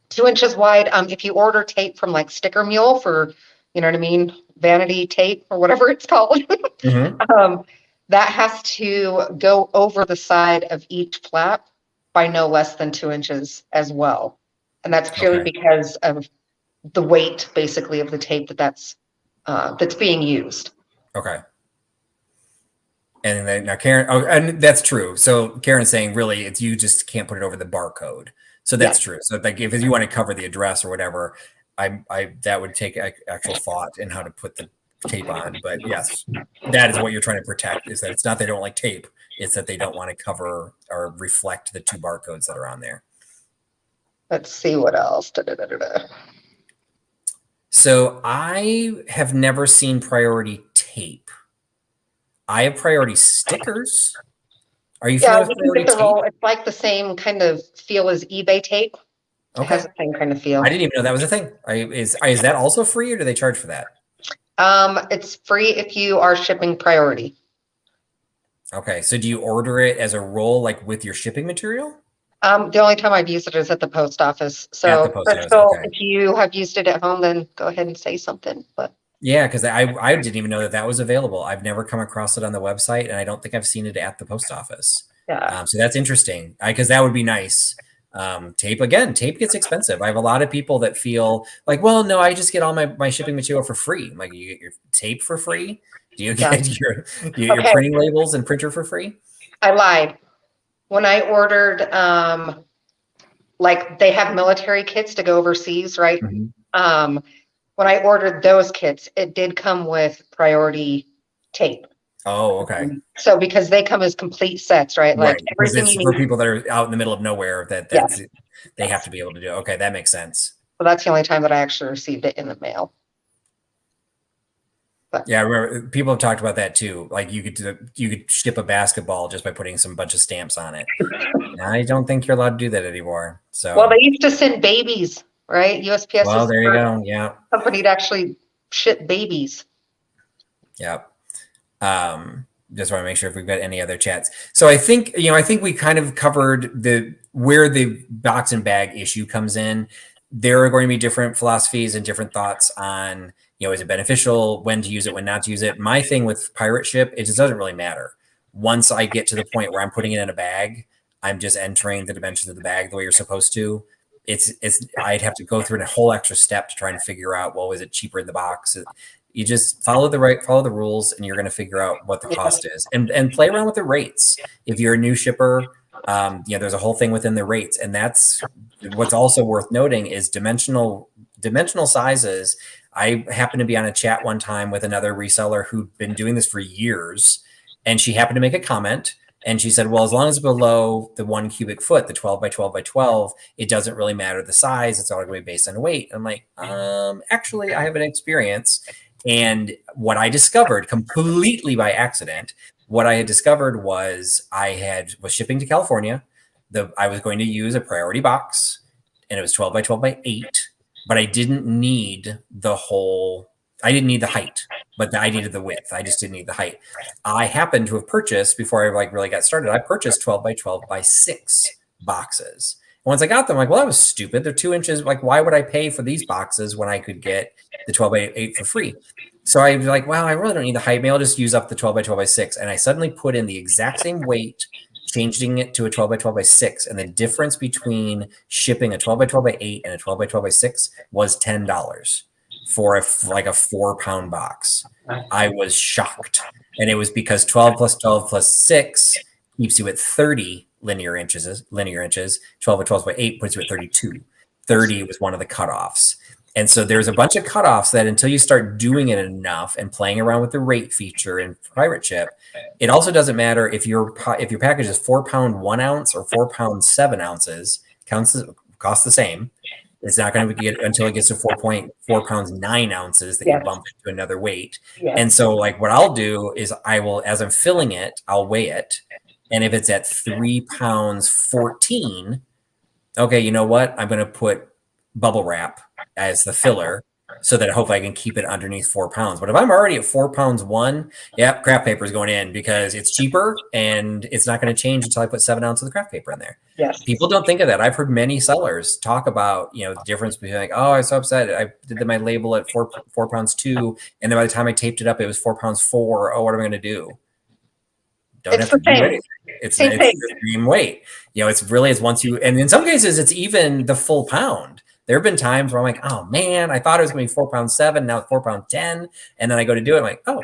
[SPEAKER 1] 2 inches wide. If you order tape from like Sticker Mule for, you know what I mean, vanity tape or whatever it's called, that has to go over the side of each flap by no less than 2 inches as well. And that's purely because of the weight, basically, of the tape that's being used.
[SPEAKER 2] Okay. And then now Karen, and that's true. So Karen's saying really it's you just can't put it over the barcode. So that's true. So like if you want to cover the address or whatever, I that would take actual thought in how to put the tape on. But yes, that is what you're trying to protect, is that it's not they don't like tape, it's that they don't want to cover or reflect the 2 barcodes that are on there.
[SPEAKER 1] Let's see what else.
[SPEAKER 2] So I have never seen priority tape. I have priority stickers. Are you familiar with priority tape?
[SPEAKER 1] It's like the same kind of feel as eBay tape. It has the same kind of feel.
[SPEAKER 2] I didn't even know that was a thing. Is that also free, or do they charge for that?
[SPEAKER 1] It's free if you are shipping priority.
[SPEAKER 2] Okay, so do you order it as a roll, like with your shipping material?
[SPEAKER 1] The only time I've used it is at the post office. So, if you have used it at home, then go ahead and say something. But
[SPEAKER 2] yeah, because I didn't even know that was available. I've never come across it on the website, and I don't think I've seen it at the post office.
[SPEAKER 1] Yeah.
[SPEAKER 2] So that's interesting, because that would be nice. Tape gets expensive. I have a lot of people that feel like, well, no, I just get all my shipping material for free. I'm like, you get your tape for free? Do you get your printing labels and printer for free?
[SPEAKER 1] I lied. When I ordered, like they have military kits to go overseas, right?
[SPEAKER 2] Mm-hmm.
[SPEAKER 1] When I ordered those kits, it did come with priority tape.
[SPEAKER 2] Oh, okay.
[SPEAKER 1] So because they come as complete sets, right? Like everything you need.
[SPEAKER 2] For people that are out in the middle of nowhere, they have to be able to do. Okay, that makes sense.
[SPEAKER 1] So that's the only time that I actually received it in the mail.
[SPEAKER 2] But yeah, I remember people have talked about that too. Like you could ship a basketball just by putting some bunch of stamps on it. I don't think you're allowed to do that anymore. So
[SPEAKER 1] well, they used to send babies, right? USPS.
[SPEAKER 2] Well, there you go. Yeah.
[SPEAKER 1] Company to actually ship babies.
[SPEAKER 2] Yep. Just want to make sure if we've got any other chats. So I think we kind of covered where the box and bag issue comes in. There are going to be different philosophies and different thoughts on, is it beneficial, when to use it, when not to use it. My thing with pirate ship, it just doesn't really matter. Once I get to the point where I'm putting it in a bag, I'm just entering the dimensions of the bag the way you're supposed to. I'd have to go through a whole extra step to try and figure out, well, is it cheaper in the box? You just follow the rules, and you're going to figure out what the cost is, and play around with the rates. If you're a new shipper, there's a whole thing within the rates, and that's what's also worth noting is dimensional sizes. I happened to be on a chat one time with another reseller who'd been doing this for years, and she happened to make a comment. And she said, well, as long as it's below the 1 cubic foot, the 12 by 12 by 12, it doesn't really matter the size. It's all going to be based on weight. I'm like, actually, I have an experience. And what I discovered completely by accident, was I was shipping to California. I was going to use a priority box, and it was 12 by 12 by 8, but I didn't need the height, but I needed the width. I just didn't need the height. I happened to have purchased, before I really got started, I purchased 12 by 12 by 6 boxes. And once I got them, I'm like, well, that was stupid. They're 2 inches. Like, why would I pay for these boxes when I could get the 12 by 8 for free? So I was like, well, I really don't need the height. Maybe I'll just use up the 12 by 12 by 6. And I suddenly put in the exact same weight, changing it to a 12 by 12 by 6. And the difference between shipping a 12 by 12 by 8 and a 12 by 12 by 6 was $10 for a 4-pound box. I was shocked. And it was because 12 plus 12 plus 6 keeps you at 30 linear inches. 12 by 12 by 8 puts you at 32. 30 was one of the cutoffs. And so there's a bunch of cutoffs that until you start doing it enough and playing around with the rate feature in pirate ship, it also doesn't matter if your package is 4-pound 1 ounce or 4-pound 7 ounces, costs the same. It's not going to get until it gets to 4.4 pounds 9 ounces that you bump into another weight. Yeah. And so like what I'll do is as I'm filling it, I'll weigh it. And if it's at 3 pounds 14, okay, you know what? I'm going to put bubble wrap as the filler so that I hope I can keep it underneath 4 pounds. But if I'm already at 4 pounds one, yep, craft paper is going in because it's cheaper and it's not going to change until I put 7 ounces of the craft paper in there.
[SPEAKER 1] Yes.
[SPEAKER 2] People don't think of that. I've heard many sellers talk about, the difference between like, oh, I was so upset. I did my label at 4 pounds 2. And then by the time I taped it up, it was 4 pounds 4. Oh, what am I going to do? Don't
[SPEAKER 1] It's
[SPEAKER 2] have to
[SPEAKER 1] the
[SPEAKER 2] do
[SPEAKER 1] same.
[SPEAKER 2] anything. It's
[SPEAKER 1] Same thing.
[SPEAKER 2] the same weight. It's once you, and in some cases, it's even the full pound. There have been times where I'm like, oh man, I thought it was going to be 4 pounds 7, now it's 4 pounds 10. And then I go to do it, I'm like, oh,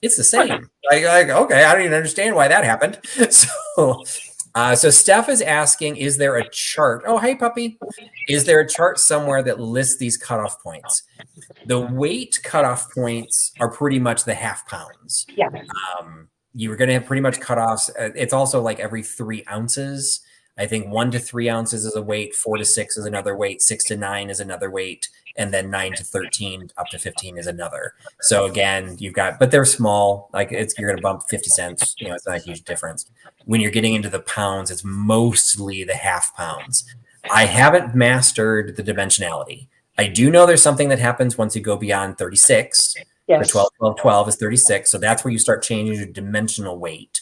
[SPEAKER 2] it's the same. Like okay, I don't even understand why that happened. So Steph is asking, is there a chart? Oh, hey puppy. Is there a chart somewhere that lists these cutoff points? The weight cutoff points are pretty much the half pounds.
[SPEAKER 1] Yeah.
[SPEAKER 2] You were going to have pretty much cutoffs. It's also like every 3 ounces. I think 1 to 3 ounces is a weight, 4 to 6 is another weight, 6 to 9 is another weight, and then 9 to 13 up to 15 is another. So again, you've got, but they're small. Like you're going to bump 50 cents. It's not a huge difference. When you're getting into the pounds, it's mostly the half pounds. I haven't mastered the dimensionality. I do know there's something that happens once you go beyond 36.
[SPEAKER 1] Yes.
[SPEAKER 2] The 12, 12, 12 is 36. So that's where you start changing your dimensional weight.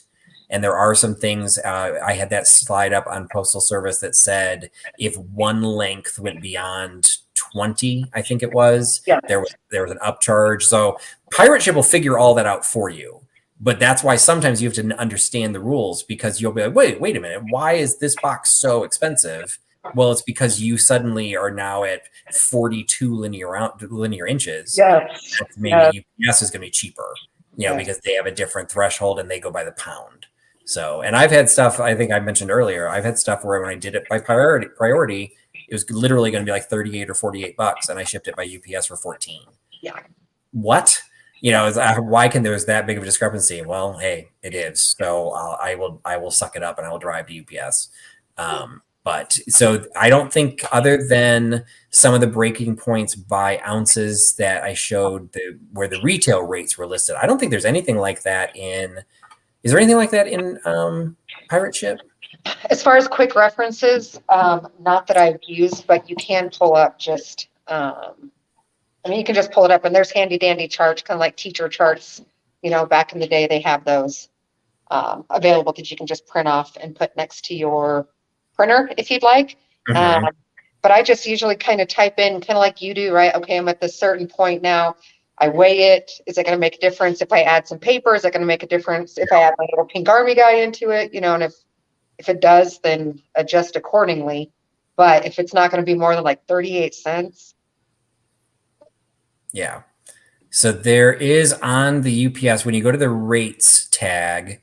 [SPEAKER 2] And there are some things, I had that slide up on Postal Service that said if one length went beyond 20, I think it was,
[SPEAKER 1] yeah.
[SPEAKER 2] there was an upcharge. So Pirate Ship will figure all that out for you. But that's why sometimes you have to understand the rules, because you'll be like, wait a minute, why is this box so expensive? Well, it's because you suddenly are now at 42 linear inches.
[SPEAKER 1] Yes.
[SPEAKER 2] Maybe UPS is going to be cheaper, because they have a different threshold and they go by the pound. So, and I've had stuff, I think I mentioned earlier, I've had stuff where when I did it by priority, it was literally going to be like 38 or 48 bucks, and I shipped it by UPS for 14.
[SPEAKER 1] Yeah.
[SPEAKER 2] What? Why can there's that big of a discrepancy? Well, hey, it is. So I will suck it up and I will drive to UPS. But so I don't think, other than some of the breaking points by ounces that I showed where the retail rates were listed, I don't think there's anything like that is there anything like that in Pirate Ship?
[SPEAKER 1] As far as quick references, not that I've used, but you can pull up just, you can just pull it up, and there's handy dandy charts, kind of like teacher charts. Back in the day, they have those available that you can just print off and put next to your printer if you'd like.
[SPEAKER 2] Mm-hmm.
[SPEAKER 1] But I just usually kind of type in, kind of like you do, right? Okay, I'm at this certain point now. I weigh it. Is it going to make a difference if I add some paper? Is it going to make a difference if I add my little pink army guy into it? And if it does, then adjust accordingly. But if it's not going to be more than like 38 cents.
[SPEAKER 2] Yeah. So there is on the UPS, when you go to the rates tag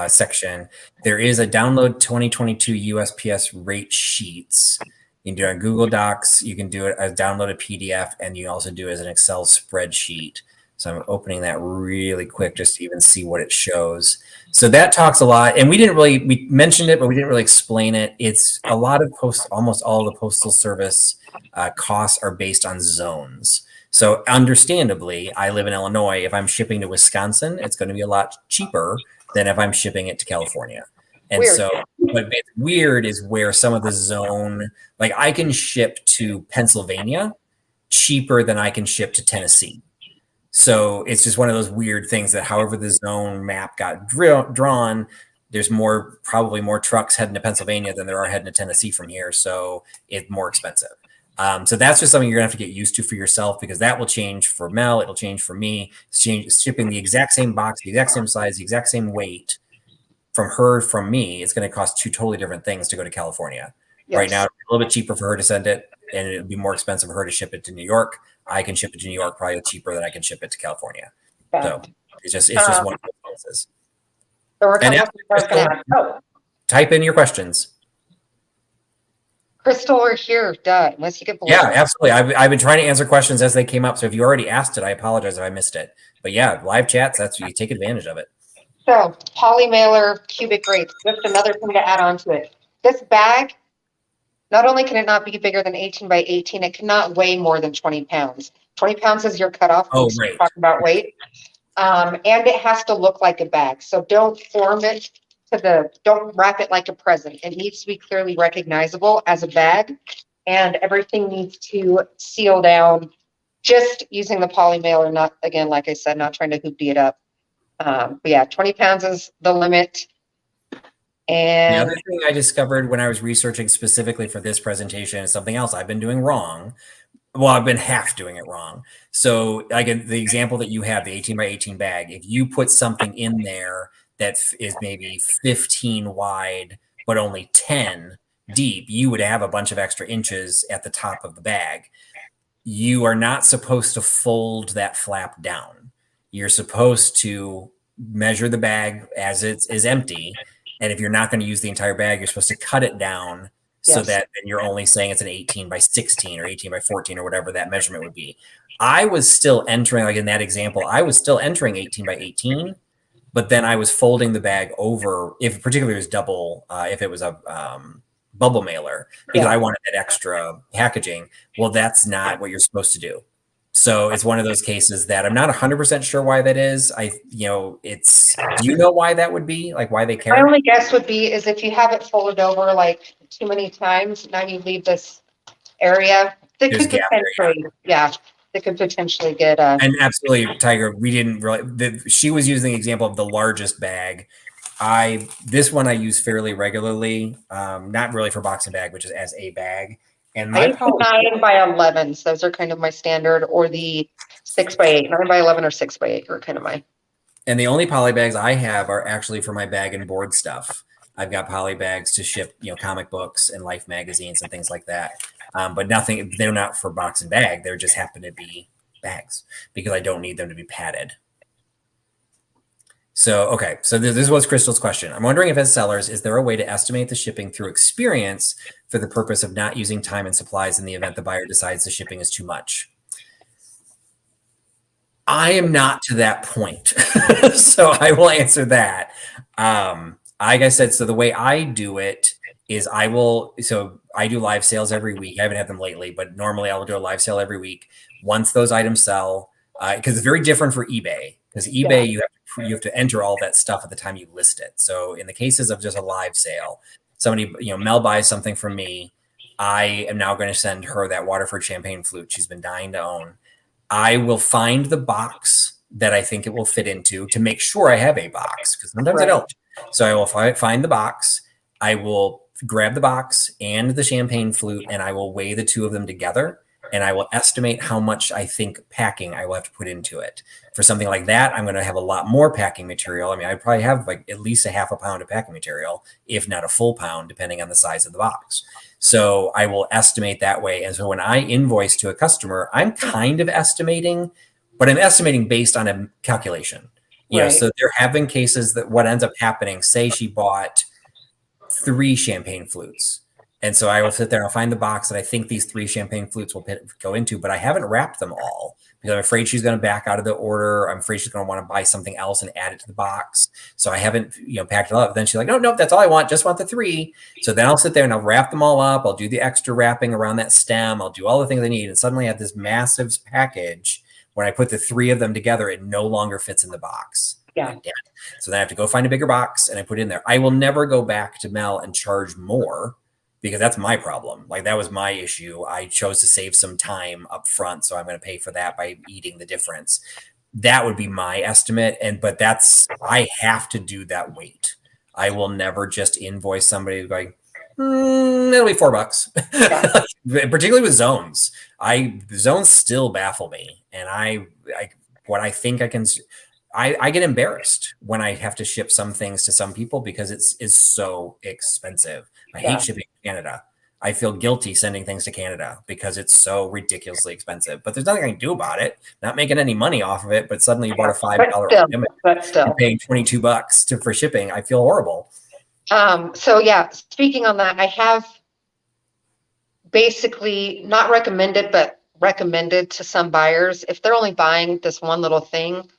[SPEAKER 2] section, there is a download 2022 USPS rate sheets. You can do it on Google Docs. You can do it as download a PDF, and you also do it as an Excel spreadsheet. So I'm opening that really quick just to even see what it shows. So that talks a lot, and we mentioned it, but we didn't really explain it. It's a lot of almost all the Postal Service costs are based on zones. So understandably, I live in Illinois. If I'm shipping to Wisconsin, it's going to be a lot cheaper than if I'm shipping it to California. And
[SPEAKER 1] Weird.
[SPEAKER 2] So what makes it weird is where some of the zone, like I can ship to Pennsylvania cheaper than I can ship to Tennessee. So it's just one of those weird things that however the zone map got drawn, there's probably more trucks heading to Pennsylvania than there are heading to Tennessee from here. So it's more expensive. So that's just something you're gonna have to get used to for yourself, because that will change for Mel. It'll change for me. Shipping the exact same box, the exact same size, the exact same weight from me, it's going to cost 2 totally different things to go to California. Yes. Right now, it's a little bit cheaper for her to send it, and it'd be more expensive for her to ship it to New York. I can ship it to New York probably cheaper than I can ship it to California. So it's just one of those places.
[SPEAKER 1] So we're
[SPEAKER 2] type in your questions.
[SPEAKER 1] Crystal, we're here. Duh. Unless you get below.
[SPEAKER 2] Yeah, absolutely. I've been trying to answer questions as they came up. So if you already asked it, I apologize if I missed it. But yeah, live chats, you take advantage of it.
[SPEAKER 1] So poly mailer cubic rates, just another thing to add on to it. This bag, not only can it not be bigger than 18 by 18, it cannot weigh more than 20 pounds. 20 pounds is your cutoff.
[SPEAKER 2] Oh, right.
[SPEAKER 1] Talking about weight. And it has to look like a bag. So don't form it don't wrap it like a present. It needs to be clearly recognizable as a bag, and everything needs to seal down just using the poly mailer, not, again, like I said, not trying to hoopty it up. But yeah, 20 pounds is the limit.
[SPEAKER 2] The
[SPEAKER 1] And
[SPEAKER 2] other thing I discovered when I was researching specifically for this presentation is something else I've been doing wrong. Well, I've been half doing it wrong. So, like the example that you have, the 18 by 18 bag, if you put something in there that is maybe 15 wide, but only 10 deep, you would have a bunch of extra inches at the top of the bag. You are not supposed to fold that flap down. You're supposed to measure the bag as it is empty. And if you're not going to use the entire bag, you're supposed to cut it down so
[SPEAKER 1] yes,
[SPEAKER 2] that then you're only saying it's an 18 by 16 or 18 by 14 or whatever that measurement would be. I was still entering, like in that example, I was still entering 18 by 18, but then I was folding the bag over, if particularly it was double, if it was a bubble mailer, because I wanted that extra packaging. Well, that's not what you're supposed to do. So it's one of those cases that I'm not 100% sure why that is. Do you know why that would be? Like why they care?
[SPEAKER 1] my only guess would be is if you have it folded over like too many times, now you leave this area that
[SPEAKER 2] There's
[SPEAKER 1] could potentially, that could potentially get
[SPEAKER 2] And absolutely, Tiger, we didn't really, she was using the example of the largest bag. This one I use fairly regularly, not really for boxing bag, which is as a bag. And my
[SPEAKER 1] I use the 9 by 11s. Those are kind of my standard, or the 6 by 8. 9 by 11 or 6 by 8 are kind of my.
[SPEAKER 2] And the only poly bags I have are actually for my bag and board stuff. I've got poly bags to ship, comic books and Life magazines and things like that. But nothing, they're not for box and bag. They just happen to be bags because I don't need them to be padded. So, okay. So this was Crystal's question. I'm wondering if as sellers, is there a way to estimate the shipping through experience for the purpose of not using time and supplies in the event the buyer decides the shipping is too much? I am not to that point. So I will answer that. Like I said, so the way I do it is I do live sales every week. I haven't had them lately, but normally I will do a live sale every week. Once those items sell, because it's very different for eBay, because eBay, you have to enter all that stuff at the time you list it. So in the cases of just a live sale, somebody, Mel buys something from me. I am now going to send her that Waterford champagne flute she's been dying to own. I will find the box that I think it will fit into to make sure I have a box, because sometimes I don't. So I will find the box. I will grab the box and the champagne flute, and I will weigh the two of them together, and I will estimate how much I think packing I will have to put into it. For something like that, I'm going to have a lot more packing material. I mean, I probably have like at least a half a pound of packing material, if not a full pound, depending on the size of the box. So I will estimate that way. And so when I invoice to a customer, I'm kind of estimating, but I'm estimating based on a calculation. So there have been cases that what ends up happening, say she bought 3 champagne flutes. And so I will sit there and I'll find the box that I think these 3 champagne flutes will go into, but I haven't wrapped them all because I'm afraid she's going to back out of the order. I'm afraid she's going to want to buy something else and add it to the box. So I haven't, packed it up. Then she's like, oh, nope, that's all I want. Just want the 3. So then I'll sit there and I'll wrap them all up. I'll do the extra wrapping around that stem. I'll do all the things I need. And suddenly I have this massive package. When I put the 3 of them together, it no longer fits in the box.
[SPEAKER 1] Yeah.
[SPEAKER 2] So then I have to go find a bigger box and I put it in there. I will never go back to Mel and charge more, because that's my problem. Like that was my issue. I chose to save some time up front, so I'm going to pay for that by eating the difference. That would be my estimate. But I have to do that weight. I will never just invoice somebody like, it'll be $4. Yeah. Particularly with zones. Zones still baffle me. And I get embarrassed when I have to ship some things to some people because it's so expensive. I hate shipping to Canada. I feel guilty sending things to Canada because it's so ridiculously expensive. But there's nothing I can do about it. Not making any money off of it. But suddenly you bought a $5 item and you're paying $22 for shipping. I feel horrible.
[SPEAKER 1] So yeah, speaking on that, I have basically not recommended, but recommended to some buyers if they're only buying this one little thing.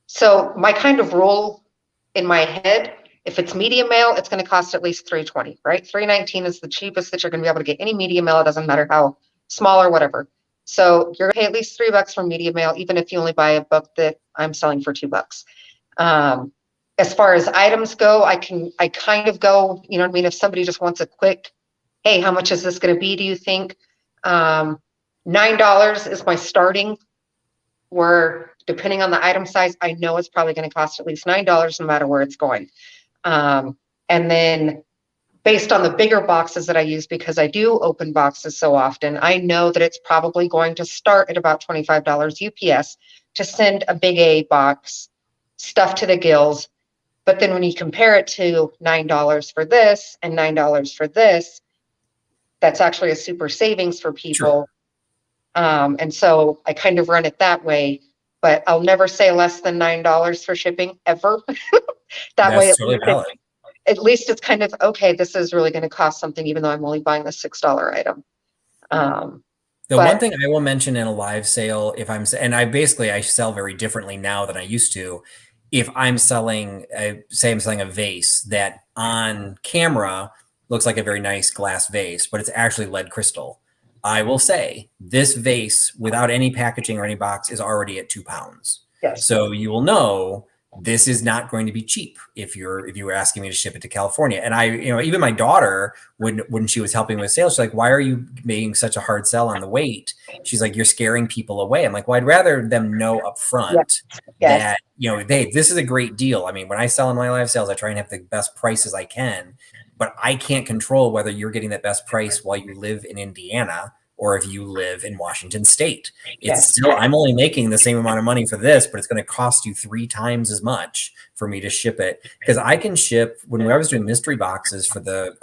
[SPEAKER 1] So my kind of rule in my head, if it's medium mail, it's going to cost at least $320, right? $319 is the cheapest that you're going to be able to get any medium mail. It doesn't matter how small or whatever. So you're going to pay at least $3 for medium mail, even if you only buy a book that I'm selling for $2. as far as items go, I kind of go, you know what I mean? If somebody just wants a quick, hey, how much is this going to be, do you think? $9 is my starting, where depending on the item size, I know it's probably going to cost at least $9 no matter where it's going. And then based on the bigger boxes that I use, because I do open boxes so often, I know that it's probably going to start at about $25 UPS to send a big A box stuffed to the gills. But then when you compare it to $9 for this and $9 for this, that's actually a super savings for people. Sure. And so I kind of run it that way, but I'll never say less than $9 for shipping ever. That way, totally valid. At least it's kind of, okay, this is really going to cost something, even though I'm only buying the $6 item.
[SPEAKER 2] One thing I will mention in a live sale, and I sell very differently now than I used to. If I'm selling, say I'm selling a vase that on camera looks like a very nice glass vase, but it's actually lead crystal, I will say this vase without any packaging or any box is already at 2 pounds.
[SPEAKER 1] Yes.
[SPEAKER 2] So you will know this is not going to be cheap if you were asking me to ship it to California. And even my daughter, when she was helping with sales, she's like, why are you making such a hard sell on the weight? She's like, you're scaring people away. I'm like, well, I'd rather them know up front that, this is a great deal. I mean, when I sell in my live sales, I try and have the best prices I can, but I can't control whether you're getting that best price while you live in Indiana or if you live in Washington State. It's still, I'm only making the same amount of money for this, but it's going to cost you 3 times as much for me to ship it. Because I can ship, when I was doing mystery boxes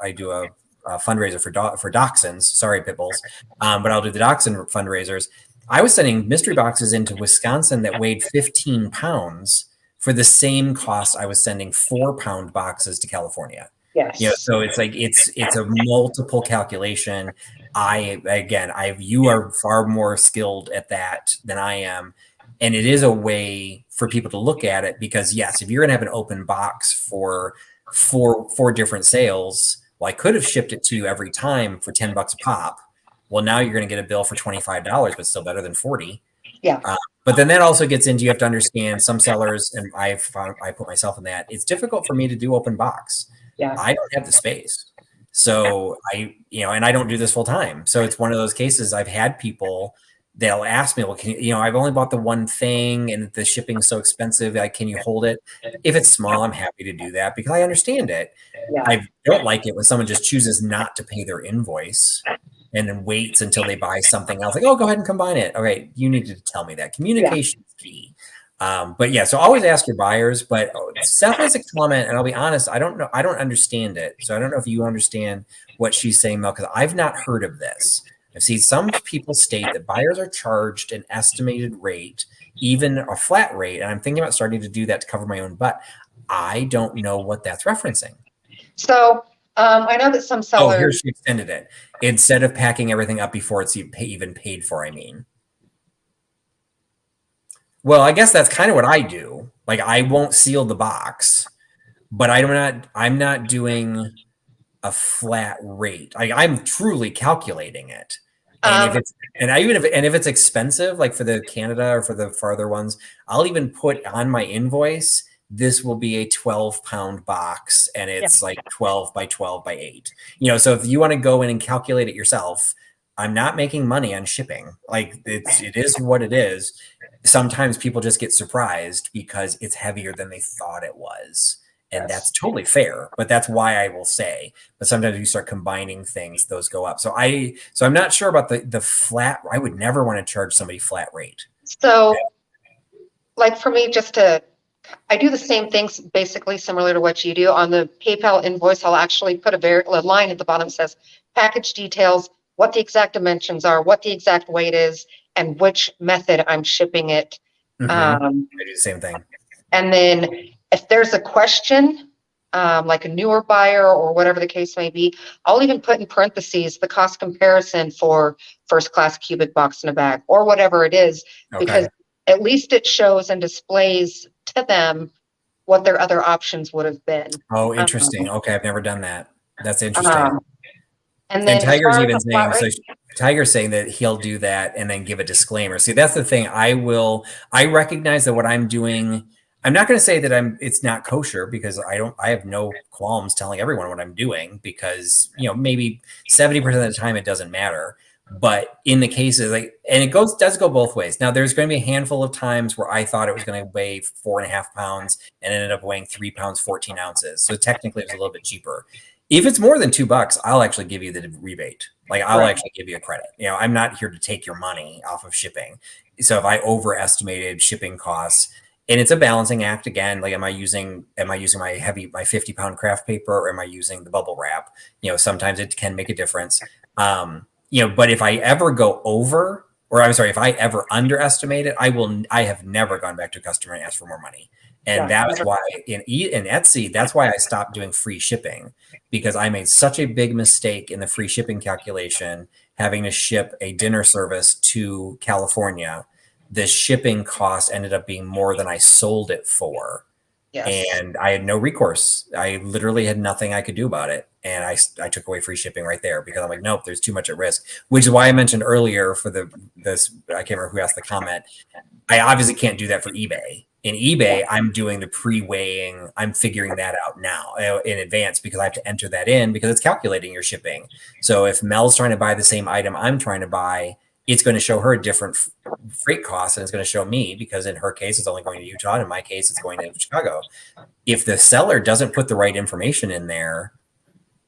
[SPEAKER 2] I do a fundraiser for dachshunds, sorry, pitbulls, but I'll do the dachshund fundraisers. I was sending mystery boxes into Wisconsin that weighed 15 pounds for the same cost I was sending 4-pound boxes to California.
[SPEAKER 1] Yes.
[SPEAKER 2] So it's like, it's a multiple calculation. You are far more skilled at that than I am. And it is a way for people to look at it because yes, if you're going to have an open box for four different sales, well, I could have shipped it to you every time for $10 a pop. Well, now you're going to get a bill for $25, but still better than 40.
[SPEAKER 1] Yeah.
[SPEAKER 2] But then that also gets into, you have to understand some sellers, and I put myself in that. It's difficult for me to do open box.
[SPEAKER 1] Yeah.
[SPEAKER 2] I don't have the space. So and I don't do this full time. So it's one of those cases I've had people, they'll ask me, well, I've only bought the one thing and the shipping's so expensive. Can you hold it? If it's small, I'm happy to do that because I understand it.
[SPEAKER 1] Yeah.
[SPEAKER 2] I don't like it when someone just chooses not to pay their invoice and then waits until they buy something else. Like, oh, go ahead and combine it. Okay. You need to tell me that. Communication is key. So always ask your buyers, but Seth has a comment, and I'll be honest, I don't know. I don't understand it. So I don't know if you understand what she's saying, Mel, because I've not heard of this. I've seen some people state that buyers are charged an estimated rate, even a flat rate. And I'm thinking about starting to do that to cover my own butt. I don't know what that's referencing.
[SPEAKER 1] So I know that some sellers.
[SPEAKER 2] Oh, here she extended it. Instead of packing everything up before it's even paid for, I mean. Well, I guess that's kind of what I do. Like, I won't seal the box, but I'm not doing a flat rate. I'm truly calculating it. And if it's expensive, like for the Canada or for the farther ones, I'll even put on my invoice, this will be a 12-pound box, and it's like 12 by 12 by 8. So if you want to go in and calculate it yourself, I'm not making money on shipping. Like, it is what it is. Sometimes people just get surprised because it's heavier than they thought it was. And that's totally fair, but that's why I will say, but sometimes you start combining things, those go up. So I'm not sure about the flat. I would never want to charge somebody flat rate.
[SPEAKER 1] So like for me, I do the same things basically similar to what you do. On the PayPal invoice, I'll actually put a line at the bottom that says package details, what the exact dimensions are, what the exact weight is, and which method I'm shipping it.
[SPEAKER 2] Mm-hmm. I do the same thing.
[SPEAKER 1] And then if there's a question, like a newer buyer or whatever the case may be, I'll even put in parentheses the cost comparison for first class cubic box in a bag or whatever it is, because at least it shows and displays to them what their other options would have been.
[SPEAKER 2] Oh, interesting. Okay, I've never done that. That's interesting.
[SPEAKER 1] And then
[SPEAKER 2] Tiger's even saying, so Tiger's saying that he'll do that and then give a disclaimer. See, that's the thing. I recognize that what I'm doing, I'm not going to say that it's not kosher, because I have no qualms telling everyone what I'm doing, because, maybe 70% of the time it doesn't matter. But in the cases and it does go both ways. Now, there's going to be a handful of times where I thought it was going to weigh 4.5 pounds and ended up weighing 3 pounds, 14 ounces. So technically it was a little bit cheaper. If it's more than $2, I'll actually give you the rebate. I'll actually give you a credit. I'm not here to take your money off of shipping. So if I overestimated shipping costs, and it's a balancing act again, am I using my 50-pound craft paper, or am I using the bubble wrap? Sometimes it can make a difference. But if I ever go over, or I'm sorry, if I ever underestimate it, I have never gone back to a customer and asked for more money. And that's why in Etsy, that's why I stopped doing free shipping, because I made such a big mistake in the free shipping calculation, having to ship a dinner service to California. The shipping cost ended up being more than I sold it for. Yes. And I had no recourse. I literally had nothing I could do about it. And I took away free shipping right there, because I'm like, nope, there's too much at risk, which is why I mentioned earlier for this, I can't remember who asked the comment. I obviously can't do that for eBay. In eBay, I'm doing the pre-weighing. I'm figuring that out now in advance, because I have to enter that in, because it's calculating your shipping. So if Mel's trying to buy the same item I'm trying to buy, it's going to show her a different freight cost, and it's going to show me, because in her case, it's only going to Utah. And in my case, it's going to Chicago. If the seller doesn't put the right information in there,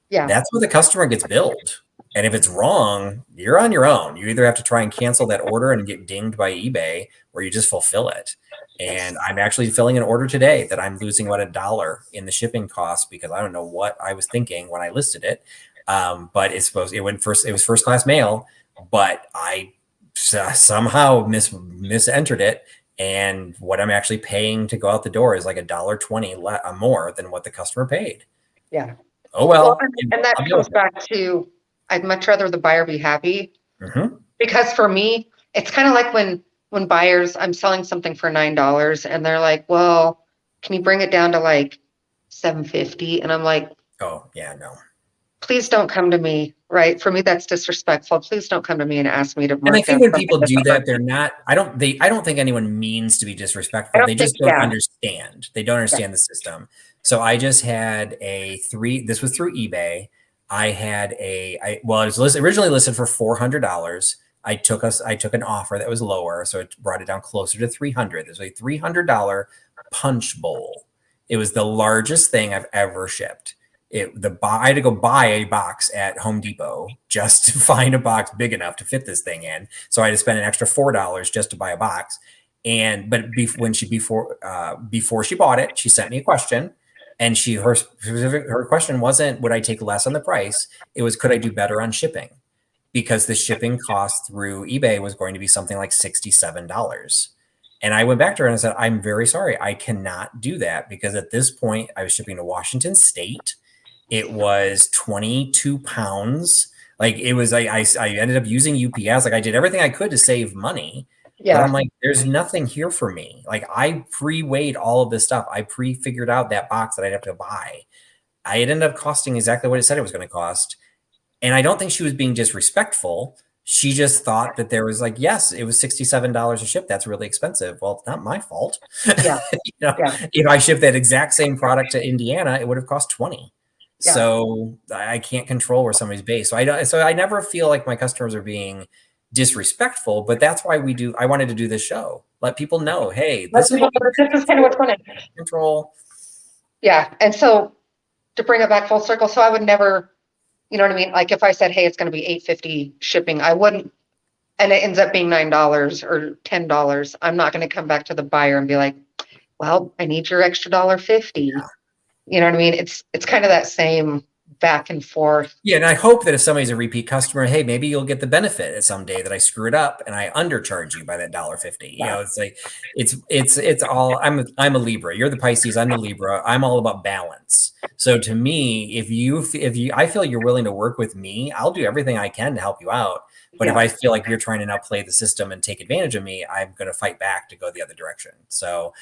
[SPEAKER 2] that's where the customer gets billed. And if it's wrong, you're on your own. You either have to try and cancel that order and get dinged by eBay, or you just fulfill it. And I'm actually filling an order today that I'm losing about $1 in the shipping cost, because I don't know what I was thinking when I listed it. But it was first class mail, but I somehow misentered it. And what I'm actually paying to go out the door is like $1.20 more than what the customer paid.
[SPEAKER 1] Yeah.
[SPEAKER 2] Oh, well.
[SPEAKER 1] And that comes back to, I'd much rather the buyer be happy. Mm-hmm. Because for me, it's kind of like when buyers, I'm selling something for $9 and they're like, well, can you bring it down to like $7.50? And I'm like, oh yeah, no. Please don't come to me, right? For me, that's disrespectful. Please don't come to me and ask me to.
[SPEAKER 2] And I think when people do that, they're not. I don't think anyone means to be disrespectful. They just don't understand. They don't understand the system. So I just had this was through eBay. I had it was originally listed for $400. I took an offer that was lower, so it brought it down closer to $300. There's a $300 punch bowl. It was the largest thing I've ever shipped. I had to go buy a box at Home Depot just to find a box big enough to fit this thing in. So I had to spend an extra $4 just to buy a box. Before she bought it, she sent me a question, and her question wasn't, would I take less on the price? It was, could I do better on shipping? Because the shipping cost through eBay was going to be something like $67. And I went back to her and I said, I'm very sorry, I cannot do that, because at this point I was shipping to Washington State. It was 22 pounds. Like it was, I ended up using UPS. Like I did everything I could to save money. Yeah. But I'm like, there's nothing here for me. Like I pre-weighed all of this stuff. I pre-figured out that box that I'd have to buy. It ended up costing exactly what it said it was going to cost. And I don't think she was being disrespectful. She just thought that there was like, yes, it was $67 a ship. That's really expensive. Well, it's not my fault. Yeah. If I shipped that exact same product to Indiana, it would have cost $20. Yeah. So I can't control where somebody's based. So I never feel like my customers are being disrespectful, but that's why I wanted to do this show. Let people know, hey, this is kind of what's going on. Control. Yeah. And so to bring it back full circle, so I would never, you know what I mean? Like if I said, hey, it's going to be $8.50 shipping, I wouldn't, and it ends up being $9 or $10. I'm not going to come back to the buyer and be like, well, I need your extra $1.50. Yeah. You know what I mean? It's kind of that same back and forth. Yeah. And I hope that if somebody's a repeat customer, hey, maybe you'll get the benefit at some day that I screwed up and I undercharge you by that $1.50. You know, it's like, it's all, I'm a Libra. You're the Pisces. I'm the Libra. I'm all about balance. So to me, I feel you're willing to work with me, I'll do everything I can to help you out. But if I feel like you're trying to now play the system and take advantage of me, I'm going to fight back to go the other direction. So,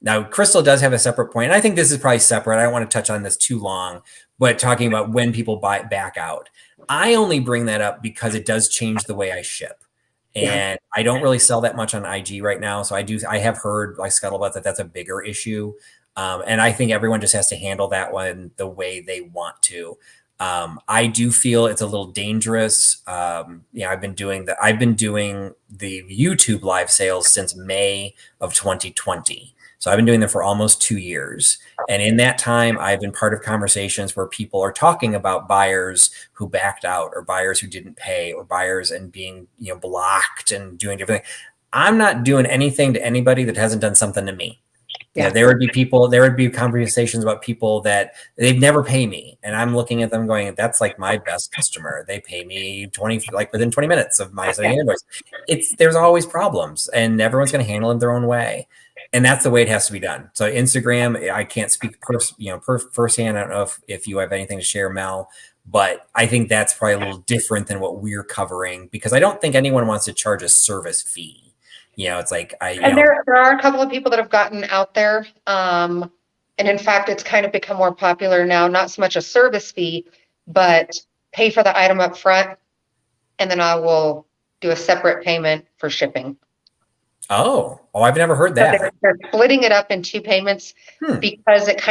[SPEAKER 2] now, Crystal does have a separate point, and I think this is probably separate. I don't want to touch on this too long, but talking about when people back out. I only bring that up because it does change the way I ship.
[SPEAKER 1] Yeah.
[SPEAKER 2] And I don't really sell that much on IG right now. So I have heard like scuttlebutt that that's a bigger issue. And I think everyone just has to handle that one the way they want to. I do feel it's a little dangerous. I've been doing the YouTube live sales since May of 2020. So I've been doing them for almost 2 years. And in that time, I've been part of conversations where people are talking about buyers who backed out or buyers who didn't pay or buyers and being, blocked and doing different things. I'm not doing anything to anybody that hasn't done something to me.
[SPEAKER 1] Yeah.
[SPEAKER 2] There would be conversations about people that they'd never pay me. And I'm looking at them going, that's like my best customer. They pay me within 20 minutes of my sending invoice. There's always problems and everyone's going to handle it their own way. And that's the way it has to be done. So Instagram, I can't speak firsthand. I don't know if you have anything to share, Mel, but I think that's probably a little different than what we're covering because I don't think anyone wants to charge a service fee. It's like
[SPEAKER 1] There are a couple of people that have gotten out there. And in fact, it's kind of become more popular now, not so much a service fee, but pay for the item up front. And then I will do a separate payment for shipping.
[SPEAKER 2] Oh, I've never heard that.
[SPEAKER 1] They're splitting it up in 2 payments because it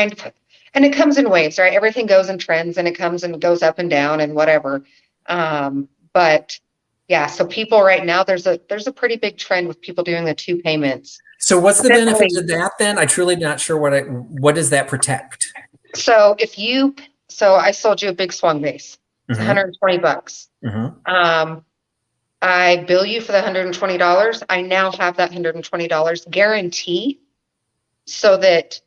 [SPEAKER 1] it comes in waves, right? Everything goes in trends and it comes and goes up and down and whatever. But yeah, so people right now, there's a pretty big trend with people doing the 2 payments.
[SPEAKER 2] So what's the benefit of that then? I truly not sure what does that protect?
[SPEAKER 1] So I sold you a big swung base. It's $120. I bill you for the $120. I now have that $120 guarantee so that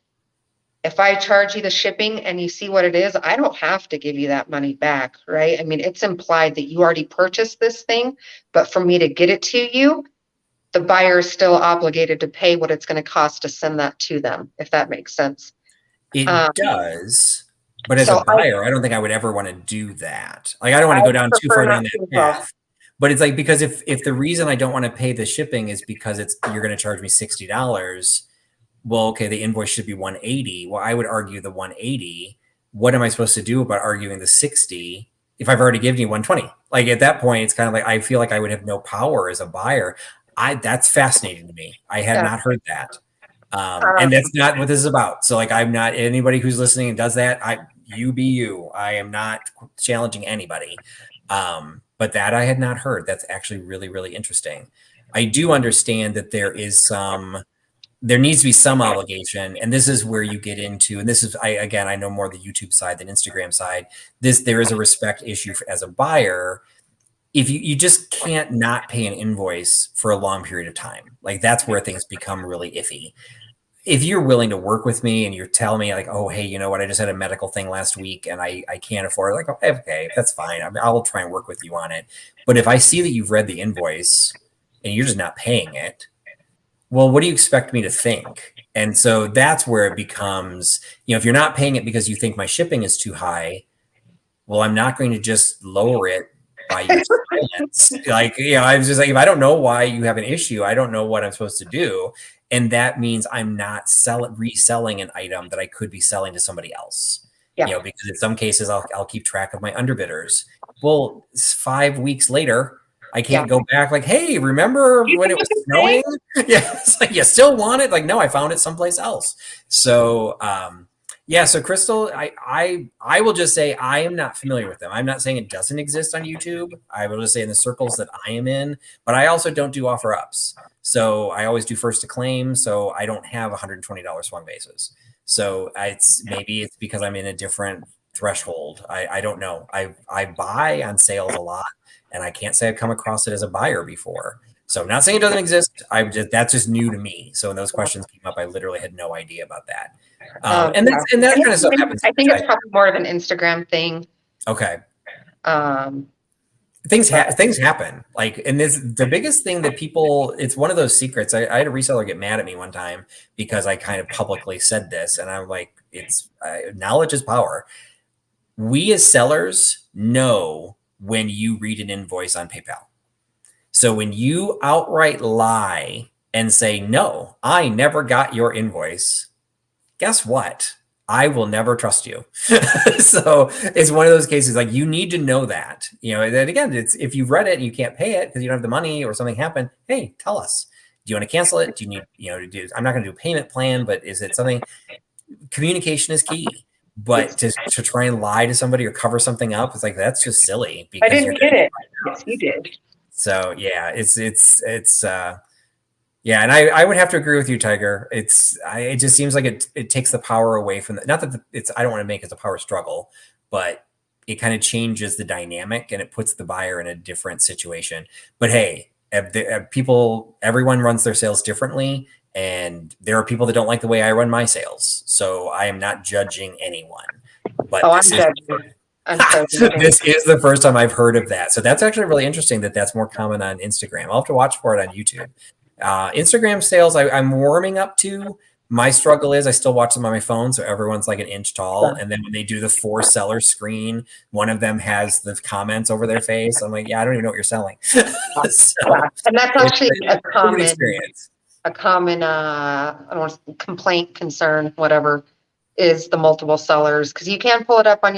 [SPEAKER 1] if I charge you the shipping and you see what it is, I don't have to give you that money back, right? I mean, it's implied that you already purchased this thing, but for me to get it to you, the buyer is still obligated to pay what it's going to cost to send that to them, if that makes sense.
[SPEAKER 2] It does. But as a buyer, I don't think I would ever want to do that. Like, I don't want to go down too far down that path. But it's like, because if the reason I don't want to pay the shipping is because you're going to charge me $60, well, okay, the invoice should be $180. Well, I would argue the $180. What am I supposed to do about arguing the $60 if I've already given you $120? Like, at that point, it's kind of like I feel like I would have no power as a buyer. That's fascinating to me. I had not heard that. And that's not what this is about. So like, I'm not anybody who's listening and does that. You be you. I am not challenging anybody. But that I had not heard. That's actually really, really interesting. I do understand that there needs to be some obligation. And this is where you get into, and this is, I know more the YouTube side than Instagram side. There is a respect issue as a buyer. If you just can't not pay an invoice for a long period of time. Like, that's where things become really iffy. If you're willing to work with me and you're telling me like, oh, hey, you know what? I just had a medical thing last week and I can't afford it. Like, okay, that's fine. I'll try and work with you on it. But if I see that you've read the invoice and you're just not paying it, well, what do you expect me to think? And so that's where it becomes, if you're not paying it because you think my shipping is too high, well, I'm not going to just lower it by your stance. I was just like, if I don't know why you have an issue, I don't know what I'm supposed to do. And that means I'm not reselling an item that I could be selling to somebody else. Yeah. Because in some cases I'll keep track of my underbidders. Well, 5 weeks later, I can't go back like, hey, remember when it was snowing? Yeah, it's like, you still want it? Like, no, I found it someplace else. So, so Crystal, I will just say I am not familiar with them. I'm not saying it doesn't exist on YouTube. I will just say in the circles that I am in, but I also don't do offer ups. So I always do first to claim. So I don't have $120 swung bases. So maybe it's because I'm in a different threshold. I don't know. I buy on sales a lot, and I can't say I've come across it as a buyer before. So I'm not saying it doesn't exist. That's just new to me. So when those questions came up, I literally had no idea about that. And that kind of stuff happens.
[SPEAKER 1] I think it's probably more of an Instagram thing.
[SPEAKER 2] Okay. Things happen. Like, and the biggest thing that it's one of those secrets. I had a reseller get mad at me one time because I kind of publicly said this, and I'm like, knowledge is power. We as sellers know when you read an invoice on PayPal. So when you outright lie and say, no, I never got your invoice, guess what? I will never trust you. So it's one of those cases like you need to know that, and again, it's if you've read it and you can't pay it because you don't have the money or something happened, hey, tell us. Do you want to cancel it? Do you need, to do, I'm not going to do a payment plan, but is it something? Communication is key, but to try and lie to somebody or cover something up, it's like, that's just silly because
[SPEAKER 1] I didn't get it. Yes, you did.
[SPEAKER 2] So yeah, yeah, and I would have to agree with you, Tiger. It just seems like it takes the power away from not that I don't want to make it a power struggle, but it kind of changes the dynamic and it puts the buyer in a different situation. But hey, everyone runs their sales differently, and there are people that don't like the way I run my sales. So I am not judging anyone. But
[SPEAKER 1] I'm judging.
[SPEAKER 2] This is the first time I've heard of that. So that's actually really interesting that's more common on Instagram. I'll have to watch for it on YouTube. Instagram sales, I'm warming up to. My struggle is I still watch them on my phone, so everyone's like an inch tall. And then when they do the 4 seller screen, one of them has the comments over their face. I'm like, yeah, I don't even know what you're selling. So,
[SPEAKER 1] and that's actually a common
[SPEAKER 2] experience.
[SPEAKER 1] I don't want to complaint, concern, whatever, is the multiple sellers, because you can pull it up on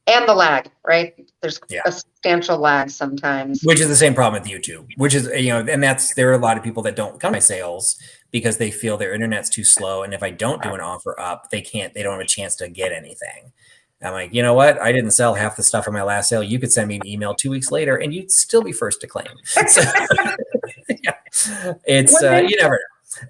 [SPEAKER 1] and the lag, right? There's a substantial lag sometimes.
[SPEAKER 2] Which is the same problem with YouTube, which is, and there are a lot of people that don't come to my sales because they feel their internet's too slow. And if I don't do an offer up, they don't have a chance to get anything. I'm like, you know what? I didn't sell half the stuff in my last sale. You could send me an email 2 weeks later and you'd still be first to claim. So, yeah, it's, you never know.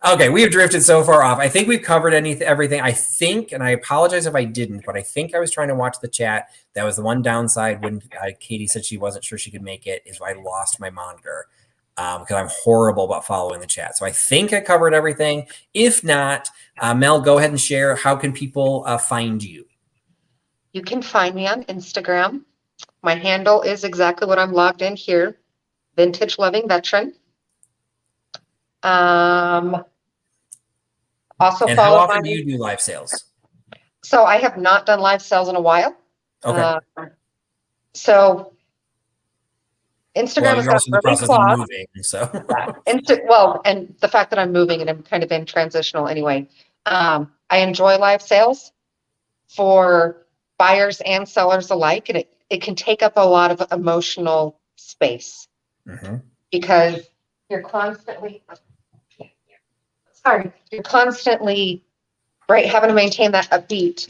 [SPEAKER 2] Okay, we've drifted so far off. I think we've covered everything. I think, and I apologize if I didn't, but I think I was trying to watch the chat. That was the one downside when Katie said she wasn't sure she could make it, is I lost my monitor because I'm horrible about following the chat. So I think I covered everything. If not, Mel, go ahead and share. How can people find you?
[SPEAKER 1] You can find me on Instagram. My handle is exactly what I'm logged in here, Vintage Loving Veteran. Also
[SPEAKER 2] and
[SPEAKER 1] follow
[SPEAKER 2] how often do you do live sales?
[SPEAKER 1] So I have not done live sales in a while.
[SPEAKER 2] Okay.
[SPEAKER 1] So Instagram is
[SPEAKER 2] also in the process of moving, so
[SPEAKER 1] and the fact that I'm moving and I'm kind of in transitional anyway. I enjoy live sales for buyers and sellers alike, and it can take up a lot of emotional space because you're constantly right having to maintain that upbeat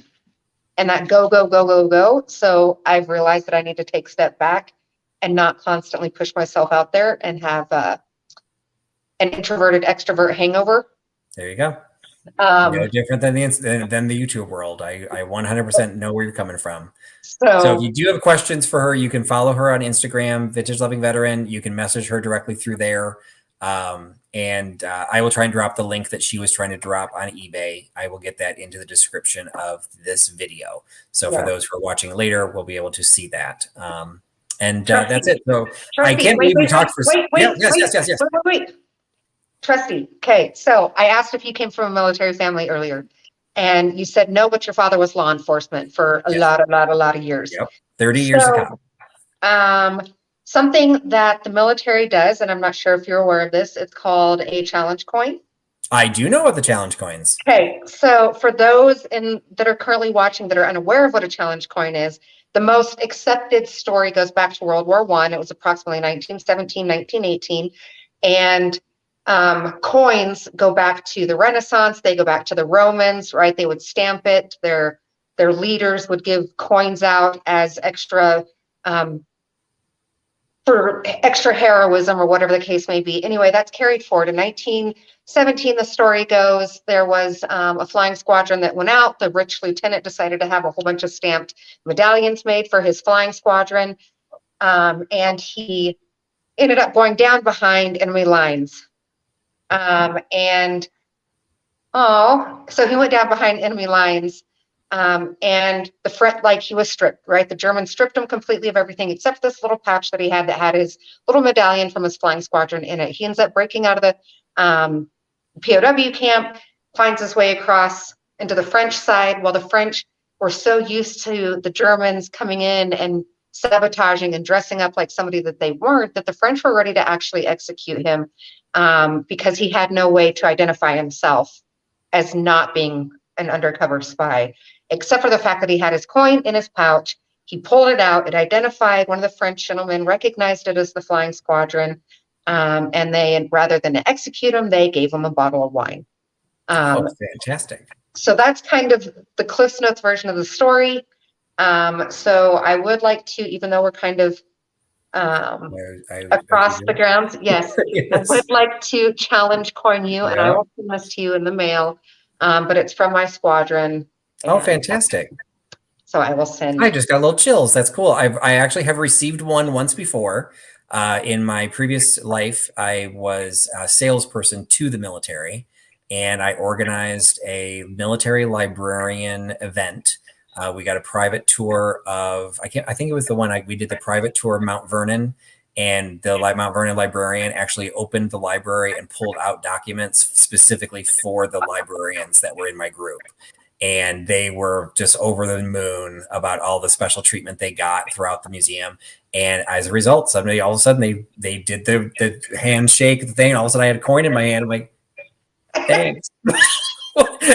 [SPEAKER 1] and that go, go, go, go, go. So I've realized that I need to take a step back and not constantly push myself out there and have an introverted extrovert hangover.
[SPEAKER 2] There you go. No different than the YouTube world. I 100% know where you're coming from. So if you do have questions for her, you can follow her on Instagram, Vintage Loving Veteran. You can message her directly through there. And I will try and drop the link that she was trying to drop on eBay. I will get that into the description of this video. So for those who are watching later, we'll be able to see that. That's it. So I can't believe we talked for.
[SPEAKER 1] Wait. Trustee. Okay. So I asked if you came from a military family earlier, and you said no, but your father was law enforcement for a lot of years.
[SPEAKER 2] Yep. 30 years ago.
[SPEAKER 1] Something that the military does, and I'm not sure if you're aware of this, it's called a challenge coin.
[SPEAKER 2] I do know what the challenge coins.
[SPEAKER 1] Okay, so for those that are currently watching that are unaware of what a challenge coin is, the most accepted story goes back to World War I. It was approximately 1917, 1918. And coins go back to the Renaissance. They go back to the Romans, right? They would stamp it. Their leaders would give coins out as extra for extra heroism or whatever the case may be. Anyway, that's carried forward. In 1917, the story goes, there was a flying squadron that went out. The rich lieutenant decided to have a whole bunch of stamped medallions made for his flying squadron. And he ended up going down behind enemy lines. So he went down behind enemy lines. And the front, like, he was stripped, right? The Germans stripped him completely of everything except this little pouch that he had that had his little medallion from his flying squadron in it. He ends up breaking out of the POW camp, finds his way across into the French side, while the French were so used to the Germans coming in and sabotaging and dressing up like somebody that they weren't, that the French were ready to actually execute him because he had no way to identify himself as not being an undercover spy, except for the fact that he had his coin in his pouch. He pulled it out. It identified one of the French gentlemen, recognized it as the Flying Squadron, and they, rather than execute him, they gave him a bottle of wine.
[SPEAKER 2] Oh, fantastic.
[SPEAKER 1] So that's kind of the Cliff's Notes version of the story. So I would like to, even though we're kind of across the grounds, yes, yes, I would like to challenge Cornu, and I will send this to you in the mail. But it's from my squadron.
[SPEAKER 2] Oh, fantastic.
[SPEAKER 1] So I will send.
[SPEAKER 2] I just got a little chills. That's cool. I actually have received one once before. In my previous life, I was a salesperson to the military, and I organized a military librarian event. We got a private tour of, I think it was the one we did the private tour of Mount Vernon, and the Mount Vernon librarian actually opened the library and pulled out documents specifically for the librarians that were in my group. And they were just over the moon about all the special treatment they got throughout the museum. And as a result, suddenly, all of a sudden, they did the handshake thing. And all of a sudden, I had a coin in my hand. I'm like, thanks.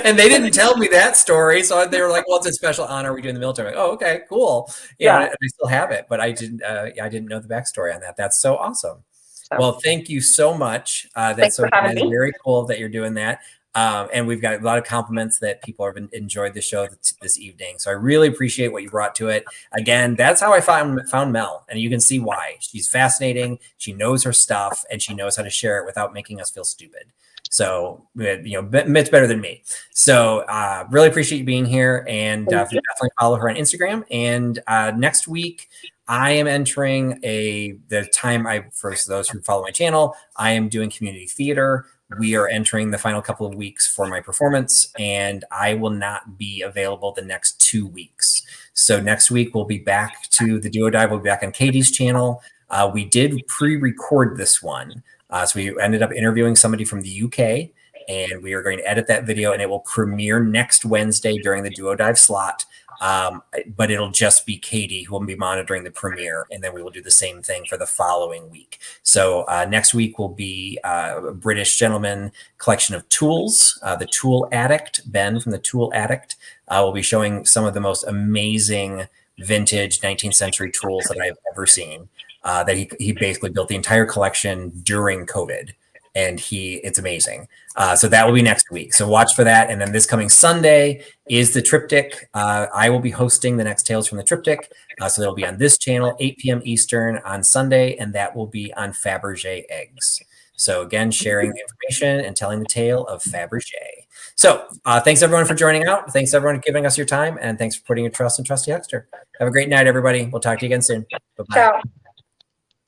[SPEAKER 2] And they didn't tell me that story. So they were like, well, it's a special honor we do in the military. I'm like, oh, okay, cool. Yeah. And I still have it, but I didn't know the backstory on that. That's so awesome. So, well, thank you so much. That's very cool that you're doing that. And we've got a lot of compliments that people have enjoyed the show this evening. So I really appreciate what you brought to it. Again, that's how I found Mel. And you can see why. She's fascinating. She knows her stuff, and she knows how to share it without making us feel stupid. So, it's better than me. So really appreciate you being here. And definitely follow her on Instagram. And next week, I am entering for those who follow my channel, I am doing community theater. We are entering the final couple of weeks for my performance, and I will not be available the next 2 weeks. So next week, we'll be back to the DuoDive. We'll be back on Katie's channel. We did pre-record this one. So we ended up interviewing somebody from the UK, and we are going to edit that video, and it will premiere next Wednesday during the DuoDive slot. But it'll just be Katie who will be monitoring the premiere, and then we will do the same thing for the following week. So next week will be a British gentleman collection of tools. The Tool Addict, Ben from the Tool Addict, will be showing some of the most amazing vintage 19th century tools that I've ever seen. That he basically built the entire collection during COVID. And it's amazing. So that will be next week. So watch for that. And then this coming Sunday is the Triptych. I will be hosting the next Tales from the Triptych. So they'll be on this channel, 8 p.m. Eastern on Sunday, and that will be on Fabergé eggs. So again, sharing the information and telling the tale of Fabergé. So thanks everyone for joining out. Thanks everyone for giving us your time, and thanks for putting your trust in Trusty Huckster. Have a great night, everybody. We'll talk to you again soon. Bye-bye.
[SPEAKER 1] Ciao.